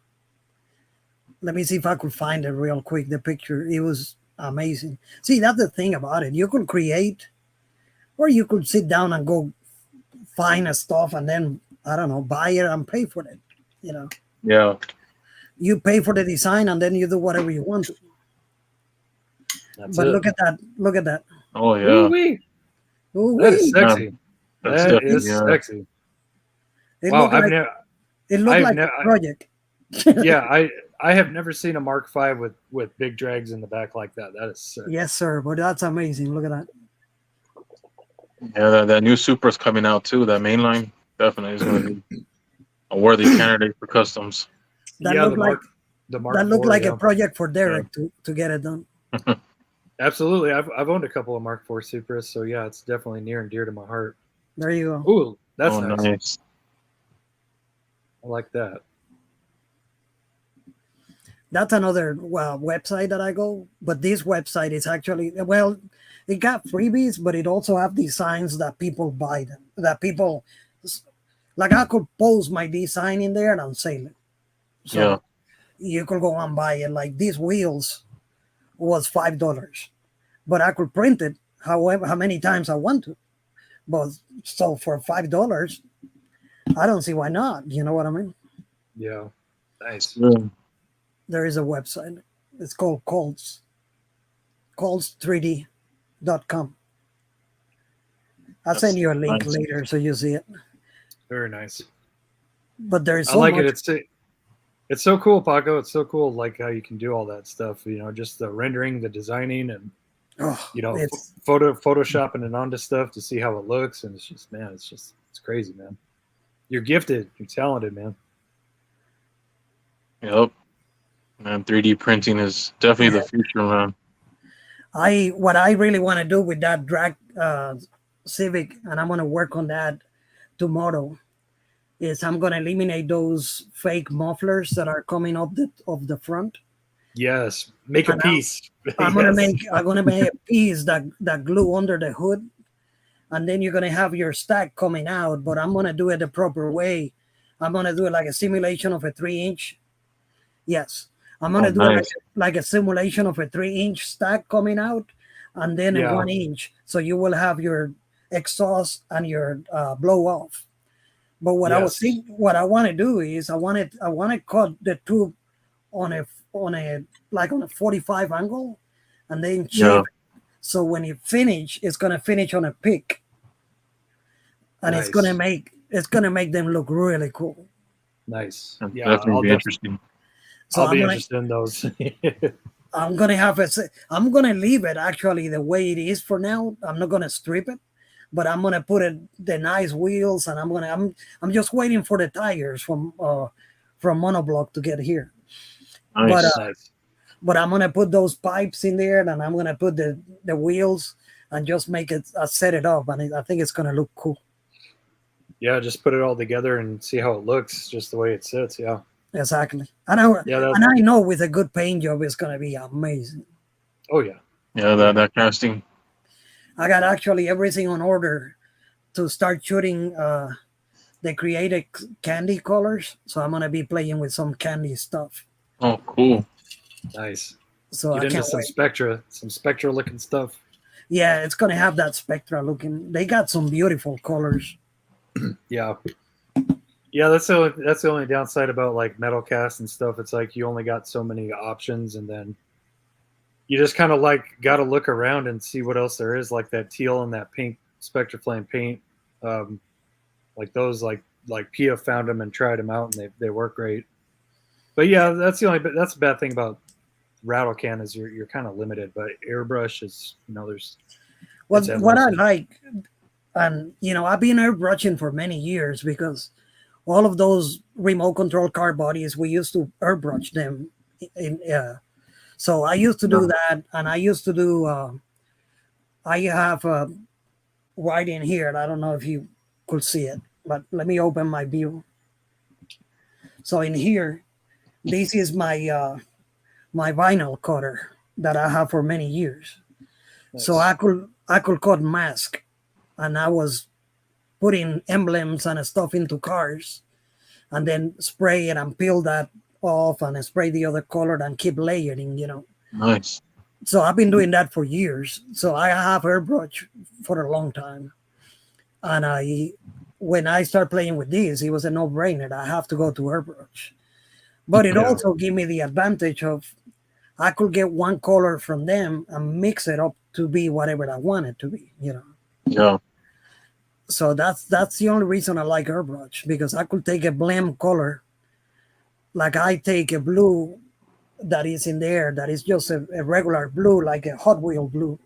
Let me see if I could find it real quick. The picture, it was amazing. See, that's the thing about it. You could create, or you could sit down and go find a stuff and then, I don't know, buy it and pay for it. Yeah. You pay for the design and then you do whatever you want to. But look at that. Look at that. Oh, yeah. Ooh-wee. That is sexy. That is sexy. It wow, it looked like a project. Yeah, I have never seen a Mark V with big drags in the back like that. That is sick. Yes, sir. But that's amazing. Look at that. Yeah, that new Supra's coming out too. That mainline definitely is going to be a worthy candidate for customs. That looked like a project for Derek to get it done. Absolutely. I've owned a couple of Mark IV Supras, so yeah, it's definitely near and dear to my heart. There you go. Ooh, that's nice. I like that. That's another website that I go, but this website is actually, it got freebies, but it also have designs that people buy them. That people, like I could post my design in there and sell it. So you could go and buy it. Like these wheels was $5, but I could print it how many times I want to. But so for $5, I don't see why not. You know what I mean? Yeah. Nice. Yeah. There is a website. It's called Colts3D.com. I'll send you a link later so you see it. Very nice. But there's I like it. It's so cool, Paco. It's so cool, like how you can do all that stuff. You know, just the rendering, the designing, and you know, photoshopping it onto stuff to see how it looks. And it's just, man, it's crazy, man. You're gifted. You're talented, man. Yep. Man, 3D printing is definitely the future, man. What I really want to do with that drag Civic, and I'm going to work on that tomorrow, is I'm going to eliminate those fake mufflers that are coming up of the front. Yes, make a piece. I'm gonna make a piece that glue under the hood, and then you're gonna have your stack coming out. But I'm gonna do it the proper way. I'm gonna do it like a simulation of a 3-inch. Yes, I'm gonna do it like a simulation of a 3-inch stack coming out, and then a 1-inch. So you will have your exhaust and your blow off. But what I was thinking, what I want to do is I want to cut the tube on a 45 angle, and then shape it. So when you finish, it's gonna finish on a pick, and it's gonna make them look really cool. Nice. Yeah, definitely be interesting. So I'll be interested in those. I'm gonna leave it actually the way it is for now. I'm not gonna strip it, but I'm gonna put the nice wheels, and I'm just waiting for the tires from monoblock to get here. Nice. But I'm gonna put those pipes in there, and I'm gonna put the wheels and just make it set it up, and I think it's gonna look cool. Yeah, just put it all together and see how it looks, just the way it sits. Yeah, exactly. And I know with a good paint job, it's gonna be amazing. Oh yeah, yeah. That casting. I got actually everything on order to start shooting the creative candy colors, so I'm gonna be playing with some candy stuff. Oh, cool. Nice. So get into some spectra looking stuff. Yeah, it's gonna have that spectra looking. They got some beautiful colors. Yeah. That's the only downside about like metal cast and stuff. It's like you only got so many options, and then you just kind of like got to look around and see what else there is, like that teal and that pink Spectra Flame paint. Like those, like Pia found them and tried them out, and they work great. But yeah, that's the bad thing about rattle can is you're kind of limited. But airbrush is, there's what I like, and I've been airbrushing for many years because all of those remote control car bodies, we used to airbrush them. So I used to do that, and I used to do. I have right in here. I don't know if you could see it, but let me open my view. So in here, this is my my vinyl cutter that I have for many years. Nice. So I could cut mask, and I was putting emblems and stuff into cars, and then spray it and peel that off and spray the other color and keep layering. Nice. So I've been doing that for years. So I have airbrush for a long time, and when I start playing with this, it was a no-brainer. I have to go to airbrush. But it also gave me the advantage of I could get one color from them and mix it up to be whatever I want it to be, Yeah. So that's the only reason I like airbrush, because I could take a blend color, like I take a blue that is in there, that is just a regular blue, like a Hot Wheel blue,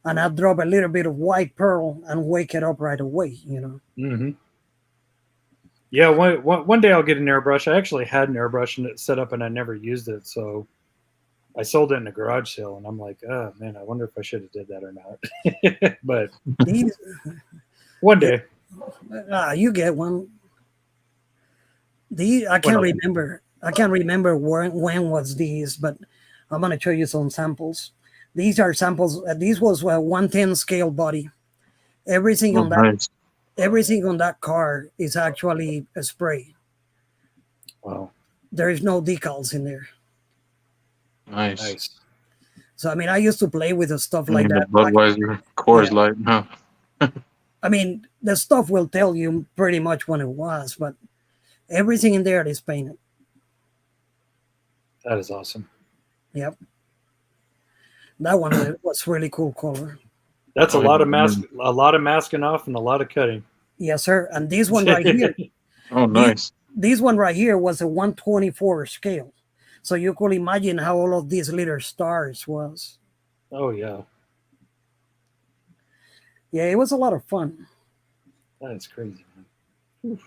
and I drop a little bit of white pearl and wake it up right away, Mm-hmm. Yeah, one day I'll get an airbrush. I actually had an airbrush and it set up, and I never used it, so I sold it in a garage sale, and I'm like, oh man, I wonder if I should have did that or not. But one day, you get one. I can't remember. I can't remember when was these, but I'm gonna show you some samples. These are samples. This was a 110 scale body. Everything on that. Nice. Everything on that car is actually a spray. Wow. There is no decals in there. Nice. So, I used to play with the stuff like that. Budweiser, Coors Light, huh? The stuff will tell you pretty much when it was, but everything in there is painted. That is awesome. Yep. That one was really cool color. That's a lot of masking off and a lot of cutting. Yes, sir. And this one right here. Oh, nice. this one right here was a 124 scale. So you could imagine how all of these little stars was. Oh yeah, Yeah, it was a lot of fun. that's crazy, man.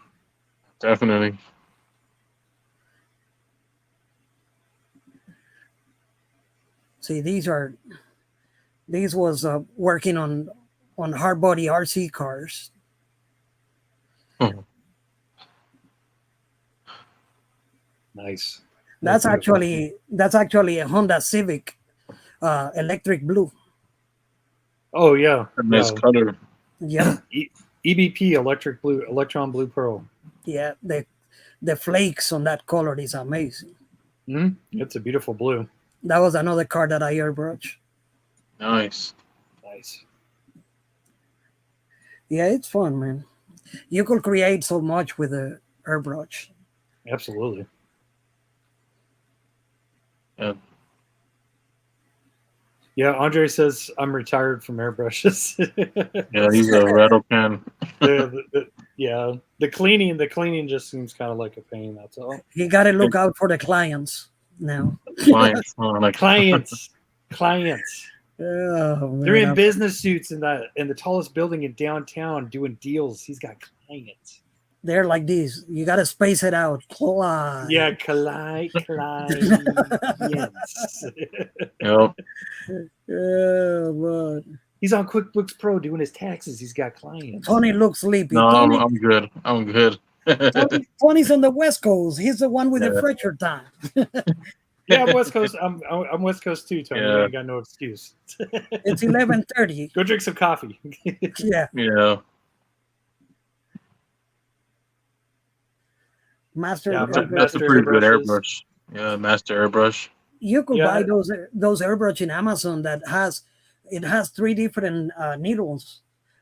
Definitely. See, these was working on hard body RC cars. Nice. That's actually a Honda Civic, electric blue. Oh yeah, Nice color. Yep. EBP, electron blue pearl. Yeah, the flakes on that color is amazing. It's a beautiful blue. That was another car that I airbrushed. Nice. Yeah, it's fun, man. You could create so much with a airbrush. Absolutely. Yeah. Yeah, Andre says I'm retired from airbrushes. Yeah, he's a rattle can. The cleaning just seems kind of like a pain. That's all. You got to look out for the clients now. Clients. Clients. Oh, man. They're in business suits in the tallest building in downtown doing deals. He's got clients. They're like these. You got to space it out. Client. Yeah, clients. Yep. Oh, man. He's on QuickBooks Pro doing his taxes. He's got clients. Tony looks sleepy. No, Tony, I'm good. I'm good. Tony's on the West Coast. He's the one with the fresher time. Yeah, I'm West Coast. I'm West Coast too, Tony. Yeah. You ain't got no excuse. It's 11:30. Go drink some coffee. Yeah. Yeah. Master That's a pretty good airbrush. Yeah, master airbrush. You could buy those airbrush in Amazon that has 3 different needles.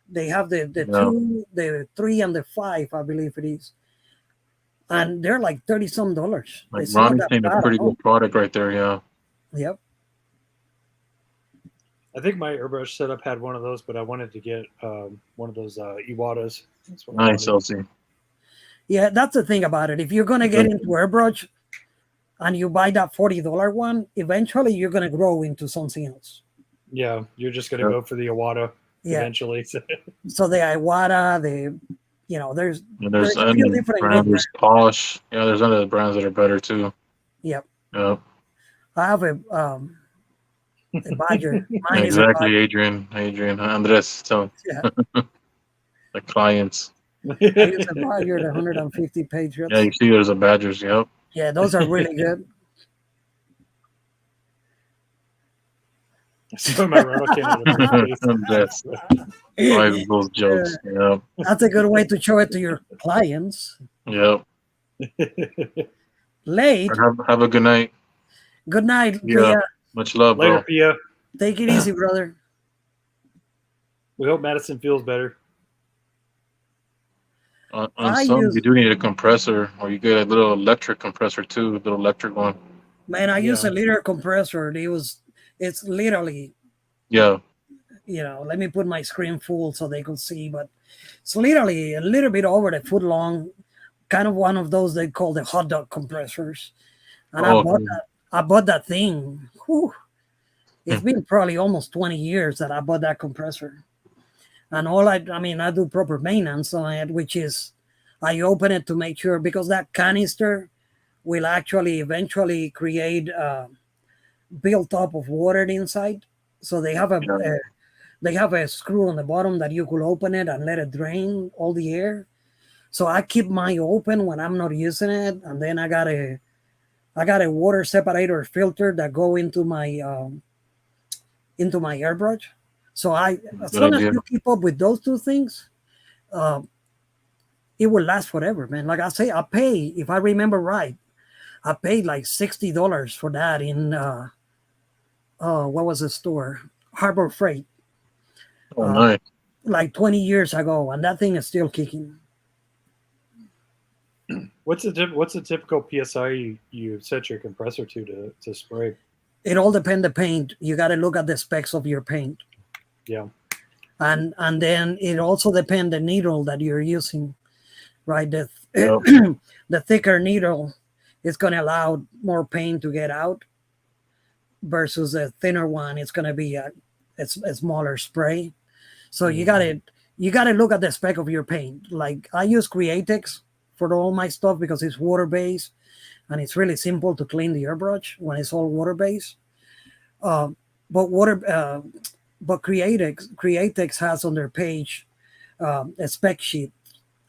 They have the 2, the 3, and the 5, I believe it is. And they're like $30-some. Like Ronnie's saying a pretty good product right there, yeah. Yep. I think my airbrush setup had one of those, but I wanted to get one of those Iwatas. Nice, Elsie. Yeah, that's the thing about it. If you're going to get into airbrush and you buy that $40 one, eventually you're going to grow into something else. Yeah, you're just going to go for the Iwata eventually. So the Iwata, there's other brands, there's Polish. Yeah, there's other brands that are better too. Yep. Yep. I have a Badger. Mine exactly, Adrian, Andres. So the clients. I use a Badger, the 150 page. Yeah, you see, there's a Badgers. Yep. Yeah, those are really good. My That's five those jokes. Yep. That's a good way to show it to your clients. Yep. Late. Have a good night. Good night. Yeah. Pia. Much love, Later, bro. Pia. Take it easy, brother. We hope Madison feels better. On some, you do need a compressor, or you get a little electric compressor too, a little electric one. Man, I use a liter compressor. It's literally. Yeah. Let me put my screen full so they could see, but it's literally a little bit over a foot long, kind of one of those they call the hot dog compressors. And I bought that thing. Whew. It's been probably almost 20 years that I bought that compressor. And I do proper maintenance on it, which is I open it to make sure, because that canister will actually eventually create built up of water inside. So they have a screw on the bottom that you could open it and let it drain all the air. So I keep mine open when I'm not using it, and then I got a water separator filter that go into my airbrush. So as long as you keep up with those two things, it will last forever, man. Like I say, I pay, if I remember right, I paid like $60 for that in what was the store? Harbor Freight. Oh, nice. Like 20 years ago, and that thing is still kicking. What's the typical PSI you set your compressor to spray? It all depends on the paint. You got to look at the specs of your paint. Yeah. And then it also depends the needle that you're using. right? The Yep. the thicker needle is going to allow more paint to get out versus a thinner one. It's going to be a smaller spray. So you gotta look at the spec of your paint. Like I use Createx for all my stuff because it's water based and it's really simple to clean the airbrush when it's all water based. Uh, but water, but Createx has on their page a spec sheet,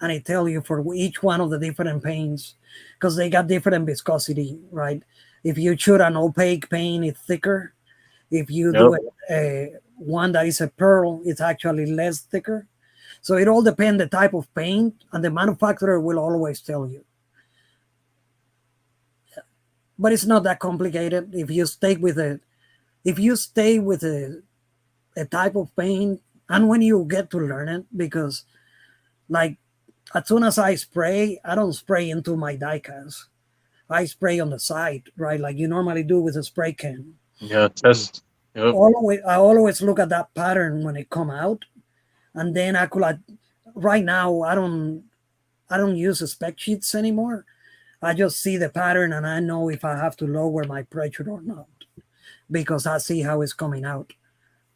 and it tell you for each one of the different paints because they got different viscosity, right? If you shoot an opaque paint, it's thicker. If you do one that is a pearl, it's actually less thicker. So it all depends the type of paint, and the manufacturer will always tell you. But it's not that complicated if you stay with a type of paint, and when you get to learn it, because like as soon as I spray, I don't spray into my diecast. I spray on the side, right? Like you normally do with a spray can. Yeah, test. Yep. I always look at that pattern when it come out, and then I could like right now I don't use the spec sheets anymore. I just see the pattern and I know if I have to lower my pressure or not because I see how it's coming out.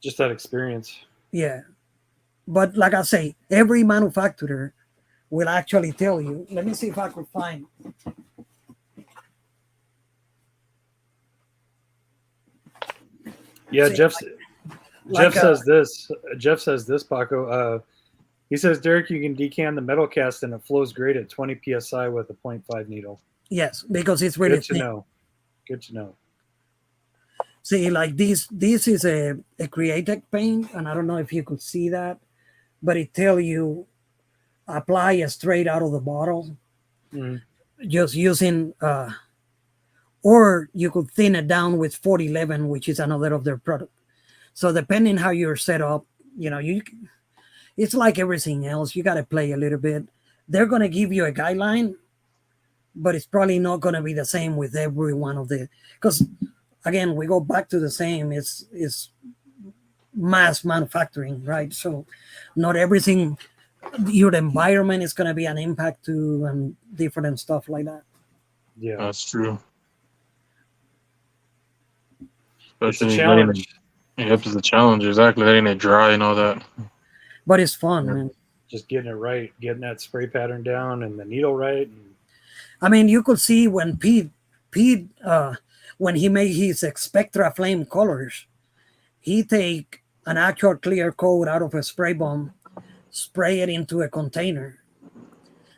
Just that experience. Yeah, but like I say, every manufacturer will actually tell you. Let me see if I could find. Yeah, See, Jeff says this. Jeff says this, Paco. He says, Derek, you can decant the metal cast and it flows great at 20 psi with a 0.5 needle. Yes, because it's really good to know. Good to know. See, like this is a Createx paint, and I don't know if you could see that, but it tell you apply it straight out of the bottle, just using, or you could thin it down with 4011, which is another of their product. So depending how you're set up, it's like everything else. You got to play a little bit. They're going to give you a guideline, but it's probably not going to be the same with every one of the, because again, we go back to the same, it's mass manufacturing, right? So not everything, your environment is going to be an impact to and different stuff like that. Yeah, that's true. It's a challenge. Yep, it's a challenge. Exactly. Letting it dry and all that. But it's fun, man. Just getting it right, getting that spray pattern down and the needle right. I mean, you could see when Pete, when he made his Spectra Flame colors, he take an actual clear coat out of a spray bomb, spray it into a container,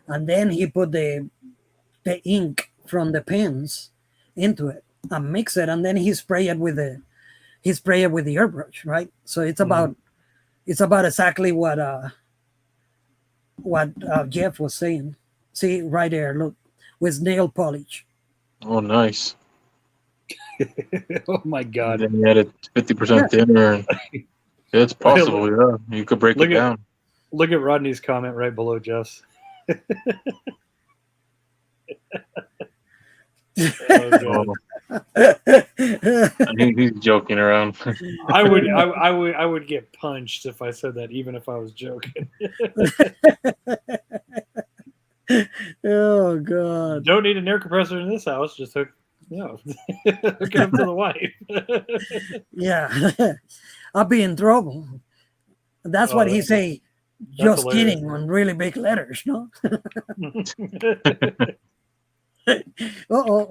and then he put the ink from the pens into it and mix it, and then he spray it with the airbrush, right? So it's about exactly what Jeff was saying. See right there, look, with nail polish. Oh, nice. Oh my God! And then you added 50% thinner. And it's possible. Yeah, you could break it down. Look at Rodney's comment right below Jeff's. Oh, he's joking around. I would get punched if I said that, even if I was joking. Oh God! Don't need an air compressor in this house. Just hook it up to the wife. Yeah, I'll be in trouble. That's what he say. Just hilarious. Kidding on really big letters, no?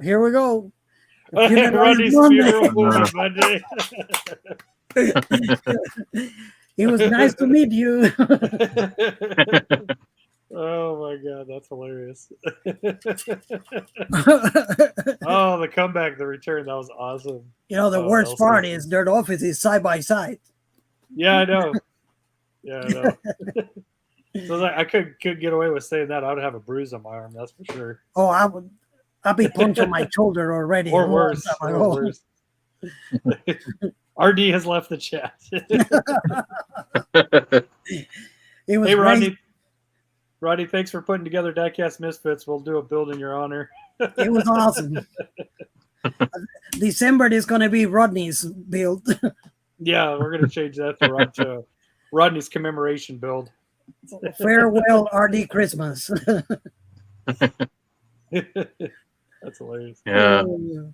Here we go. Rodney's funeral Monday. It was nice to meet you. Oh my God, that's hilarious. Oh, the comeback, the return, that was awesome. The worst part is their office is side by side. Yeah, I know. So I could get away with saying that. I would have a bruise on my arm, that's for sure. Oh, I'll be punched on my shoulder already. Or worse. RD has left the chat. It was hey, Rodney. Rodney, thanks for putting together Diecast Misfits. We'll do a build in your honor. It was awesome. December is going to be Rodney's build. Yeah, we're going to change that to Rodney's commemoration build. Farewell, RD Christmas. That's hilarious. Yeah. Oh,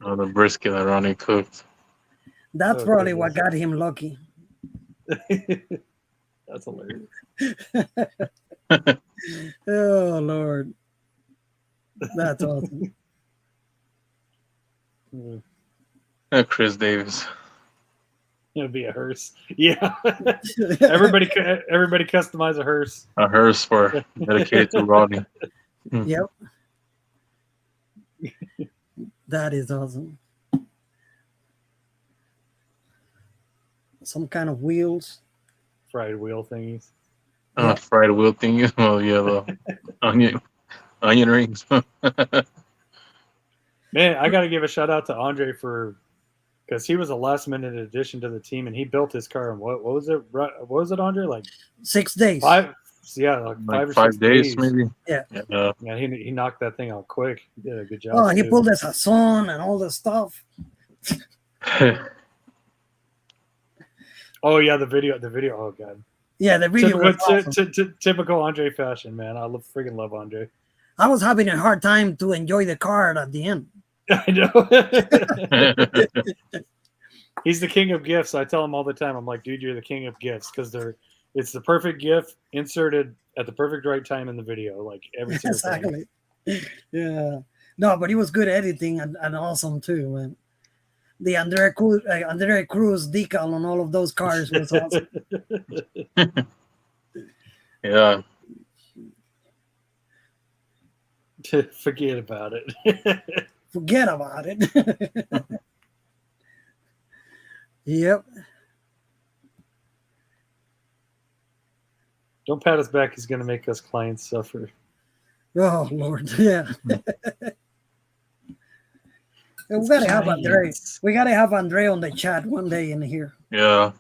Oh, the brisket that Ronnie cooked. That's Oh, probably what goodness. got him lucky. That's hilarious. Oh Lord, that's awesome. Chris Davis. It'll be a hearse. Yeah. everybody customize a hearse. A hearse for dedicated to Ronnie. Yep, that is awesome. Some kind of wheels. Fried wheel thingies. Yep. Fried wheel thing. Oh yeah, the onion rings. Man, I got to give a shout out to Andre because he was a last minute addition to the team, and he built his car in what was it? What was it, Andre? Like 6 days. 5? Yeah, like 5 or 6 5 days maybe. Yeah. Yeah, he knocked that thing out quick. He did a good job. Oh, he pulled this Hassan and all this stuff. Oh yeah, the video. Oh god. Yeah, the video was awesome. Typical Andre fashion, man. I freaking love Andre. I was having a hard time to enjoy the card at the end. I know. He's the king of gifts. I tell him all the time. I'm like, dude, you're the king of gifts because it's the perfect gift inserted at the perfect right time in the video, like every single time. Exactly. Yeah. No, but he was good editing and awesome too, man. The Andrea Cruz decal on all of those cars was awesome. Yeah. Forget about it. Forget about it. Yep. Don't pat us back. He's going to make us clients suffer. Oh Lord, yeah. We gotta have Andre. We gotta have Andre on the chat one day in here. Yeah.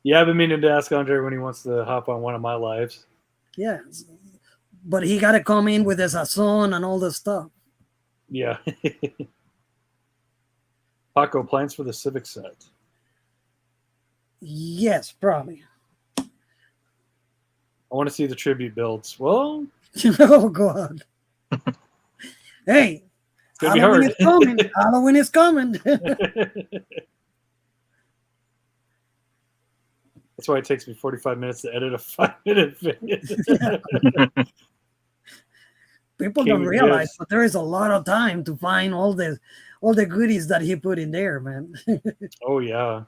Yeah, I've been meaning to ask Andre when he wants to hop on one of my lives. Yeah, but he gotta come in with his Hassan and all this stuff. Yeah. Paco, plans for the Civic set? Yes, probably. I want to see the tribute builds. Well, oh God. Hey. It's gonna be hard. Is coming. Halloween is coming. That's why it takes me 45 minutes to edit a 5-minute video. People don't realize, but there is a lot of time to find all the goodies that he put in there, man. Oh yeah.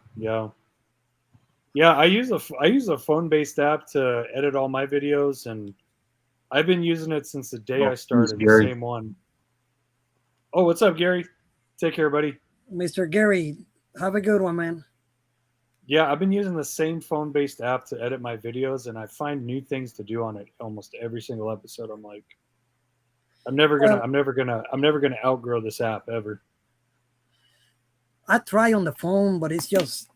I use a phone-based app to edit all my videos, and I've been using it since the day I started. The same one. Oh, what's up, Gary? Take care, buddy. Mr. Gary, have a good one, man. Yeah, I've been using the same phone-based app to edit my videos, and I find new things to do on it almost every single episode. I'm like, I'm never gonna outgrow this app ever. I try on the phone, but it's just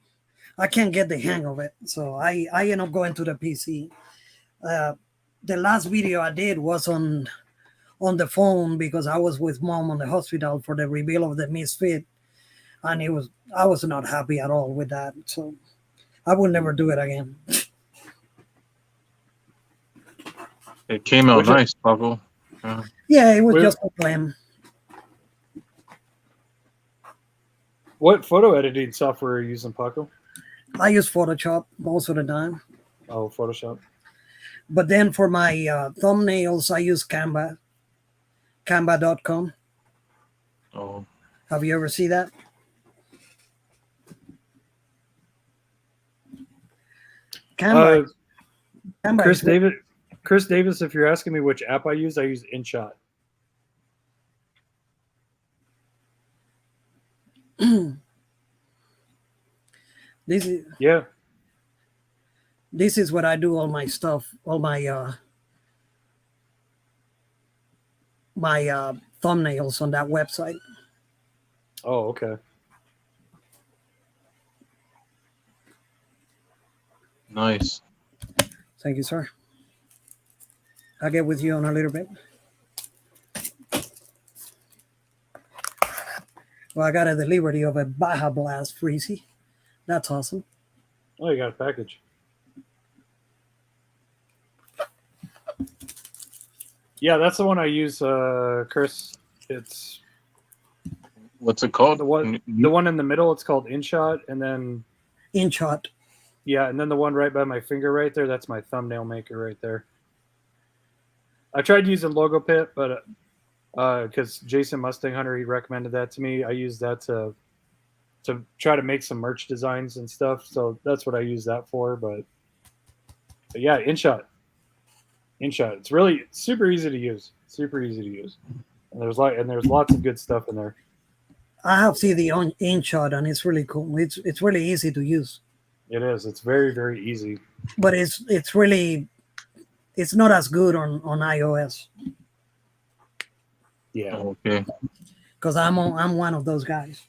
I can't get the hang of it. So I end up going to the PC. The last video I did was on the phone because I was with Mom on the hospital for the reveal of the Misfit, and I was not happy at all with that. So I will never do it again. It came out nice, Paco. Yeah, it was just a plan. What photo editing software are you using, Paco? I use Photoshop most of the time. Oh, Photoshop. But then for my thumbnails, I use Canva. Canva.com. Oh. Have you ever seen that? Canva. Chris Davis, if you're asking me which app I use InShot. This is what I do all my stuff, all my thumbnails on that website. Oh, okay. Nice. Thank you, sir. I'll get with you in a little bit. Well, I got the liberty of a Baja Blast Freezy. That's awesome. Oh, you got a package. Yeah, that's the one I use, Chris. It's What's it called? the one in the middle. It's called InShot, and then InShot. Yeah, and then the one right by my finger right there. That's my thumbnail maker right there. I tried using Logo Pit, but because Jason Mustang Hunter, he recommended that to me. I used that to try to make some merch designs and stuff. So that's what I use that for. But yeah, InShot. It's really super easy to use. Super easy to use. And there's lots of good stuff in there. I have seen the InShot, and it's really cool. It's really easy to use. It is. It's very, very easy. But it's really, it's not as good on iOS. Yeah. Okay. Because I'm one of those guys.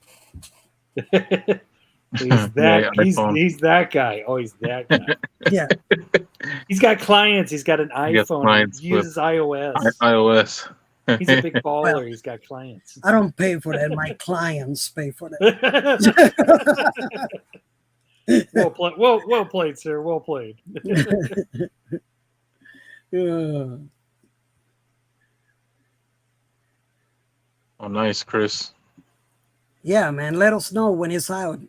He's that guy. Oh, he's that guy. Yeah. He's got clients. He's got an iPhone. He uses iOS. iOS. He's a big baller. Well, He's got clients. I don't pay for that. My clients pay for that. Well played, sir. Well played. Yeah. Oh, nice, Chris. Yeah, man. Let us know when it's out.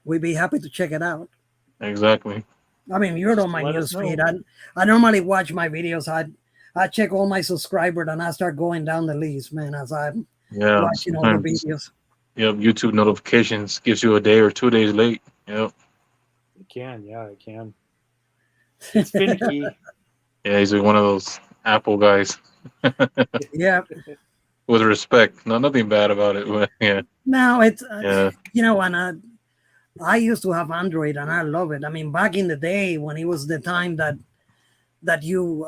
We'd be happy to check it out. Exactly. I mean, you're on my Let us newsfeed. know. I normally watch my videos. I check all my subscribers and I start going down the list, man, as I'm watching all the videos. Yep, YouTube notifications gives you a day or 2 days late. Yep. It can. It's finicky. Yeah, he's one of those Apple guys. Yeah. With respect, nothing bad about it. But yeah. No, it's Yeah. and I used to have Android and I love it. I mean, back in the day when it was the time that you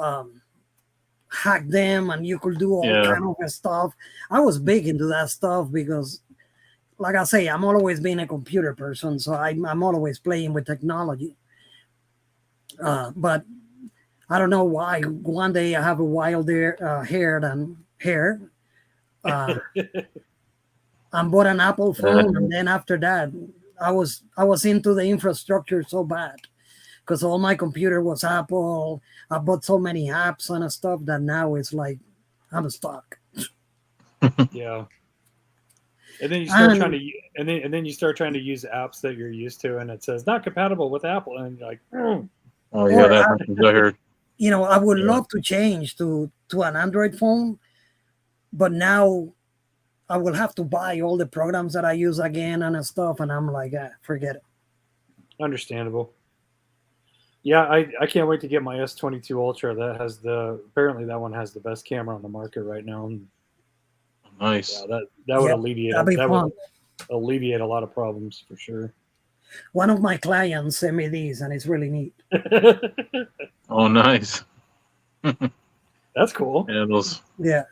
hack them and you could do all kind of stuff, I was big into that stuff because, like I say, I'm always been a computer person, so I'm always playing with technology. But I don't know why. One day I have a wild hair. And bought an Apple phone, and then after that, I was into the infrastructure so bad because all my computer was Apple. I bought so many apps and stuff that now it's like I'm stuck. Yeah. And then you start trying to use apps that you're used to, and it says not compatible with Apple, and you're like, Oh yeah, that happens. I heard. I would love to change to an Android phone, but now I will have to buy all the programs that I use again and stuff, and I'm like, forget it. Understandable. Yeah, I can't wait to get my S22 Ultra. Apparently that one has the best camera on the market right now. Nice. Yeah, that would alleviate a lot of problems for sure. One of my clients sent me these, and it's really neat. Oh, nice. That's cool. Yeah, those. Yeah.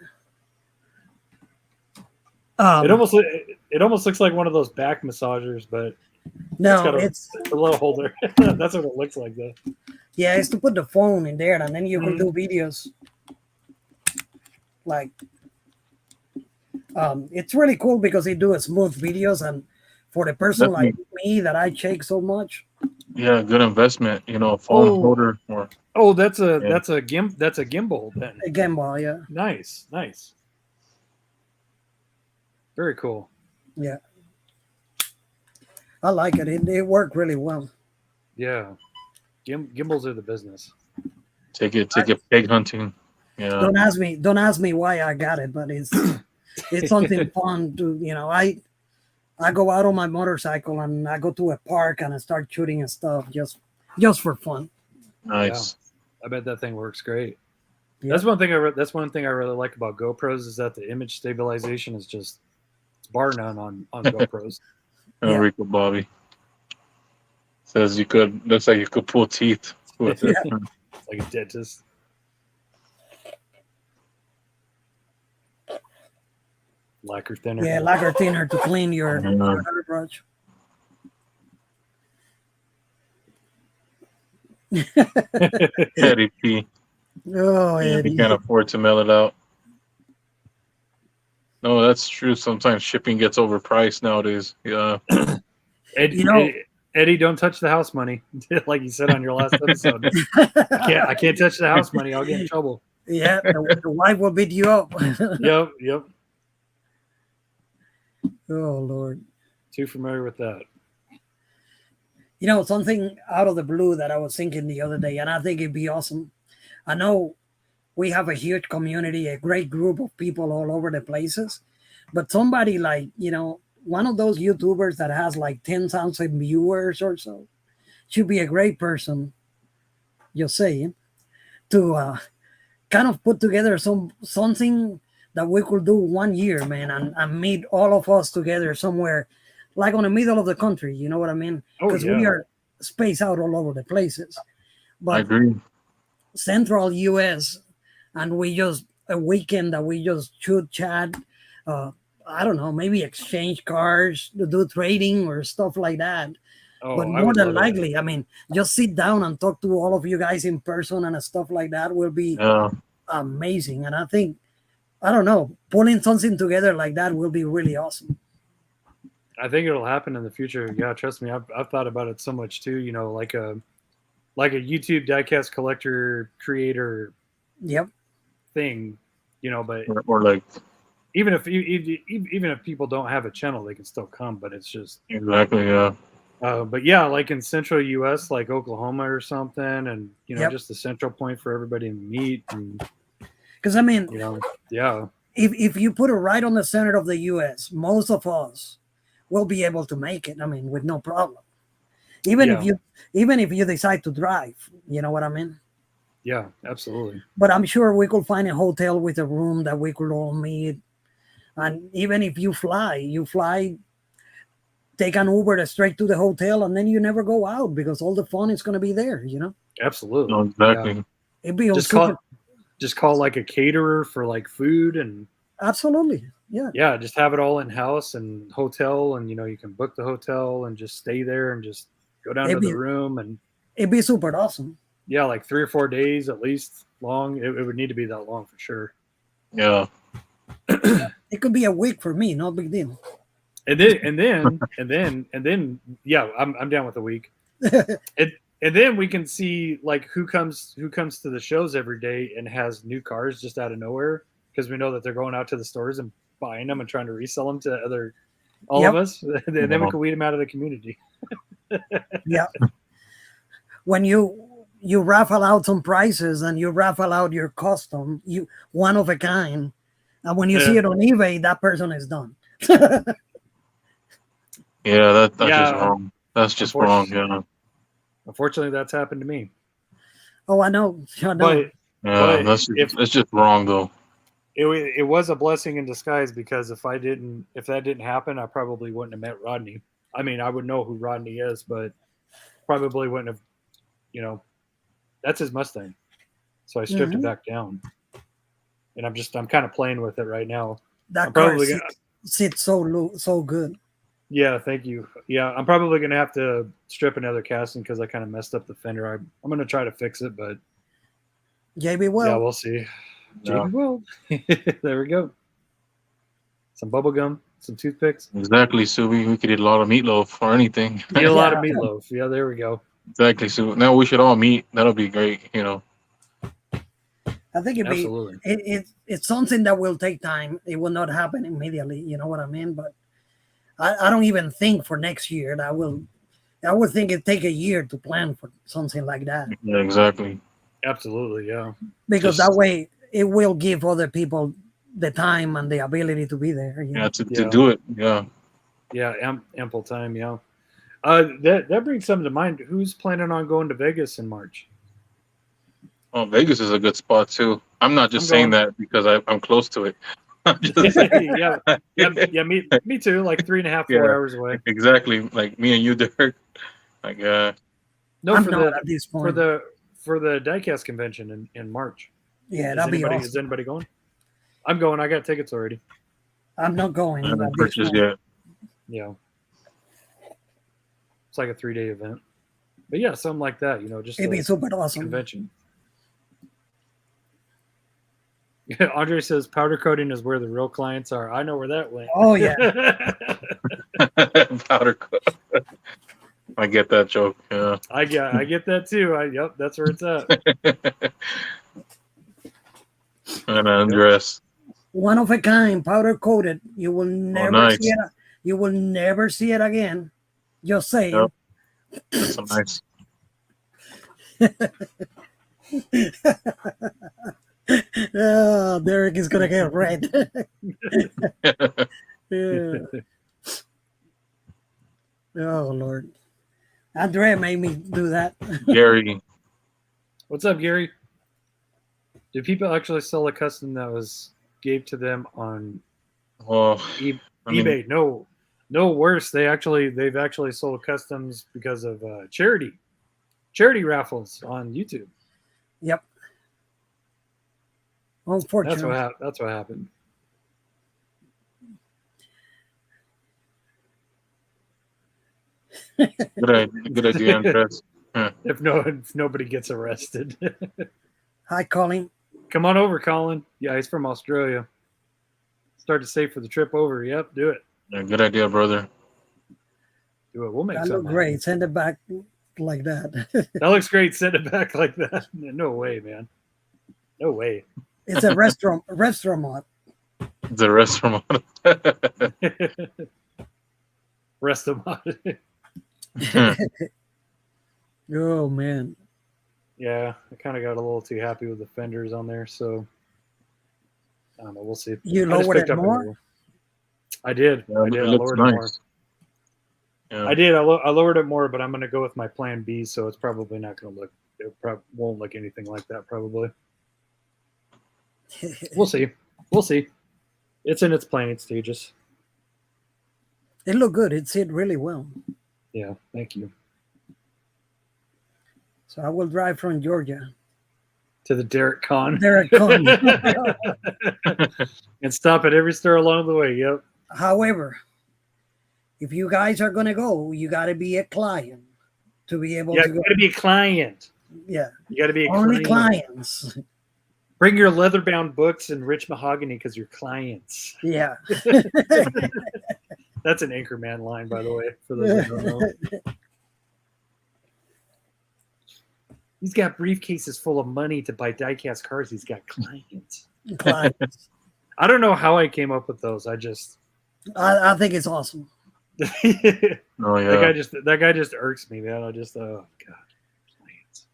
It almost looks like one of those back massagers, but no, it's a little holder. That's what it looks like, though. Yeah, it's to put the phone in there, and then you can do videos. Like, it's really cool because they do smooth videos, and for the person like me that I shake so much. Yeah, good investment. A phone holder or. Oh, that's a gimbal then. A gimbal, yeah. Nice. Very cool. Yeah. I like it. It worked really well. Yeah. Gimbals are the business. Take it pig hunting. Yeah. Don't ask me why I got it, but it's something fun to, I go out on my motorcycle and I go to a park and I start shooting and stuff just for fun. Nice. Yeah. I bet that thing works great. Yeah. That's one thing I really like about GoPros is that the image stabilization is just bar none on GoPros. Rico Bobby says looks like you could pull teeth with it. Like a dentist. Lacquer thinner. Yeah, lacquer thinner to clean your brush. Eddie P. Oh, Eddie. You can't afford to mail it out. No, that's true. Sometimes shipping gets overpriced nowadays. Yeah. Eddie Eddie, don't touch the house money, like you said on your last episode. I can't touch the house money. I'll get in trouble. Yeah, the wife will beat you up. Yep. Oh Lord. Too familiar with that. You know, something out of the blue that I was thinking the other day, and I think it'd be awesome. I know we have a huge community, a great group of people all over the places, but somebody like, you know, one of those YouTubers that has like 10,000 viewers or so should be a great person, just saying, to kind of put together something that we could do 1 year, man, and meet all of us together somewhere, like on the middle of the country. You know what I mean? Because we are spaced out all over the places. But I agree. Central US, and we just a weekend that we just shoot chat. I don't know, maybe exchange cars to do trading or stuff like that. But more than likely, I mean, just sit down and talk to all of you guys in person and stuff like that will be amazing. And I think, I don't know, pulling something together like that will be really awesome. I think it'll happen in the future. Yeah, trust me, I've thought about it so much too. You know, like a YouTube diecast collector creator. Yep. Thing, you know, but or like even if people don't have a channel, they can still come. But it's just exactly, yeah. But yeah, like in central US, like Oklahoma or something, and you know, just the central point for everybody to meet. Because I mean, you know, yeah. If you put it right on the center of the US, most of us will be able to make it. I mean, with no problem. Even if you decide to drive, you know what I mean? Yeah, absolutely. But I'm sure we could find a hotel with a room that we could all meet. And even if you fly, take an Uber straight to the hotel, and then you never go out because all the fun is going to be there, you know? Absolutely. No, exactly. Yeah. It'd be just call like a caterer for like food and absolutely. Yeah. Yeah, just have it all in house and hotel, and you know, you can book the hotel and just stay there and just go down to the room, and it'd be super awesome. Yeah, like 3 or 4 days at least long. It would need to be that long for sure. Yeah. It could be a week for me, no big deal. And then, yeah, I'm down with a week. And then we can see like who comes to the shows every day and has new cars just out of nowhere, because we know that they're going out to the stores and buying them and trying to resell them to all of us. And then we can weed them out of the community. Yeah. When you raffle out some prices and you raffle out your custom, you one of a kind, and when you see it on eBay, that person is done. Yeah, that's just wrong. That's just wrong. Yeah. Unfortunately, that's happened to me. Oh, I know. But that's just wrong though. It was a blessing in disguise, because if that didn't happen, I probably wouldn't have met Rodney. I mean, I would know who Rodney is, but probably wouldn't have. You know, that's his Mustang, so I stripped it back down, and I'm kind of playing with it right now. That car sits so good. Yeah, thank you. Yeah, I'm probably gonna have to strip another casting because I kind of messed up the fender. I'm gonna try to fix it, but JB will. Yeah, we'll see. JB will. There we go. Some bubble gum, some toothpicks. Exactly, Subi. We could eat a lot of meatloaf or anything. Eat a lot of meatloaf. Yeah, there we go. Exactly. So now we should all meet. That'll be great. You know. I think it's something that will take time. It will not happen immediately. You know what I mean? But I don't even think for next year that I would think it'd take a year to plan for something like that. Yeah, exactly. Absolutely, yeah. Because that way it will give other people the time and the ability to be there. You know? To do it. Yeah. Yeah, ample time. Yeah. That brings something to mind. Who's planning on going to Vegas in March? Oh, Vegas is a good spot too. I'm not just saying that because I'm close to it. yeah, me too. Like 3.5, 4 hours away. Exactly, like me and you, Derek. Like, no, for the Diecast convention in March. Yeah, that'd be awesome. Is anybody going? I'm going. I got tickets already. I'm not going. I haven't purchased yet. Yeah. It's like a 3-day event. But yeah, something like that, you know, just it'd be super awesome. Convention. Andre says powder coating is where the real clients are. I know where that went. Oh yeah. Powder coat. I get that joke. Yeah. I get that too. Yep, that's where it's at. And undress. One of a kind, powder coated. You will never nice. see it. You will never see it again. Just saying. Yep. That's so nice. Oh, Derek is gonna get red. Yeah. Oh Lord, Andrea made me do that. Gary. What's up, Gary? Do people actually sell a custom that was gave to them on Well, eBay? No, worse. They've actually sold customs because of charity raffles on YouTube. Yep. Unfortunately, That's what happened. Good idea, Andres. If nobody gets arrested. Hi, Colin. Come on over, Colin. Yeah, he's from Australia. Start to save for the trip over. Yep, do it. Yeah, good idea, brother. Do it. We'll make That something. looks great. Send it back like that. That looks great. Send it back like that. No way, man. No way. It's a restaurant. It's a restaurant. Rest of my. Oh man. Yeah, I kind of got a little too happy with the fenders on there, so I don't know. We'll see. You lowered it more? I did. Yeah, I did. I lowered nice. it more. Yeah. I did. I lowered it more, but I'm going to go with my plan B, so it's probably not going to look. It won't look anything like that. Probably. We'll see. We'll see. It's in its planning stages. It looked good. It sit really well. Yeah. Thank you. So I will drive from Georgia To the Derek Con. Derek Con. And stop at every store along the way. Yep. However, if you guys are going to go, you got to be a client to be able to go. You got to be a client. Yeah. You got to be a only client. clients. Bring your leather-bound books and rich mahogany because you're clients. Yeah. That's an Anchorman line, by the way, for those who don't know. He's got briefcases full of money to buy diecast cars. He's got clients. Clients. I don't know how I came up with those. I think it's awesome. Oh yeah. That guy just irks me, man. Oh god. Clients.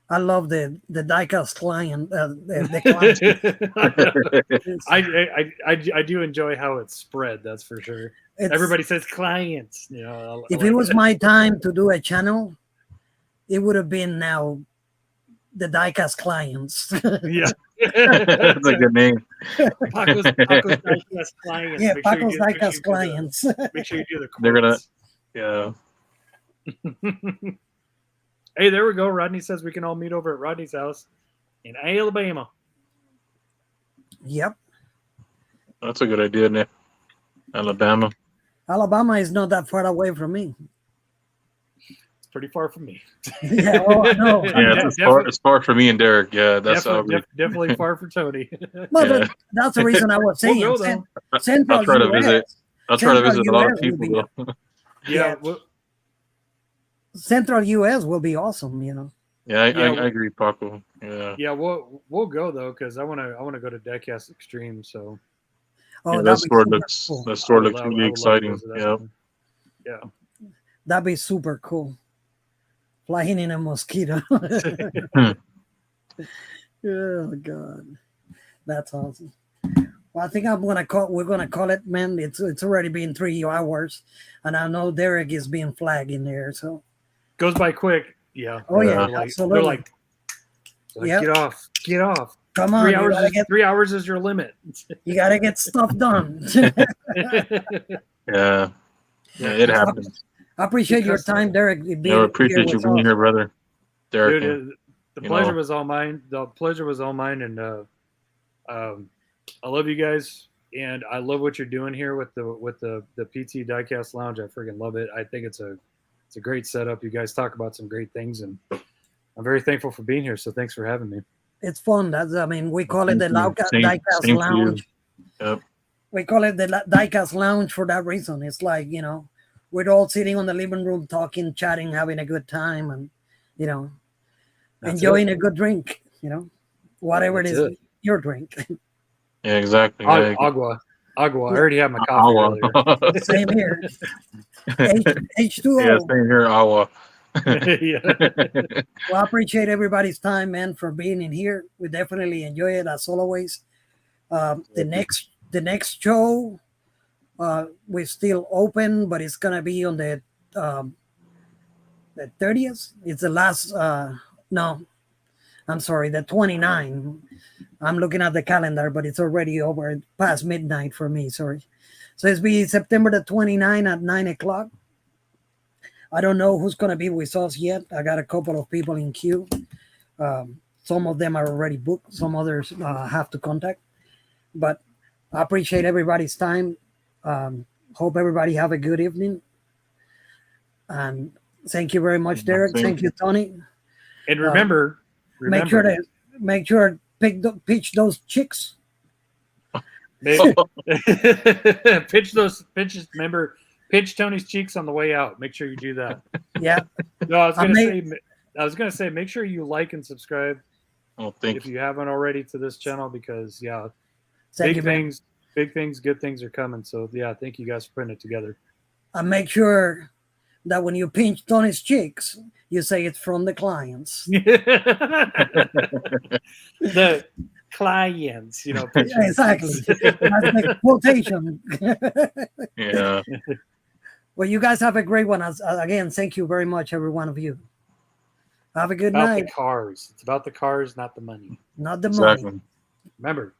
I love the diecast client. The client. I do enjoy how it's spread. That's for sure. Everybody says clients. You know. If it was my time to do a channel, it would have been now the diecast clients. Yeah. That's a good name. Paco's diecast clients. Yeah, Paco's diecast clients. Make sure you do the quotes. They're gonna, yeah. Hey, there we go. Rodney says we can all meet over at Rodney's house in Alabama. Yep. That's a good idea, Nick. Alabama. Alabama is not that far away from me. It's pretty far from me. Yeah, I know. Yeah, it's far for me and Derek. Yeah, that's definitely far for Tony. Well, that's the reason I was saying. We'll go, Central I'll try to visit. I'll try to visit a lot of US people. Yeah. Central US will be awesome, you know. Yeah, I agree, Paco. Yeah. Yeah, we'll go though because I want to go to Diecast Extreme. So. Oh, yeah, that store looks really exciting. Yeah. Yeah. That'd be super cool. Flying in a mosquito. Oh God, that's awesome. Well, I think we're gonna call it, man. It's already been 3 hours, and I know Derek is being flagged in there, so goes by quick. Yeah. Oh yeah, absolutely. They're like yep. Get off. Come on, 3 hours. 3 hours is your limit. You gotta get stuff done. Yeah, it happens. I appreciate your time, Derek. I appreciate you being here, brother. Derek. Dude, the pleasure was all mine. The pleasure was all mine, and I love you guys, and I love what you're doing here with the PT Diecast Lounge. I freaking love it. I think it's a great setup. You guys talk about some great things, and I'm very thankful for being here. So thanks for having me. It's fun. We call it the Diecast Lounge. Yep. We call it the Diecast Lounge for that reason. It's like, you know, we're all sitting on the living room, talking, chatting, having a good time, and enjoying a good drink. Whatever That's it is, it. your drink. Yeah, exactly. Yeah, Agua. I already had my coffee earlier. Same here. H2O. Yeah, same here, Awa. Yeah. Well, I appreciate everybody's time, man, for being in here. We definitely enjoy it as always. The next show, we're still open, but it's gonna be on the 30th. It's the last. No, I'm sorry, the 29th. I'm looking at the calendar, but it's already over past midnight for me. Sorry. So it's be September the 29th at 9 o'clock. I don't know who's gonna be with us yet. I got a couple of people in queue. Some of them are already booked. Some others have to contact. But I appreciate everybody's time. Hope everybody have a good evening. And thank you very much, Derek. Thank you, Tony. And remember, make sure pitch those chicks. Remember, pitch Tony's cheeks on the way out. Make sure you do that. Yeah. No, I was gonna say, make sure you like and subscribe if you haven't already to this channel, because big things, good things are coming. So thank you guys for putting it together. And make sure that when you pinch Tony's cheeks, you say it's from the clients. The clients, exactly. That's the quotation. Yeah. Well, you guys have a great one. Again, thank you very much, every one of you. Have a good night. The cars. It's about the cars, not the money. Not the money. Remember,